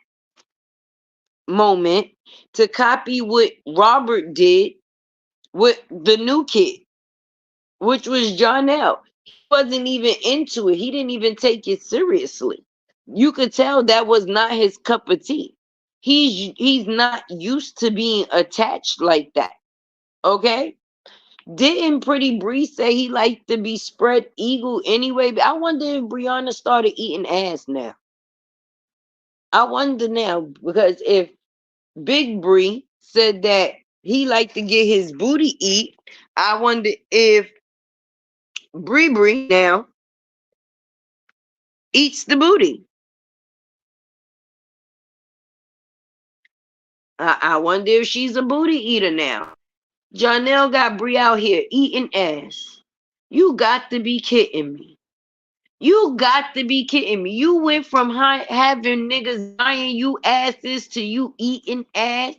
moment to copy what Robert did with the new kid, which was Jonell. He wasn't even into it. He didn't even take it seriously. You could tell that was not his cup of tea. He's not used to being attached like that. Okay? Didn't Pretty Bree say he liked to be spread eagle anyway? I wonder if Brianna started eating ass now. I wonder now because if Big Bree said that he liked to get his booty eat, I wonder if Bree now eats the booty. I wonder if she's a booty eater now. Janelle got Bree out here eating ass. You got to be kidding me. You got to be kidding me. You went from having niggas buying you asses to you eating ass.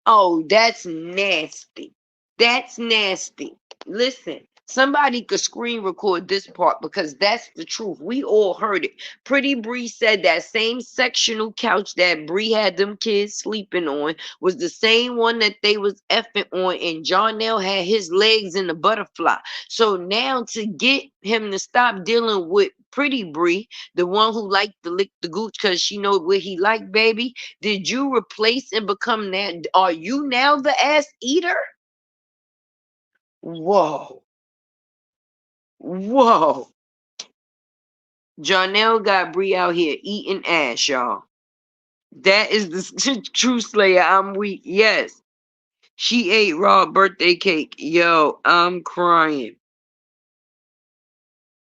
Oh, that's nasty. That's nasty. Listen, somebody could screen record this part because that's the truth. We all heard it. Pretty Bree said that same sectional couch that Bree had them kids sleeping on was the same one that they was effing on, and Jonell had his legs in the butterfly. So now to get him to stop dealing with Pretty Bree, the one who liked to lick the gooch because she know what he like, baby, did you replace and become that? Are you now the ass eater? Whoa. Whoa. Jonell got Bree out here eating ass, y'all. That is the true slayer. I'm weak. Yes. She ate raw birthday cake. Yo, I'm crying.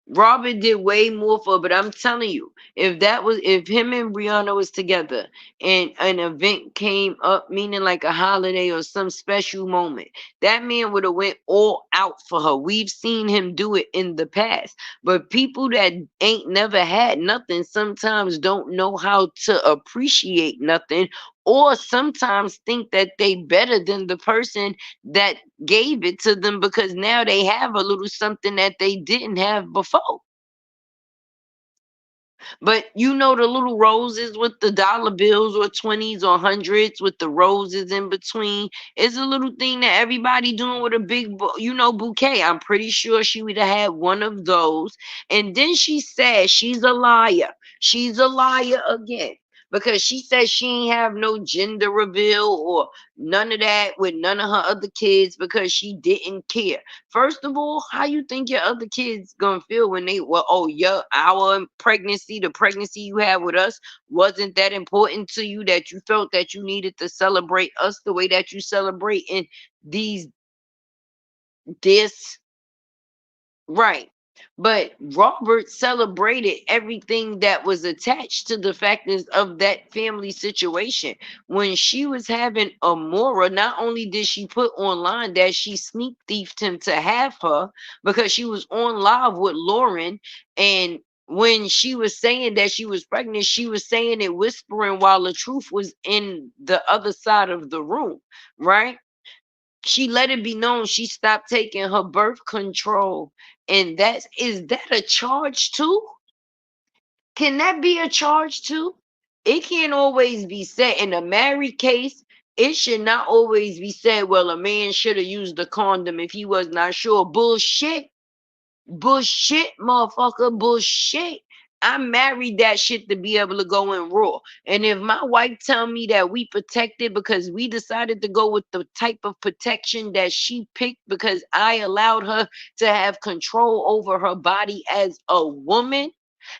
Robert did way more for her, but I'm telling you, if him and Brianna was together and an event came up, meaning like a holiday or some special moment, that man would have went all out for her. We've seen him do it in the past. But people that ain't never had nothing sometimes don't know how to appreciate nothing, or sometimes think that they better than the person that gave it to them because now they have a little something that they didn't have before. But you know the little roses with the dollar bills or 20s or hundreds with the roses in between. It's a little thing that everybody doing with a big, bouquet. I'm pretty sure she would have had one of those. And then she said she's a liar. She's a liar again. Because she said she ain't have no gender reveal or none of that with none of her other kids because she didn't care. First of all, how you think your other kids gonna feel when oh yeah, our pregnancy, the pregnancy you had with us, wasn't that important to you that you felt that you needed to celebrate us the way that you celebrate in these this right. But Robert celebrated everything that was attached to the factors of that family situation. When she was having Amora, not only did she put online that she sneak thiefed him to have her because she was on live with Lauren. And when she was saying that she was pregnant, she was saying it whispering while the truth was in the other side of the room, right? She let it be known she stopped taking her birth control. And is that a charge too? Can that be a charge too? It can't always be said in a married case. It should not always be said, well, a man should have used the condom if he was not sure. Bullshit. Bullshit, motherfucker. Bullshit. I married that shit to be able to go in raw. And if my wife tell me that we protected because we decided to go with the type of protection that she picked because I allowed her to have control over her body as a woman,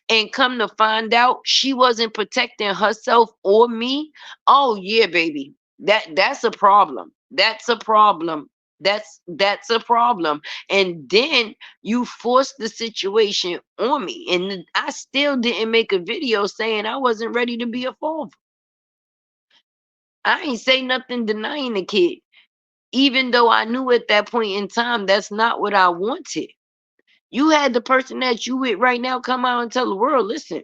and come to find out she wasn't protecting herself or me, oh yeah, baby. That's a problem. That's a problem. That's a problem. And then you forced the situation on me. And I still didn't make a video saying I wasn't ready to be a father. I ain't say nothing denying the kid. Even though I knew at that point in time that's not what I wanted. You had the person that you with right now come out and tell the world, listen,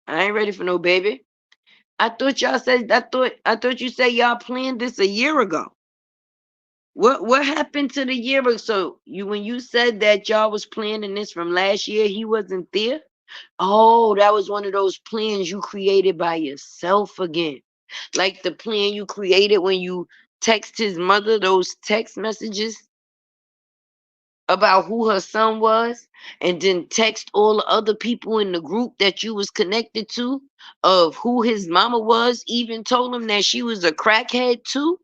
I ain't ready for no baby. I thought you said y'all planned this a year ago. What happened to the year ago? So when you said that y'all was planning this from last year, he wasn't there? Oh, that was one of those plans you created by yourself again. Like the plan you created when you text his mother those text messages about who her son was, and then text all the other people in the group that you was connected to of who his mama was, even told him that she was a crackhead too.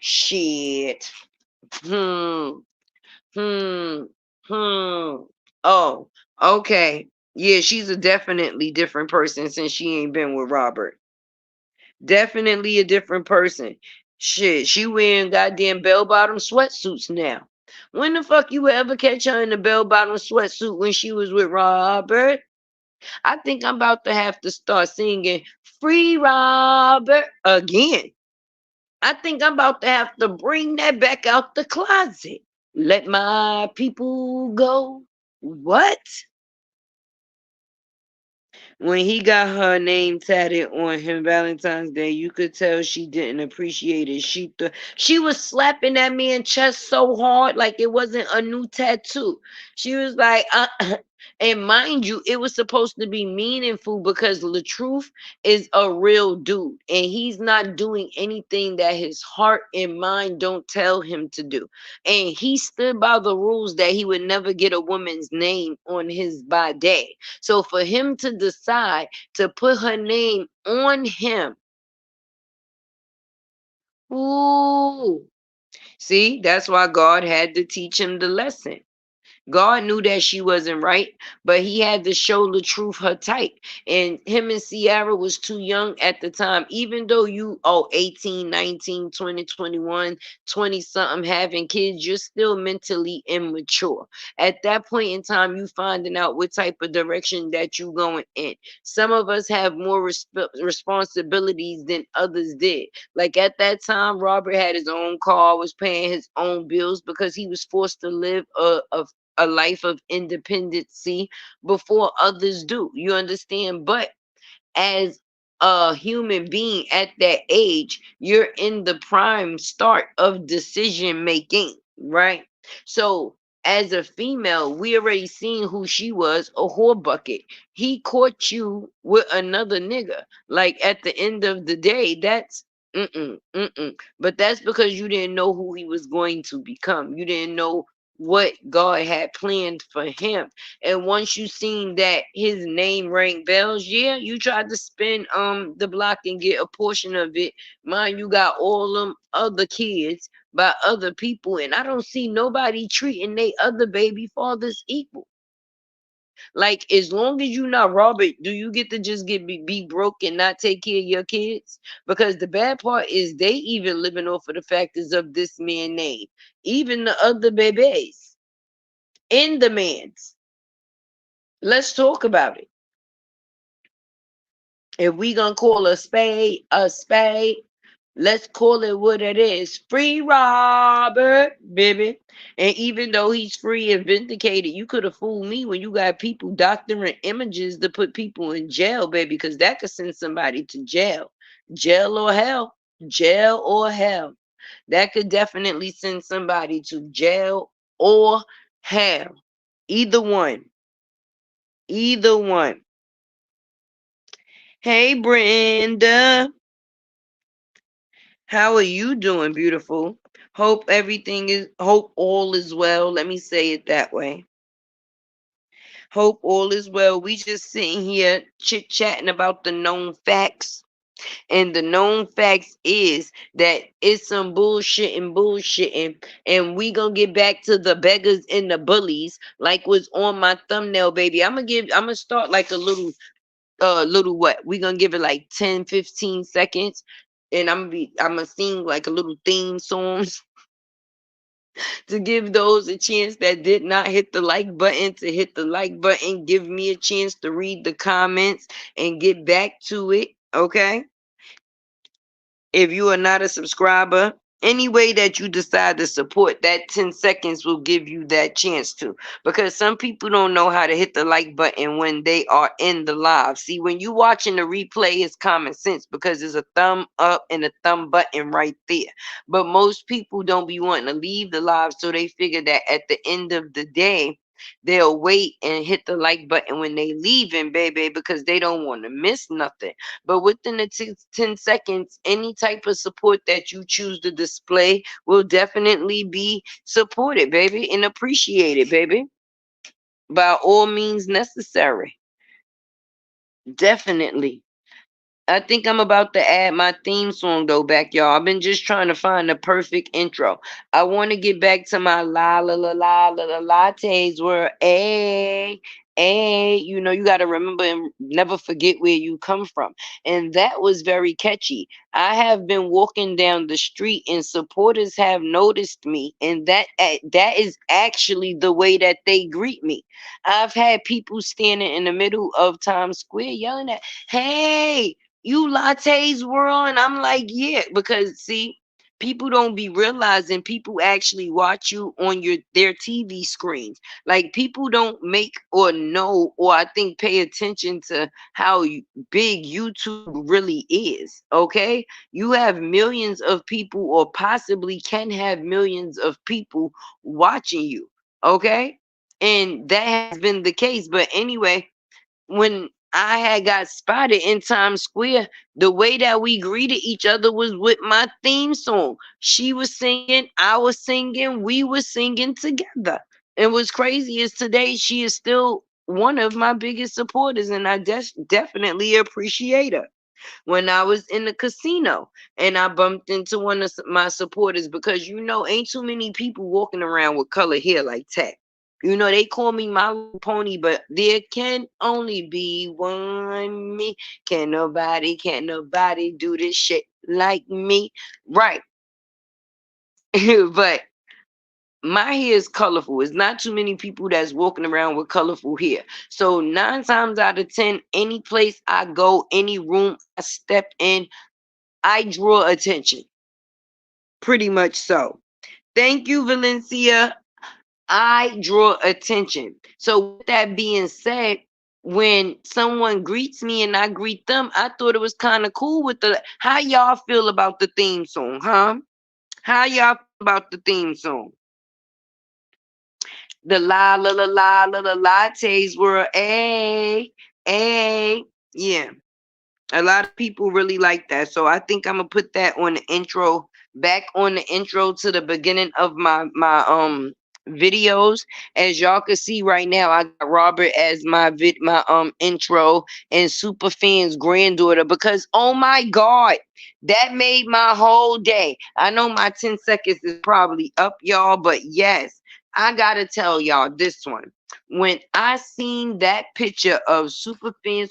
Shit. Hmm. Hmm. Hmm. Oh, okay. Yeah, she's a definitely different person since she ain't been with Robert. Definitely a different person. Shit, she wearing goddamn bell-bottom sweatsuits now. When the fuck you would ever catch her in a bell-bottom sweatsuit when she was with Robert? I think I'm about to have to start singing Free Robert again. I think I'm about to have to bring that back out the closet. Let my people go. What? When he got her name tatted on him Valentine's Day, you could tell she didn't appreciate it. She was slapping that man's chest so hard, like it wasn't a new tattoo. She was like, and mind you, it was supposed to be meaningful because the truth is a real dude, and he's not doing anything that his heart and mind don't tell him to do. And he stood by the rules that he would never get a woman's name on his body. So for him to decide to put her name on him, ooh, see, that's why God had to teach him the lesson. God knew that she wasn't right, but he had to show the truth her type. And him and Sierra was too young at the time. Even though you 18, 19, 20, 21, 20 something having kids, you're still mentally immature. At that point in time, you finding out what type of direction that you going in. Some of us have more responsibilities than others did. Like at that time, Robert had his own car, was paying his own bills because he was forced to live a life of independency before others do. You understand? But as a human being at that age, you're in the prime start of decision making, right? So as a female, we already seen who she was, a whore bucket. He caught you with another nigga. Like at the end of the day, that's but that's because you didn't know who he was going to become. You didn't know what God had planned for him. And once you seen that his name rang bells, yeah, you tried to spin the block and get a portion of it. Mind you got all them other kids by other people, and I don't see nobody treating they other baby fathers equal. Like as long as you not Robert, do you get to just be broke and not take care of your kids? Because the bad part is they even living off of the factors of this man name. Even the other babies in the man's. Let's talk about it. If we gonna call a spade, let's call it what it is. Free Robert, baby. And even though he's free and vindicated, you could have fooled me when you got people doctoring images to put people in jail, baby, because that could send somebody to jail. Jail or hell. Jail or hell. That could definitely send somebody to jail or hell. Either one. Either one. Hey, Brenda. How are you doing, beautiful? Hope all is well. Let me say it that way. Hope all is well. We just sitting here chit-chatting about the known facts. And the known facts is that it's some bullshitting. And we gonna get back to the beggars and the bullies, like was on my thumbnail, baby. I'm gonna start like a little what? We gonna give it like 10, 15 seconds. And I'm gonna sing like a little theme song to give those a chance that did not hit the like button to hit the like button. Give me a chance to read the comments and get back to it. Okay. If you are not a subscriber, any way that you decide to support, that 10 seconds will give you that chance to. Because some people don't know how to hit the like button when they are in the live. See, when you watching the replay, it's common sense because there's a thumb up and a thumb button right there. But most people don't be wanting to leave the live, so they figure that at the end of the day, they'll wait and hit the like button when they leaving, baby, because they don't want to miss nothing. But within the 10 seconds, any type of support that you choose to display will definitely be supported, baby, and appreciated, baby, by all means necessary. Definitely. I think I'm about to add my theme song though back, y'all. I've been just trying to find the perfect intro. I want to get back to my lattes where you know, you got to remember and never forget where you come from. And that was very catchy. I have been walking down the street and supporters have noticed me, and that is actually the way that they greet me. I've had people standing in the middle of Times Square yelling at, "Hey, you lattes world," and I'm like, yeah, because see, people don't be realizing people actually watch you on their TV screens. Like people don't make or know or I think pay attention to how big YouTube really is. Okay, you have millions of people, or possibly can have millions of people watching you. Okay, and that has been the case. But anyway, when I had got spotted in Times Square, the way that we greeted each other was with my theme song. She was singing, I was singing, we were singing together. And what's crazy is today she is still one of my biggest supporters, and I definitely appreciate her. When I was in the casino and I bumped into one of my supporters, because you know, ain't too many people walking around with color hair like that. You know, they call me My Little Pony, but there can only be one me. Can't nobody do this shit like me. Right. But my hair is colorful. It's not too many people that's walking around with colorful hair. So 9 times out of 10, any place I go, any room I step in, I draw attention. Pretty much so. Thank you, Valencia. I draw attention. So with that being said, when someone greets me and I greet them, I thought it was kind of cool with the how y'all feel about the theme song, huh? How y'all feel about the theme song? The la lattes were a yeah. A lot of people really like that. So I think I'm gonna put that on the intro, back on the intro to the beginning of my videos. As y'all can see right now, I got Robert as my intro and Superfan's granddaughter because oh my god, that made my whole day. I know my 10 seconds is probably up, y'all, but yes, I gotta tell y'all this one. When I seen that picture of Superfan's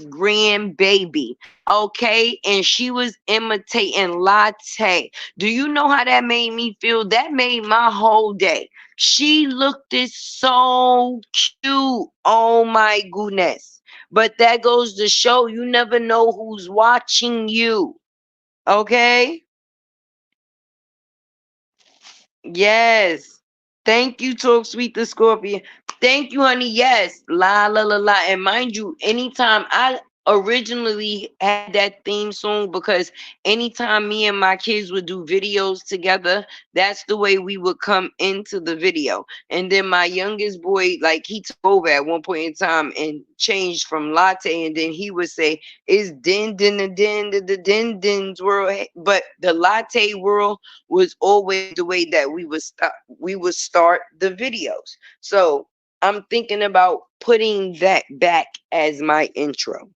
grandbaby, okay, and she was imitating Latte. Do you know how that made me feel? That made my whole day. She looked it so cute. Oh my goodness. But that goes to show you never know who's watching you. Okay? Yes. Thank you, Talk Sweet the Scorpion. Thank you, honey. Yes. La. And mind you, anytime I originally had that theme song because anytime me and my kids would do videos together, that's the way we would come into the video. And then my youngest boy, like he took over at one point in time and changed from latte, and then he would say, "It's din world," but the latte world was always the way that we would start the videos. So I'm thinking about putting that back as my intro.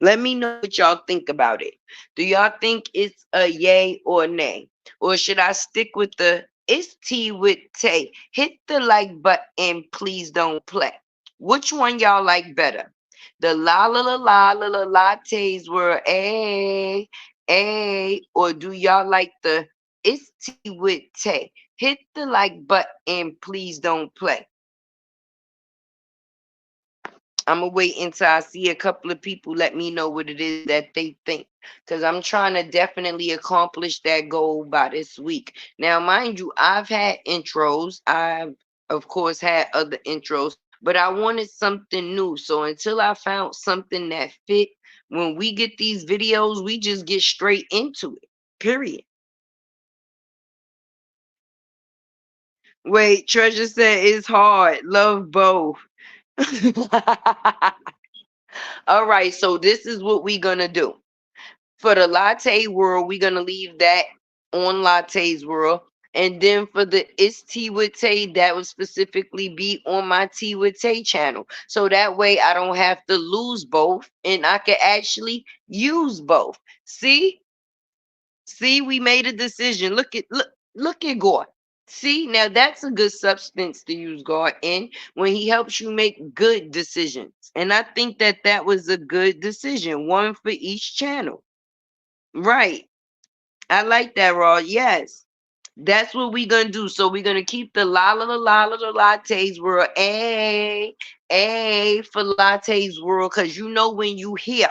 Let me know what y'all think about it. Do y'all think it's a yay or nay? Or should I stick with the it's T with Tay? Hit the like button, please don't play. Which one y'all like better? The la lattes were a, or do y'all like the it's T with Tay? Hit the like button, please don't play. I'm gonna wait until I see a couple of people let me know what it is that they think, because I'm trying to definitely accomplish that goal by this week. Now, mind you, I've had intros. I've of course had other intros, but I wanted something new. So until I found something that fit, when we get these videos, we just get straight into it. Period. Wait, Treasure said it's hard. Love both. All right, so this is what we gonna do. For the latte world, we're gonna leave that on latte's world. And then for the It's Tea with Tay, that would specifically be on my Tea with Tay channel. So that way I don't have to lose both and I can actually use both. See? See, we made a decision. Look at God. See, now that's a good substance to use God in when he helps you make good decisions. And I think that that was a good decision, one for each channel. Right. I like that, Raw. Yes. That's what we're gonna do. So we're gonna keep the la lattes world. A for lattes world, because you know when you hear,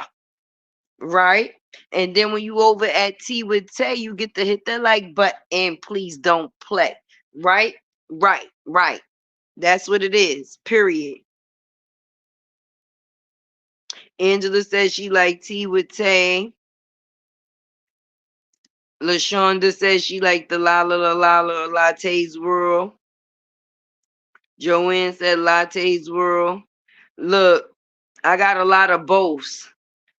right? And then when you over at T with Tay, you get to hit the like button. Please don't play. Right? Right. That's what it is. Period. Angela says she like T with Tay. LaShonda says she like the la lattes world. Joanne said lattes world. Look, I got a lot of boths.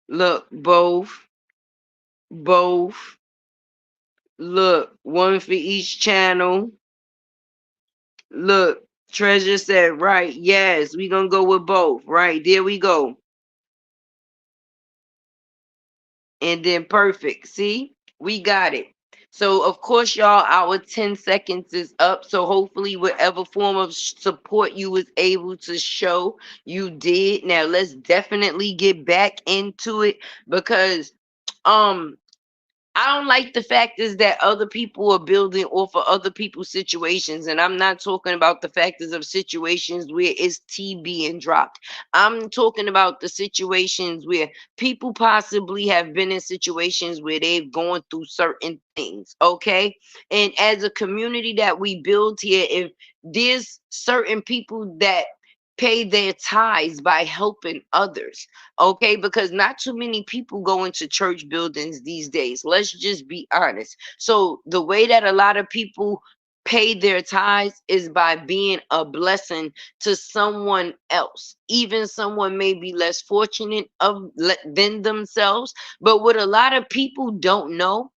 Look, both. Look, one for each channel. Look, Treasure said, right, yes, we gonna go with both. Right, there we go. And then perfect. See, we got it. So, of course, y'all, our 10 seconds is up. So, hopefully, whatever form of support you was able to show, you did. Now, let's definitely get back into it because um I don't like the fact is that other people are building off of other people's situations. And I'm not talking about the factors of situations where it's tea being dropped. I'm talking about the situations where people possibly have been in situations where they've gone through certain things. Okay. And as a community that we build here, if there's certain people that pay their tithes by helping others, okay, because not too many people go into church buildings these days, let's just be honest. So the way that a lot of people pay their tithes is by being a blessing to someone else, even someone may be less fortunate than themselves. But what a lot of people don't know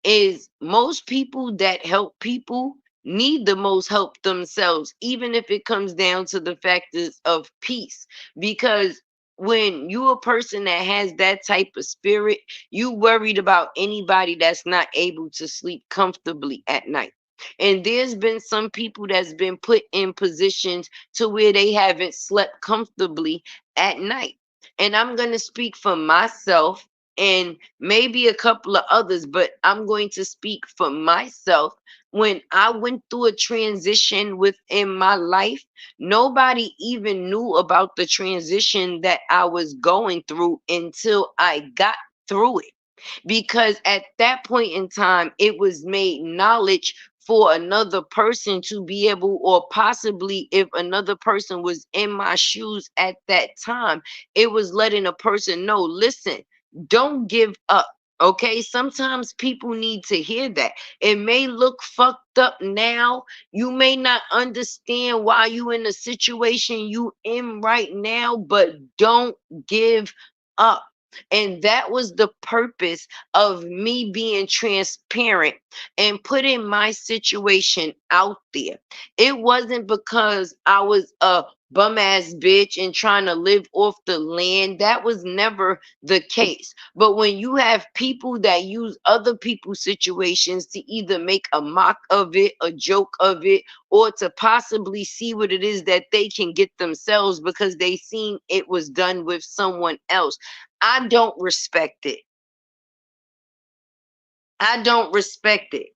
is most people that help people need the most help themselves, even if it comes down to the factors of peace. Because when you a person that has that type of spirit, you worried about anybody that's not able to sleep comfortably at night. And there's been some people that's been put in positions to where they haven't slept comfortably at night. And I'm going to speak for myself and maybe a couple of others, but I'm going to speak for myself. When I went through a transition within my life, nobody even knew about the transition that I was going through until I got through it, because at that point in time it was made knowledge for another person to be able, or possibly if another person was in my shoes at that time, it was letting a person know, listen, don't give up. Okay, sometimes people need to hear that. It may look fucked up now, you may not understand why you in the situation you in right now, but don't give up. And that was the purpose of me being transparent and putting my situation out there. It wasn't because I was a bum ass bitch and trying to live off the land. That was never the case. But when you have people that use other people's situations to either make a mock of it, a joke of it, or to possibly see what it is that they can get themselves because they seen it was done with someone else, I don't respect it. I don't respect it.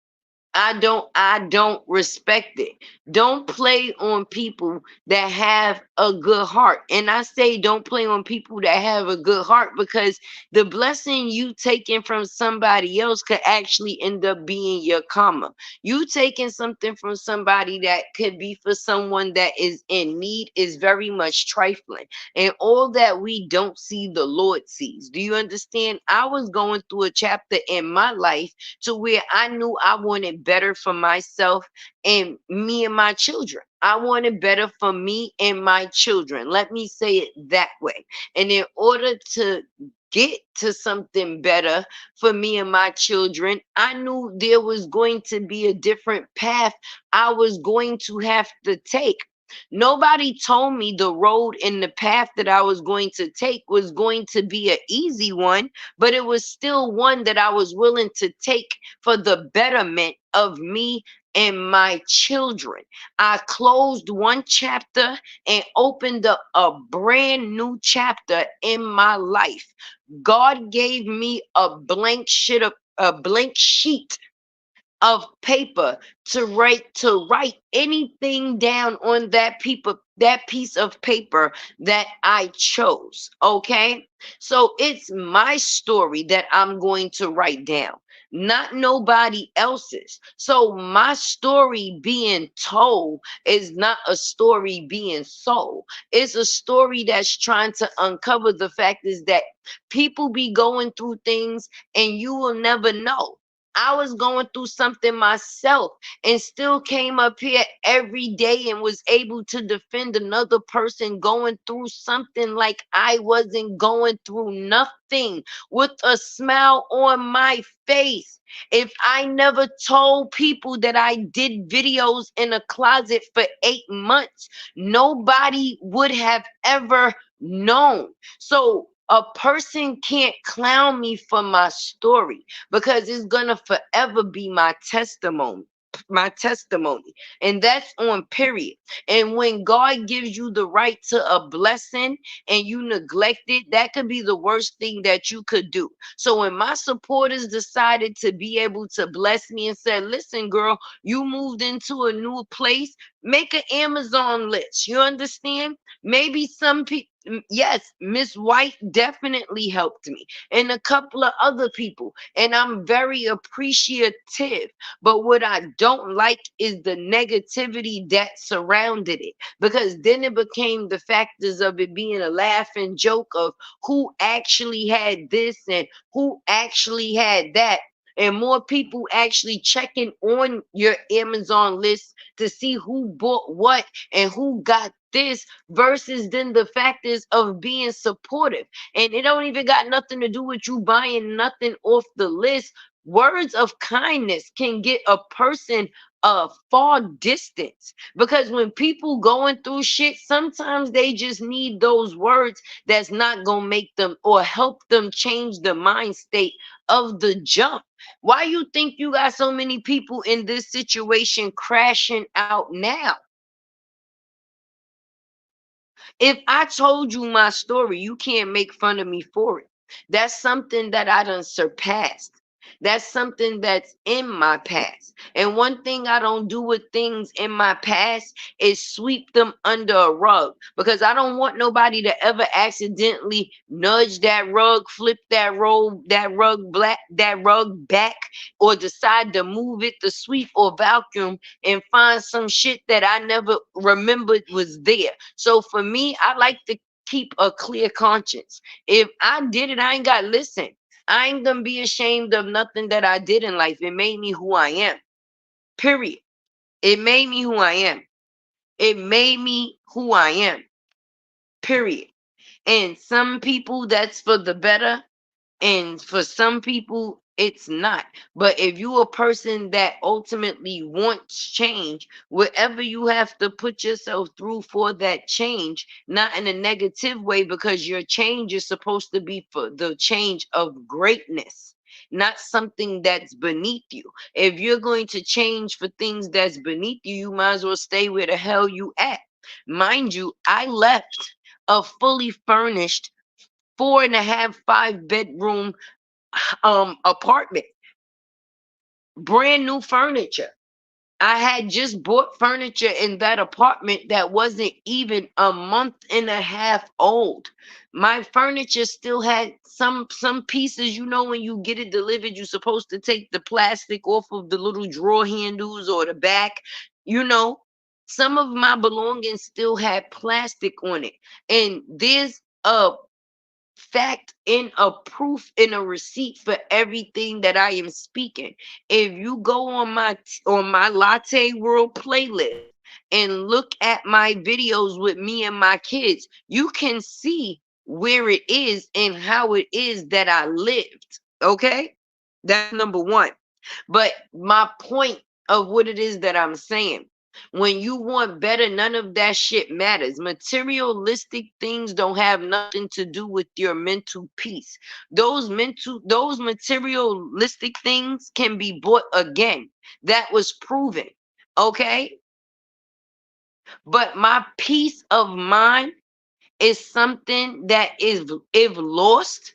I don't respect it. Don't play on people that have a good heart. And I say don't play on people that have a good heart because the blessing you taking from somebody else could actually end up being your karma. You taking something from somebody that could be for someone that is in need is very much trifling. And all that we don't see, the Lord sees. Do you understand? I was going through a chapter in my life to where I knew I wanted better for myself and me and my children. I wanted better for me and my children. Let me say it that way. And in order to get to something better for me and my children, I knew there was going to be a different path I was going to have to take. Nobody told me the road and the path that I was going to take was going to be an easy one, but it was still one that I was willing to take for the betterment of me and my children. I closed one chapter and opened up a brand new chapter in my life. God gave me a blank sheet of paper to write anything down on that piece of paper that I chose. Okay, so it's my story that I'm going to write down, not nobody else's. So my story being told is not a story being sold. It's a story that's trying to uncover the fact is that people be going through things and you will never know. I was going through something myself and still came up here every day and was able to defend another person going through something like I wasn't going through nothing, with a smile on my face. If I never told people that I did videos in a closet for 8 months, nobody would have ever known. So A person can't clown me for my story because it's gonna forever be my testimony, and that's on period. And when God gives you the right to a blessing and you neglect it, that could be the worst thing that you could do. So when my supporters decided to be able to bless me and said, listen, girl, you moved into a new place, make an Amazon list. You understand? Maybe some people, yes, Miss White definitely helped me and a couple of other people. And I'm very appreciative. But what I don't like is the negativity that surrounded it. Because then it became the factors of it being a laughing joke of who actually had this and who actually had that. And more people actually checking on your Amazon list to see who bought what and who got this versus then the factors of being supportive. And it don't even got nothing to do with you buying nothing off the list. Words of kindness can get a person a far distance, because when people going through shit, sometimes they just need those words that's not gonna make them or help them change the mind state of the jump. Why you think you got so many people in this situation crashing out now? If I told you my story, you can't make fun of me for it. That's something that I done surpassed. That's something that's in my past. And one thing I don't do with things in my past is sweep them under a rug, because I don't want nobody to ever accidentally nudge that rug, flip that rug back, or decide to move it, to sweep or vacuum, and find some shit that I never remembered was there. So for me, I like to keep a clear conscience. If I did it, I ain't got listen. I ain't gonna be ashamed of nothing that I did in life. It made me who I am. Period. It made me who I am. It made me who I am. Period. And some people, that's for the better, and for some people it's not. But if you a person that ultimately wants change, whatever you have to put yourself through for that change, not in a negative way, because your change is supposed to be for the change of greatness, not something that's beneath you. If you're going to change for things that's beneath you, you might as well stay where the hell you at. Mind you, I left a fully furnished 4.5, 5 bedroom apartment, brand new furniture. I had just bought furniture in that apartment that wasn't even a month and a half old. My furniture still had some pieces. You know, when you get it delivered, you're supposed to take the plastic off of the little drawer handles or the back. You know, some of my belongings still had plastic on it. And there's a fact in a proof in a receipt for everything that I am speaking. If you go on my Latte World playlist and look at my videos with me and my kids, you can see where it is and how it is that I lived. Okay? That's number one. But my point of what it is that I'm saying, when you want better, none of that shit matters. Materialistic things don't have nothing to do with your mental peace. Those materialistic things can be bought again. That was proven. Okay? But my peace of mind is something that is, if lost,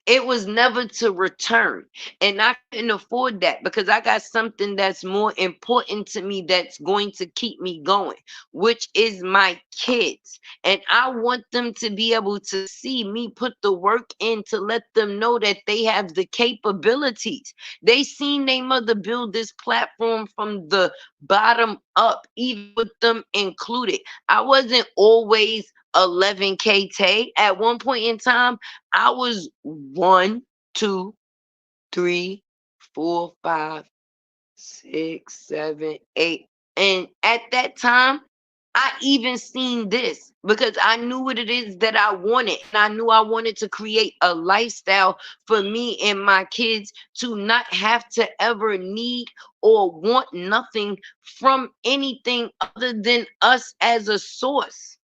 it was never to return. And I couldn't afford that, because I got something that's more important to me that's going to keep me going, which is my kids. And I want them to be able to see me put the work in to let them know that they have the capabilities. They seen their mother build this platform from the bottom up, even with them included. I wasn't always 11K Tay. At one point in time, I was one, two, three, four, five, six, seven, eight. And at that time, I even seen this because I knew what it is that I wanted. And I knew I wanted to create a lifestyle for me and my kids to not have to ever need or want nothing from anything other than us as a source.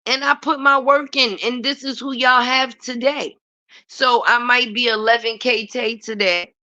and I put my work in, and this is who y'all have today. So I might be 11K today.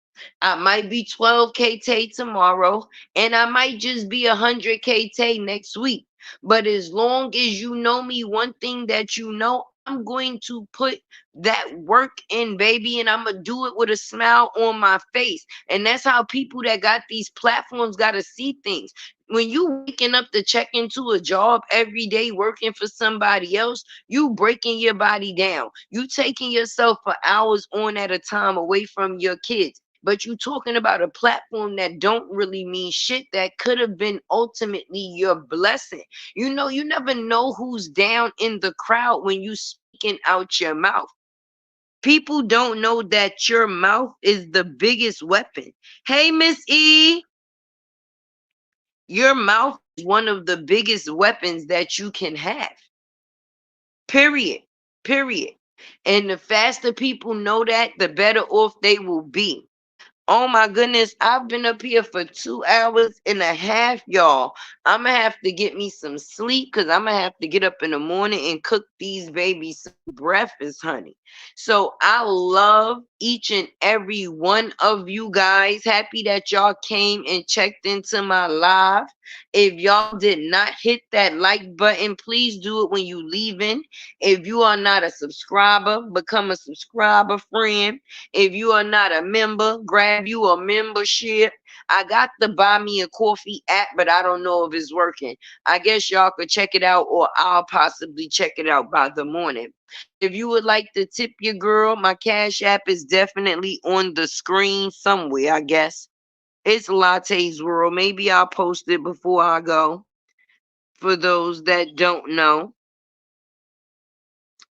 I might be 12K tomorrow, and I might just be 100K next week. But as long as you know me, one thing that you know, I'm going to put that work in, baby, and I'm gonna do it with a smile on my face. And that's how people that got these platforms gotta see things. When you waking up to check into a job every day working for somebody else, you breaking your body down. You taking yourself for hours on at a time away from your kids. But you talking about a platform that don't really mean shit, that could have been ultimately your blessing. You know, you never know who's down in the crowd when you speaking out your mouth. People don't know that your mouth is the biggest weapon. Hey, Miss E, your mouth is one of the biggest weapons that you can have. Period. Period. And the faster people know that, the better off they will be. Oh my goodness, I've been up here for 2 hours and a half, y'all. I'm gonna have to get me some sleep because I'm gonna have to get up in the morning and cook these babies some breakfast, honey. So I love each and every one of you guys. Happy that y'all came and checked into my live. If y'all did not hit that like button, please do it when you leaving. If you are not a subscriber, become a subscriber, friend. If you are not a member, grab you a membership. I got the Buy Me a Coffee app, but I don't know if it's working. I guess y'all could check it out, or I'll possibly check it out by the morning. If you would like to tip your girl, my Cash App is definitely on the screen somewhere, I guess. It's Latte's World. Maybe I'll post it before I go. For those that don't know,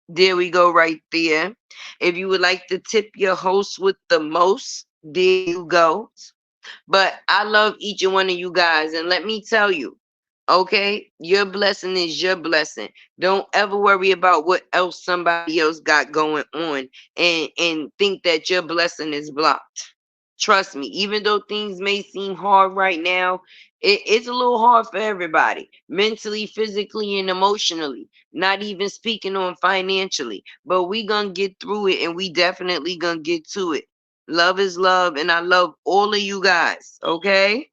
there we go, right there. If you would like to tip your host with the most, there you go. But I love each and one of you guys. And let me tell you, okay, your blessing is your blessing. Don't ever worry about what else somebody else got going on, and think that your blessing is blocked. Trust me, even though things may seem hard right now, it's a little hard for everybody, mentally, physically, and emotionally. Not even speaking on financially, but we gonna get through it, and we definitely gonna get to it. Love is love, and I love all of you guys, okay?